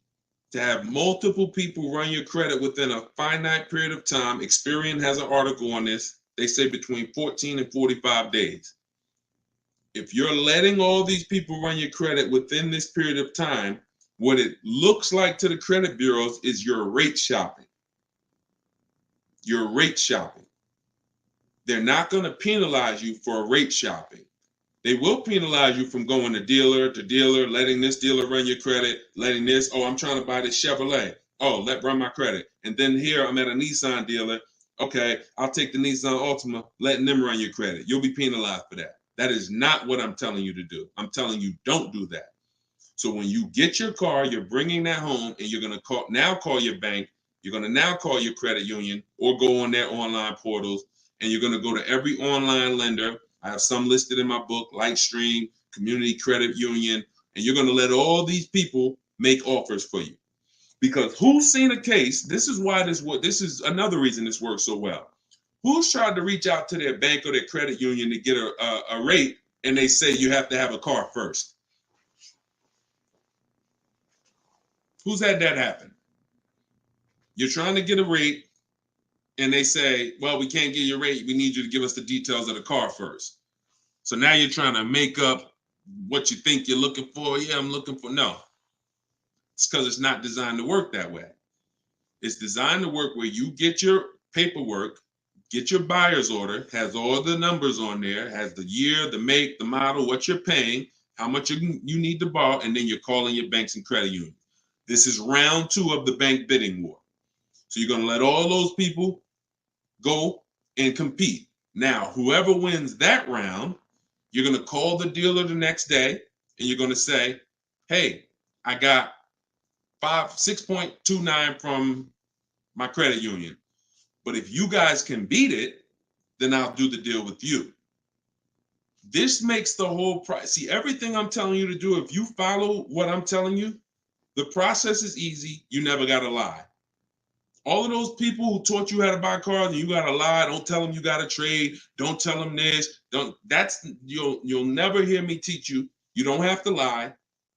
[SPEAKER 1] to have multiple people run your credit within a finite period of time. Experian has an article on this. They say between 14 and 45 days. If you're letting all these people run your credit within this period of time, what it looks like to the credit bureaus is you're rate shopping. You're rate shopping. They're not going to penalize you for rate shopping. They will penalize you from going to dealer, letting this dealer run your credit, letting this, oh, I'm trying to buy this Chevrolet. Oh, run my credit. And then here I'm at a Nissan dealer. Okay, I'll take the Nissan Altima, letting them run your credit. You'll be penalized for that. That is not what I'm telling you to do. I'm telling you, don't do that. So when you get your car, you're bringing that home, and you're going to call your bank. You're going to now call your credit union or go on their online portals, and you're going to go to every online lender. I have some listed in my book, Lightstream, Community Credit Union, and you're going to let all these people make offers for you. Because who's seen a case? This is another reason this works so well. Who's tried to reach out to their bank or their credit union to get a rate, and they say you have to have a car first? Who's had that happen? You're trying to get a rate, and they say, well, we can't give you a rate. We need you to give us the details of the car first. So now you're trying to make up what you think you're looking for. Yeah, I'm looking for. No, it's because it's not designed to work that way. It's designed to work where you get your paperwork, get your buyer's order, has all the numbers on there, has the year, the make, the model, what you're paying, how much you need to borrow, and then you're calling your banks and credit unions. This is round 2 of the bank bidding war. So you're going to let all those people go and compete. Now, whoever wins that round, you're going to call the dealer the next day and you're going to say, hey, I got 6.29 from my credit union. But if you guys can beat it, then I'll do the deal with you. This makes the whole price. See, everything I'm telling you to do, if you follow what I'm telling you, the process is easy. You never got to lie. All of those people who taught you how to buy cars and you got to lie, don't tell them you got to trade, don't tell them this, you'll never hear me teach you. You don't have to lie.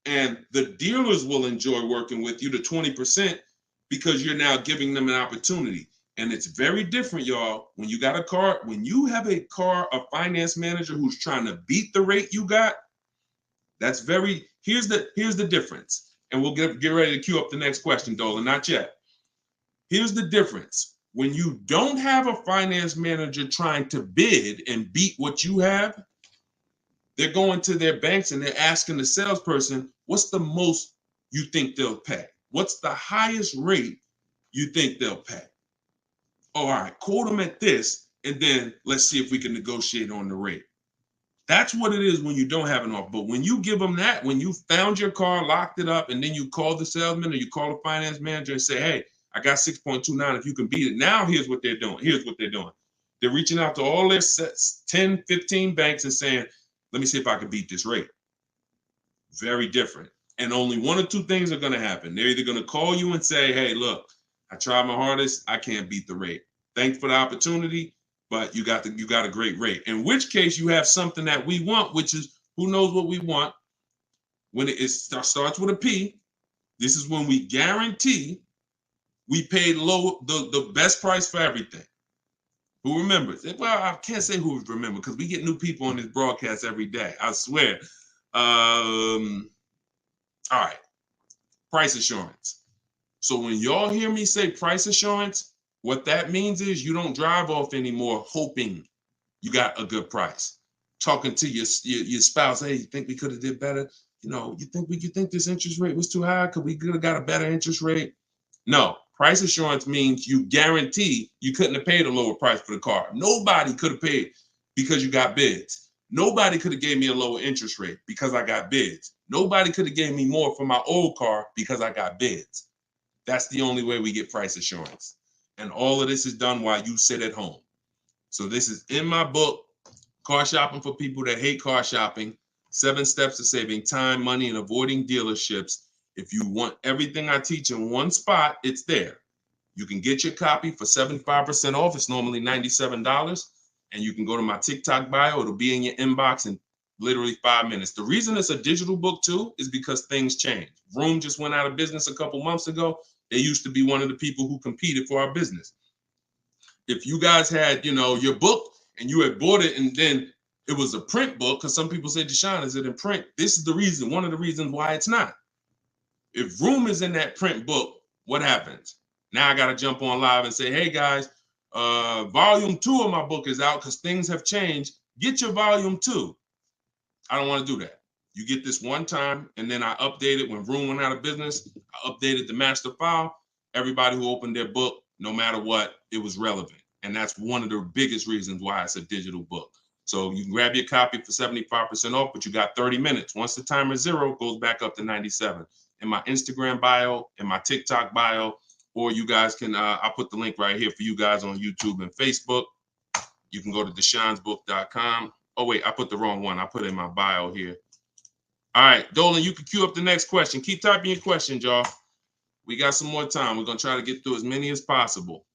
[SPEAKER 1] And the dealers will enjoy working with you to 20% because you're now giving them an opportunity. And it's very different, y'all. When you got a car, when you have a finance manager who's trying to beat the rate you got, here's the difference. And we'll get ready to queue up the next question, Dolan, not yet. Here's the difference. When you don't have a finance manager trying to bid and beat what you have, they're going to their banks and they're asking the salesperson, what's the most you think they'll pay? What's the highest rate you think they'll pay? All right, quote them at this, and then let's see if we can negotiate on the rate. That's what it is when you don't have an offer. But when you give them that, when you found your car, locked it up, and then you call the salesman or you call the finance manager and say, hey, I got 6.29. If you can beat it. Now, here's what they're doing. They're reaching out to all their 10, 15 banks and saying, let me see if I can beat this rate. Very different. And only one or two things are going to happen. They're either going to call you and say, hey, look, I tried my hardest. I can't beat the rate. Thanks for the opportunity, but you got a great rate. In which case you have something that we want, which is who knows what we want. When it starts with a P, this is when we guarantee we paid the best price for everything. Who remembers? Well, I can't say who remembers because we get new people on this broadcast every day. I swear. All right. Price assurance. So when y'all hear me say price assurance, what that means is you don't drive off anymore hoping you got a good price. Talking to your spouse, hey, you think we could have did better? You think this interest rate was too high? Could we have got a better interest rate? No. Price assurance means you guarantee you couldn't have paid a lower price for the car. Nobody could have paid because you got bids. Nobody could have gave me a lower interest rate because I got bids. Nobody could have gave me more for my old car because I got bids. That's the only way we get price assurance. And all of this is done while you sit at home. So this is in my book, Car Shopping for People That Hate Car Shopping, 7 Steps to Saving Time, Money, and Avoiding Dealerships. If you want everything I teach in one spot, it's there. You can get your copy for 75% off. It's normally $97. And you can go to my TikTok bio. It'll be in your inbox in literally 5 minutes. The reason it's a digital book too is because things change. Vroom just went out of business a couple months ago. They used to be one of the people who competed for our business. If you guys had, your book and you had bought it and then it was a print book, because some people say, Deshone, is it in print? This is the reason, one of the reasons why it's not. If Vroom is in that print book, what happens? Now I got to jump on live and say, hey guys, volume 2 of my book is out because things have changed. Get your volume 2. I don't want to do that. You get this one time, and then I update it when Vroom went out of business. I updated the master file. Everybody who opened their book, no matter what, it was relevant. And that's one of the biggest reasons why it's a digital book. So you can grab your copy for 75% off, but you got 30 minutes. Once the timer is 0, it goes back up to 97. In my Instagram bio, in my TikTok bio, or you guys can, I'll put the link right here for you guys on YouTube and Facebook. You can go to deshonsbook.com. Oh, wait, I put the wrong one. I put it in my bio here. All right, Dolan, you can queue up the next question. Keep typing your questions, y'all. We got some more time. We're going to try to get through as many as possible.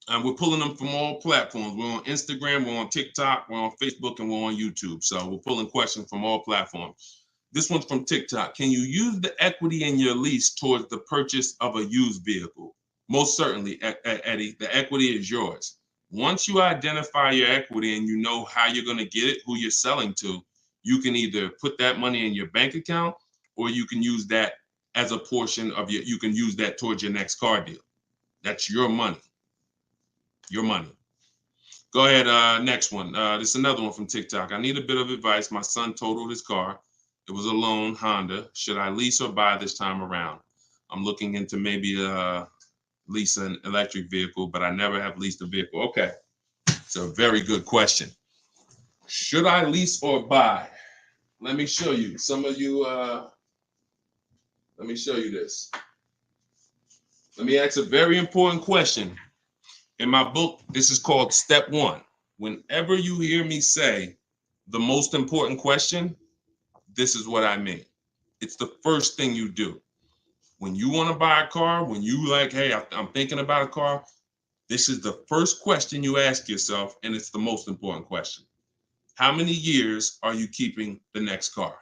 [SPEAKER 1] And we're pulling them from all platforms. We're on Instagram, we're on TikTok, we're on Facebook, and we're on YouTube. So we're pulling questions from all platforms. This one's from TikTok. Can you use the equity in your lease towards the purchase of a used vehicle? Most certainly, Eddie, the equity is yours. Once you identify your equity and you know how you're going to get it, who you're selling to, you can either put that money in your bank account or you can use that as a portion of you can use that towards your next car deal. That's your money. Your money. Go ahead, next one. This is another one from TikTok. I need a bit of advice. My son totaled his car. It was a loan Honda. Should I lease or buy this time around? I'm looking into maybe lease an electric vehicle, but I never have leased a vehicle. Okay, it's a very good question. Should I lease or buy? Let me show you. Some of you, let me show you this. Let me ask a very important question. In my book, this is called Step One. Whenever you hear me say the most important question, this is what I mean. It's the first thing you do. When you want to buy a car, when you like, hey, I'm thinking about a car, this is the first question you ask yourself, and it's the most important question. How many years are you keeping the next car?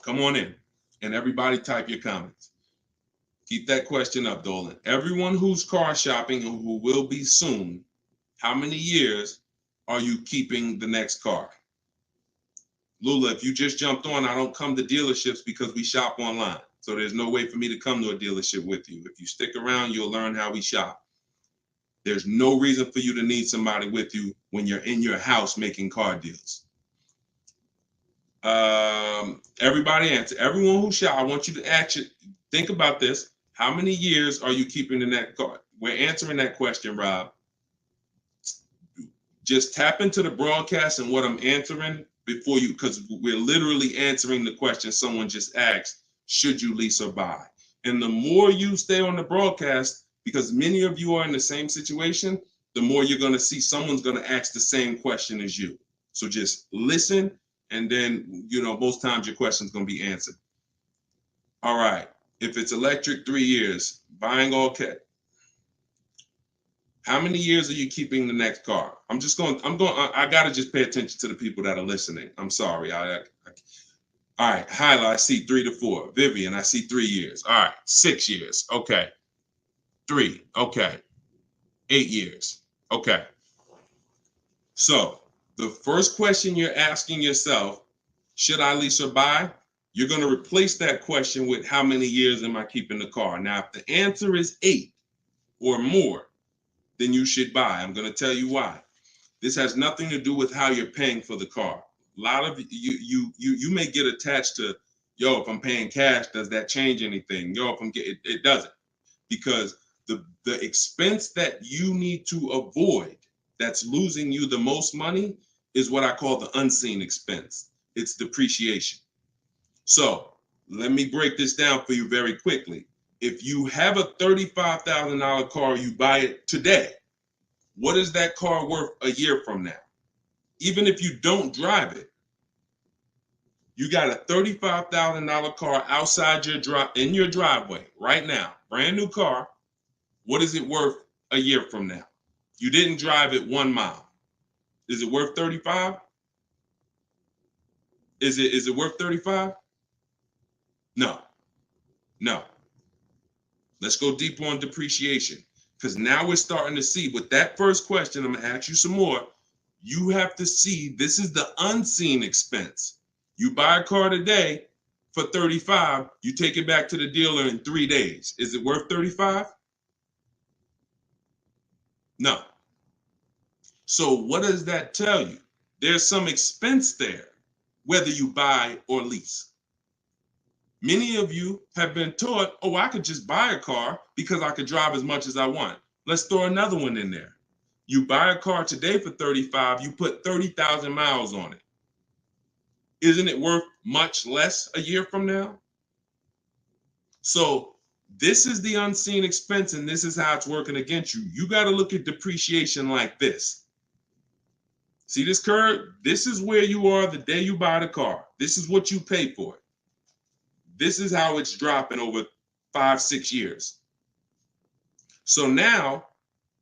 [SPEAKER 1] Come on in, and everybody type your comments. Keep that question up, Dolan. Everyone who's car shopping and who will be soon, how many years are you keeping the next car? Lula, if you just jumped on, I don't come to dealerships because we shop online. So there's no way for me to come to a dealership with you. If you stick around, you'll learn how we shop. There's no reason for you to need somebody with you when you're in your house making car deals. Everybody answer. Everyone who shop, I want you to actually think about this. How many years are you keeping the next car? We're answering that question, Rob. Just tap into the broadcast and what I'm answering before you, because we're literally answering the question someone just asked, should you lease or buy? And the more you stay on the broadcast, because many of you are in the same situation, the more you're going to see someone's going to ask the same question as you. So just listen, and then, most times your question's going to be answered. All right. If it's electric, 3 years. Buying all cash. How many years are you keeping the next car? I got to just pay attention to the people that are listening. I'm sorry. All right. Hyla, I see 3 to 4. Vivian, I see 3 years. All right. 6 years. Okay. 3. Okay. 8 years. Okay. So the first question you're asking yourself, should I lease or buy? You're going to replace that question with how many years am I keeping the car? Now, if the answer is 8 or more, then you should buy. I'm going to tell you why. This has nothing to do with how you're paying for the car. A lot of you may get attached to, if I'm paying cash, does that change anything? If I'm getting, it doesn't, because the expense that you need to avoid that's losing you the most money is what I call the unseen expense. It's depreciation. So let me break this down for you very quickly. If you have a $35,000 car, you buy it today, what is that car worth a year from now? Even if you don't drive it, you got a $35,000 car outside in your driveway right now, brand new car. What is it worth a year from now? You didn't drive it 1 mile. Is it worth 35? Is it worth 35? No. Let's go deeper on depreciation, because now we're starting to see with that first question. I'm going to ask you some more. You have to see this is the unseen expense. You buy a car today for 35, you take it back to the dealer in 3 days. Is it worth 35? No. So what does that tell you? There's some expense there, whether you buy or lease. Many of you have been taught, I could just buy a car because I could drive as much as I want. Let's throw another one in there. You buy a car today for 35, you put 30,000 miles on it. Isn't it worth much less a year from now? So this is the unseen expense, and this is how it's working against you. You got to look at depreciation like this. See this curve? This is where you are the day you buy the car. This is what you pay for it. This is how it's dropping over 5-6 years. So now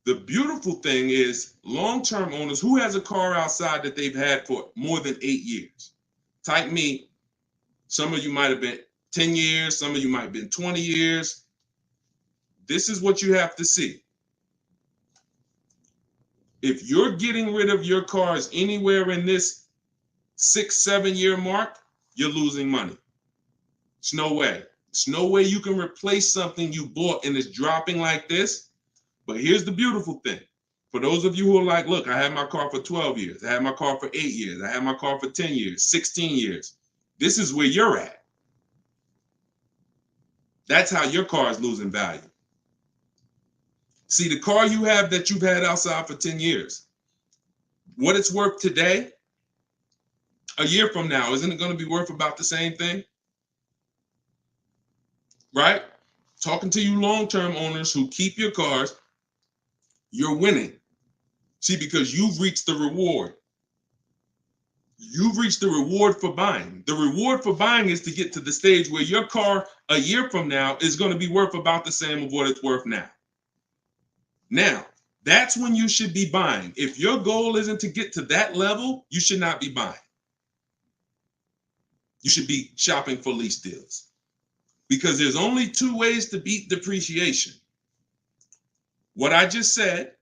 [SPEAKER 1] the beautiful thing is long-term owners who has a car outside that they've had for more than 8 years. Type me. Some of you might have been 10 years. Some of you might have been 20 years. this is what you have to see. If you're getting rid of your cars anywhere in this 6-7 year mark, you're losing money. It's no way. It's no way you can replace something you bought and it's dropping like this. But here's the beautiful thing. For those of you who are like, look, I had my car for 12 years. I had my car for 8 years. I had my car for 10 years, 16 years. This is where you're at. That's how your car is losing value. See, the car you have that you've had outside for 10 years, what it's worth today, a year from now, isn't it going to be worth about the same thing? Right? Talking to you long-term owners who keep your cars, you're winning. See, because you've reached the reward. You've reached the reward for buying. The reward for buying is to get to the stage where your car a year from now is going to be worth about the same of what it's worth now. Now, that's when you should be buying. If your goal isn't to get to that level, you should not be buying. You should be shopping for lease deals. Because there's only 2 ways to beat depreciation. What I just said,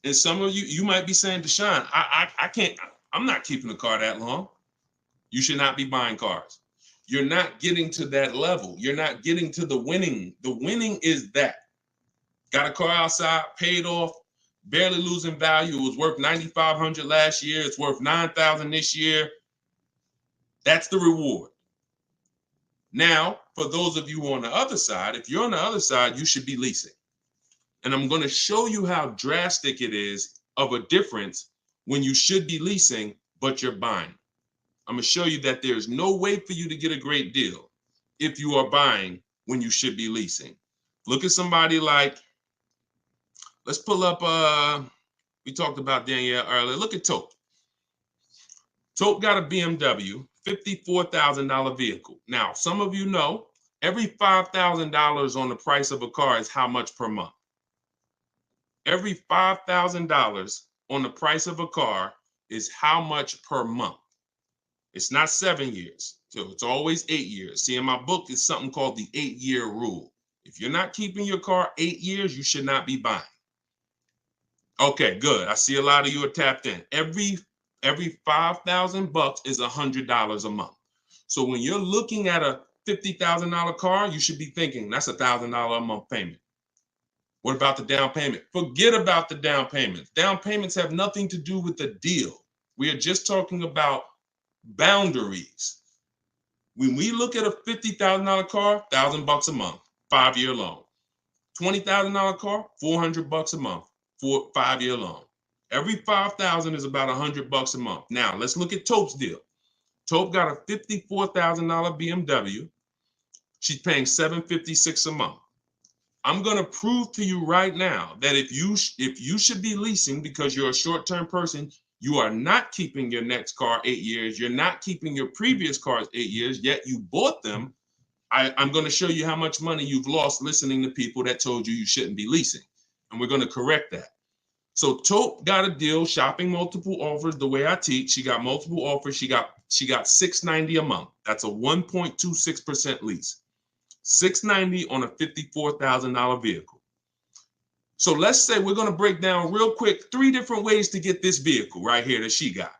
[SPEAKER 1] and some of you might be saying, Deshone, I can't, I'm not keeping a car that long. You should not be buying cars. You're not getting to that level. You're not getting to the winning. The winning is that. Got a car outside, paid off, barely losing value. It was worth $9,500 last year. It's worth $9,000 this year. That's the reward. Now, for those of you on the other side, if you're on the other side, you should be leasing. And I'm going to show you how drastic it is of a difference when you should be leasing, but you're buying. I'm going to show you that there's no way for you to get a great deal if you are buying when you should be leasing. Look at somebody like, let's pull up, we talked about Danielle earlier. Look at Tope. Tope got a BMW, $54,000 vehicle. Now, some of you know, every $5,000 on the price of a car is how much per month? Every $5,000 on the price of a car is how much per month? It's not 7 years, so it's always 8 years. See, in my book, it's something called the 8-year rule. If you're not keeping your car 8 years, you should not be buying. Okay, good. I see a lot of you are tapped in. Every $5,000 is $100 a month. So when you're looking at a $50,000 car, you should be thinking that's $1,000 a month payment. What about the down payment? Forget about the down payments. Down payments have nothing to do with the deal. We are just talking about boundaries. When we look at a $50,000 car, $1,000 a month, 5-year loan. $20,000 car, $400 a month, 5-year loan. Every $5,000 is about $100 a month. Now let's look at Tope's deal. Tope got a $54,000 BMW. She's paying $756 a month. I'm going to prove to you right now that if you should be leasing because you're a short-term person, you are not keeping your next car 8 years. You're not keeping your previous cars 8 years, yet you bought them. I'm going to show you how much money you've lost listening to people that told you shouldn't be leasing. And we're going to correct that. So Tope got a deal, shopping multiple offers the way I teach. She got multiple offers. She got $690 a month. That's a 1.26% lease. $690 on a $54,000 vehicle. So let's say we're going to break down real quick 3 different ways to get this vehicle right here that she got.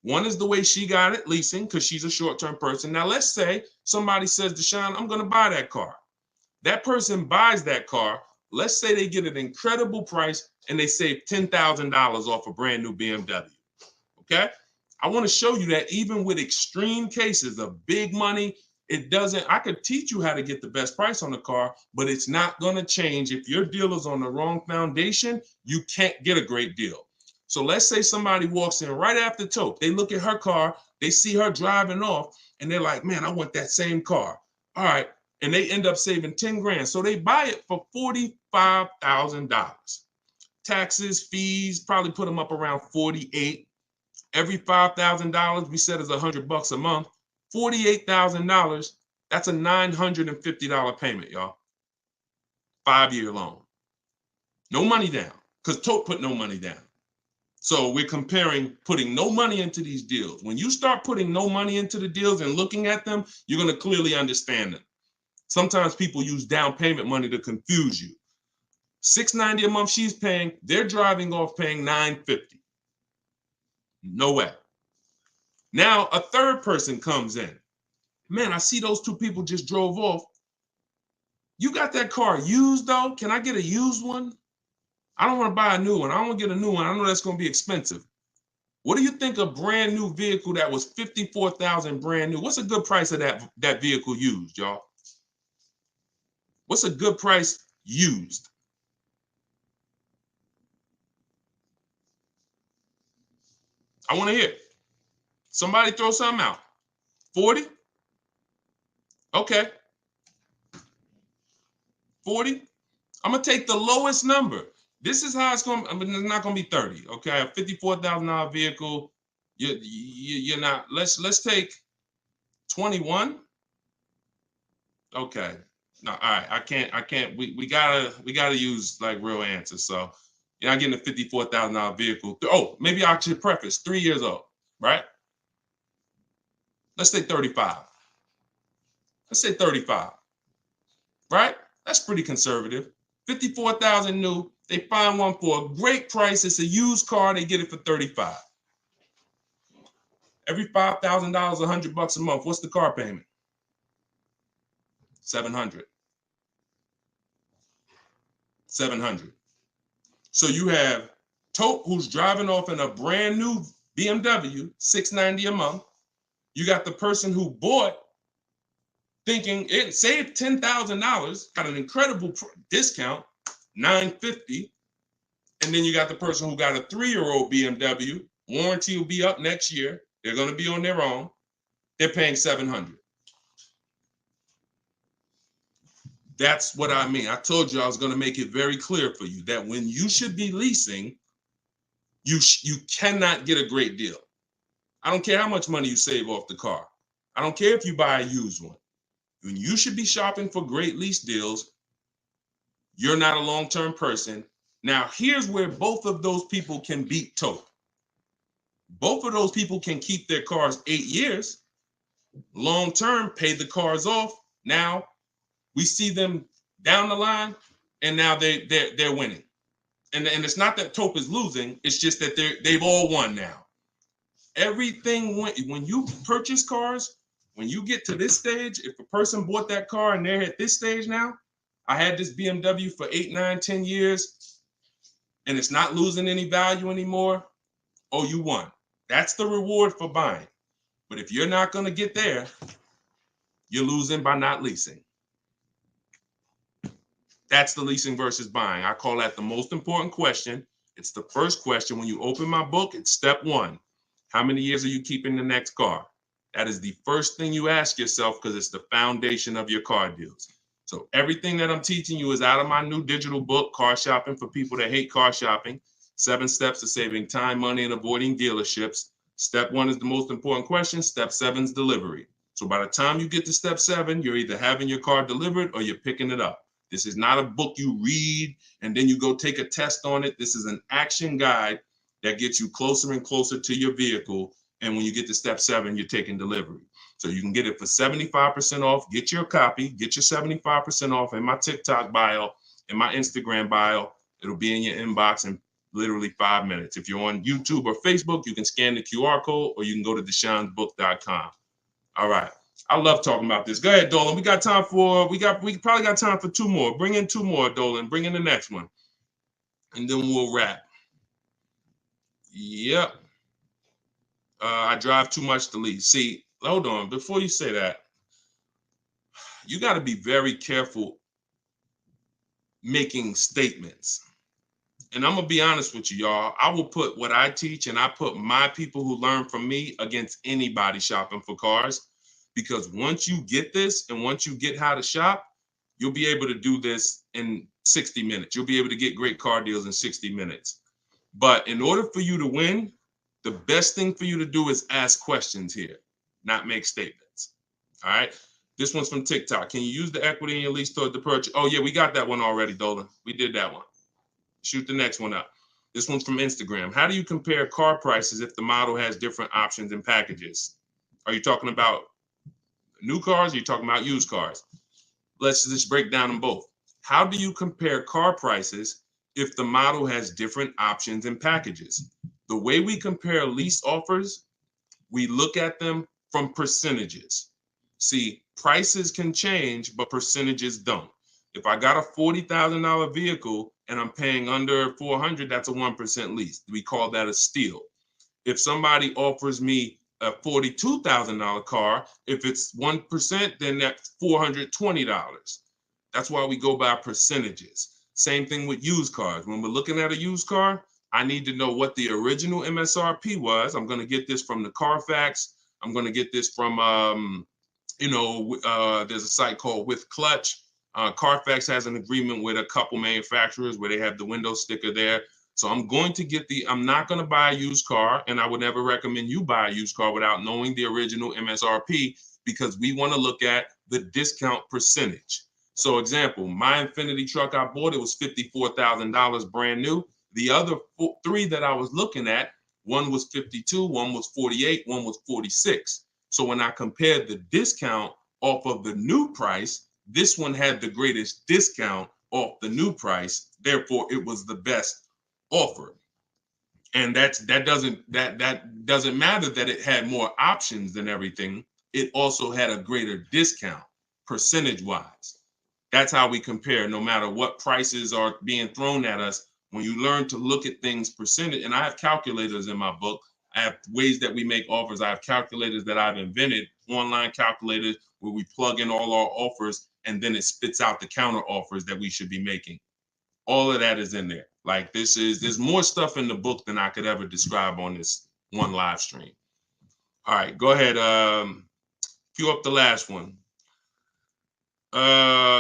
[SPEAKER 1] One is the way she got it, leasing, because she's a short-term person. Now let's say somebody says, Deshone, I'm going to buy that car. That person buys that car. Let's say they get an incredible price and they save $10,000 off a brand new BMW. Okay? I want to show you that even with extreme cases of big money, I could teach you how to get the best price on the car, but it's not going to change. If your deal is on the wrong foundation, you can't get a great deal. So let's say somebody walks in right after Tope. They look at her car, they see her driving off, and they're like, man, I want that same car. All right. And they end up saving 10 grand. So they buy it for $45,000. Taxes, fees, probably put them up around 48. Every $5,000 we said is $100 a month. $48,000, that's a $950 payment, y'all. 5-year loan. No money down, because Tope put no money down. So we're comparing putting no money into these deals. When you start putting no money into the deals and looking at them, you're going to clearly understand them. Sometimes people use down payment money to confuse you. $690 a month she's paying, they're driving off paying $950. No way. Now a third person comes in. Man, I see those two people just drove off. You got that car used though? Can I get a used one? I don't want to buy a new one. I don't want to get a new one. I know that's going to be expensive. What do you think a brand new vehicle that was $54,000 brand new? What's a good price of that vehicle used, y'all? What's a good price used? I want to hear. Somebody throw something out. 40? Okay. 40? I'm going to take the lowest number. This is how it's going to, I mean, it's not going to be 30. Okay. A $54,000 vehicle. You're not, let's take 21. Okay. No, all right. I can't, we gotta use like real answers. So you're not getting a $54,000 vehicle. Oh, maybe I should preface 3 years old, right? Let's say 35. Let's say 35, right? That's pretty conservative. 54,000 new. They find one for a great price. It's a used car. They get it for 35. Every $5,000, $100 a month. What's the car payment? 700. 700. So you have Tope, who's driving off in a brand new BMW, $690 a month. You got the person who bought thinking it saved $10,000, got an incredible discount, $950. And then you got the person who got a 3-year-old BMW. Warranty will be up next year. They're going to be on their own. They're paying $700. That's what I mean. I told you I was going to make it very clear for you that when you should be leasing, you cannot get a great deal. I don't care how much money you save off the car. I don't care if you buy a used one. When you should be shopping for great lease deals, you're not a long-term person. Now, here's where both of those people can beat Tope. Both of those people can keep their cars 8 years, long-term, pay the cars off. Now, we see them down the line, and now they're winning. And it's not that Tope is losing. It's just that they've all won now. Everything when you purchase cars, when you get to this stage, if a person bought that car and they're at this stage now, I had this BMW for 8, 9, 10 years, and it's not losing any value anymore. Oh, you won. That's the reward for buying. But if you're not going to get there, you're losing by not leasing. That's the leasing versus buying. I call that the most important question. It's the first question. When you open my book, it's step 1. How many years are you keeping the next car? That is the first thing you ask yourself because it's the foundation of your car deals. So everything that I'm teaching you is out of my new digital book, Car Shopping for People That Hate Car Shopping. 7 steps to saving time, money, and avoiding dealerships. Step 1 is the most important question. Step 7 is delivery. So by the time you get to step 7, you're either having your car delivered or you're picking it up. This is not a book you read and then you go take a test on it. This is an action guide that gets you closer and closer to your vehicle. And when you get to step 7, you're taking delivery. So you can get it for 75% off. Get your copy. Get your 75% off in my TikTok bio, in my Instagram bio. It'll be in your inbox in literally 5 minutes. If you're on YouTube or Facebook, you can scan the QR code or you can go to Deshone'sBook.com. All right. I love talking about this. Go ahead, Dolan. We probably got time for 2 more. Bring in 2 more, Dolan. Bring in the next one. And then we'll wrap. Yep. I drive too much to lease. See, hold on. Before you say that, you got to be very careful making statements. And I'm going to be honest with you, y'all. I will put what I teach and I put my people who learn from me against anybody shopping for cars. Because once you get this and once you get how to shop, you'll be able to do this in 60 minutes. You'll be able to get great car deals in 60 minutes. But in order for you to win, the best thing for you to do is ask questions here, not make statements. All right. This one's from TikTok. Can you use the equity in your lease toward the purchase? Oh, yeah, we got that one already, Dolan. We did that one. Shoot the next one up. This one's from Instagram. How do you compare car prices if the model has different options and packages? Are you talking about new cars or are you talking about used cars? Let's just break down them both. How do you compare car prices if the model has different options and packages? The way we compare lease offers, we look at them from percentages. See, prices can change, but percentages don't. If I got a $40,000 vehicle and I'm paying under 400, that's a 1% lease. We call that a steal. If somebody offers me a $42,000 car, if it's 1%, then that's $420. That's why we go by percentages. Same thing with used cars. When we're looking at a used car, I need to know what the original MSRP was. I'm going to get this from the Carfax. I'm going to get this from, there's a site called With Clutch. Carfax has an agreement with a couple manufacturers where they have the window sticker there. So I'm going to get I'm not going to buy a used car, and I would never recommend you buy a used car without knowing the original MSRP, because we want to look at the discount percentage. So example, my Infinity truck I bought, it was $54,000 brand new. The other three that I was looking at, one was 52, one was 48, one was 46. So when I compared the discount off of the new price, this one had the greatest discount off the new price. Therefore, it was the best offer. And that doesn't matter that it had more options than everything. It also had a greater discount percentage wise. That's how we compare, no matter what prices are being thrown at us. When you learn to look at things percentage, and I have calculators in my book. I have ways that we make offers. I have calculators that I've invented, online calculators where we plug in all our offers and then it spits out the counter offers that we should be making. All of that is in there. Like there's more stuff in the book than I could ever describe on this one live stream. All right, go ahead. Cue up the last one.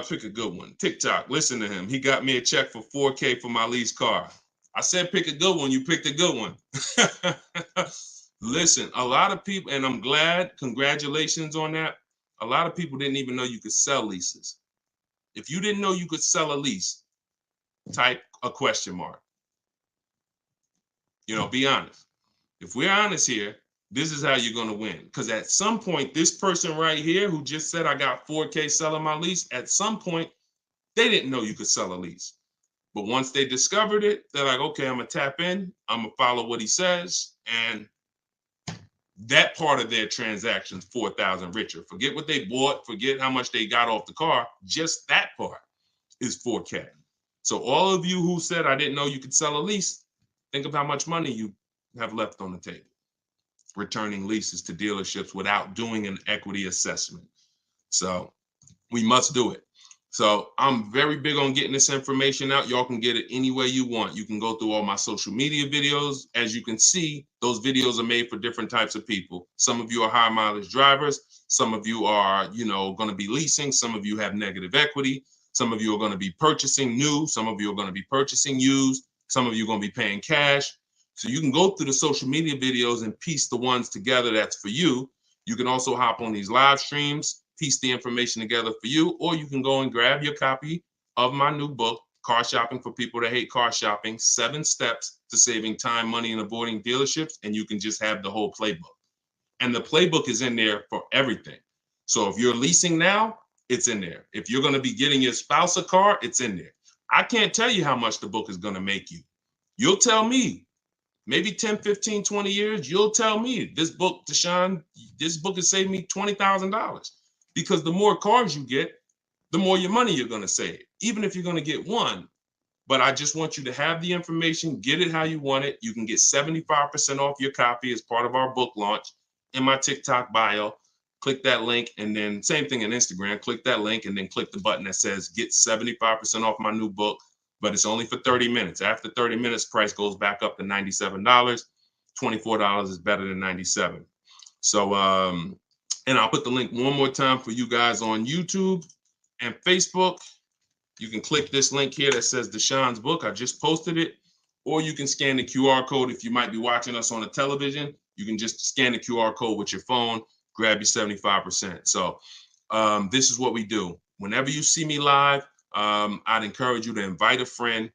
[SPEAKER 1] Pick a good one. TikTok. Listen to him. He got me a check for $4K for my lease car. I said pick a good one. You picked a good one. Listen, a lot of people, and I'm glad, congratulations on that. A lot of people didn't even know you could sell leases. If you didn't know you could sell a lease, type a question mark. Be honest. If we're honest here, this is how you're going to win. Because at some point, this person right here who just said I got $4K selling my lease, at some point, they didn't know you could sell a lease. But once they discovered it, they're like, okay, I'm going to tap in. I'm going to follow what he says. And that part of their transaction's 4,000 richer. Forget what they bought. Forget how much they got off the car. Just that part is 4K. So all of you who said I didn't know you could sell a lease, think of how much money you have left on the table returning leases to dealerships without doing an equity assessment. So we must do it. So I'm very big on getting this information out. Y'all can get it any way you want. You can go through all my social media videos. As you can see, those videos are made for different types of people. Some of you are high mileage drivers. Some of you are, going to be leasing. Some of you have negative equity. Some of you are going to be purchasing new. Some of you are going to be purchasing used. Some of you are going to be paying cash. So you can go through the social media videos and piece the ones together that's for you. You can also hop on these live streams, piece the information together for you, or you can go and grab your copy of my new book, Car Shopping for People That Hate Car Shopping, 7 Steps to Saving Time, Money, and Avoiding Dealerships, and you can just have the whole playbook. And the playbook is in there for everything. So if you're leasing now, it's in there. If you're going to be getting your spouse a car, it's in there. I can't tell you how much the book is going to make you. You'll tell me. Maybe 10, 15, 20 years, you'll tell me, this book, Deshone, this book has saved me $20,000. Because the more cars you get, the more your money you're going to save, even if you're going to get one. But I just want you to have the information, get it how you want it. You can get 75% off your copy as part of our book launch in my TikTok bio. Click that link, and then same thing in Instagram. Click that link and then click the button that says get 75% off my new book. But it's only for 30 minutes. After 30 minutes, price goes back up to $97. $24 is better than $97. So, and I'll put the link one more time for you guys on YouTube and Facebook. You can click this link here that says Deshone's book. I just posted it. Or you can scan the QR code. If you might be watching us on a television, you can just scan the QR code with your phone, grab your 75%. So this is what we do. Whenever you see me live, I'd encourage you to invite a friend,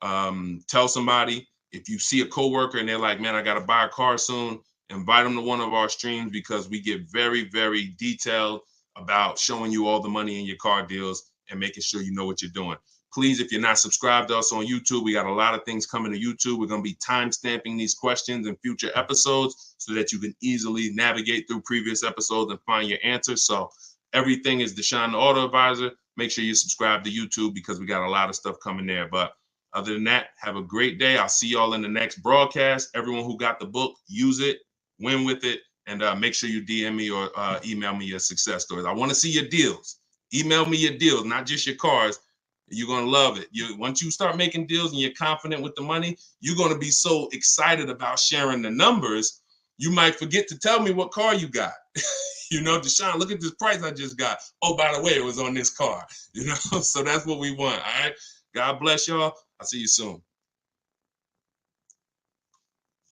[SPEAKER 1] tell somebody. If you see a coworker and they're like, man, I got to buy a car soon, invite them to one of our streams, because we get very, very detailed about showing you all the money in your car deals and making sure you know what you're doing. Please, if you're not subscribed to us on YouTube, we got a lot of things coming to YouTube. We're going to be time stamping these questions in future episodes so that you can easily navigate through previous episodes and find your answers. So everything is Deshone the Auto Advisor. Make sure you subscribe to YouTube because we got a lot of stuff coming there. But other than that, have a great day. I'll see y'all in the next broadcast. Everyone who got the book, use it, win with it, and make sure you DM me or email me your success stories. I want to see your deals. Email me your deals, not just your cars. You're going to love it. Once you start making deals and you're confident with the money, you're going to be so excited about sharing the numbers, you might forget to tell me what car you got. You know, Deshone, look at this price I just got. Oh, by the way, it was on this car. You know, so that's what we want. All right. God bless y'all. I'll see you soon.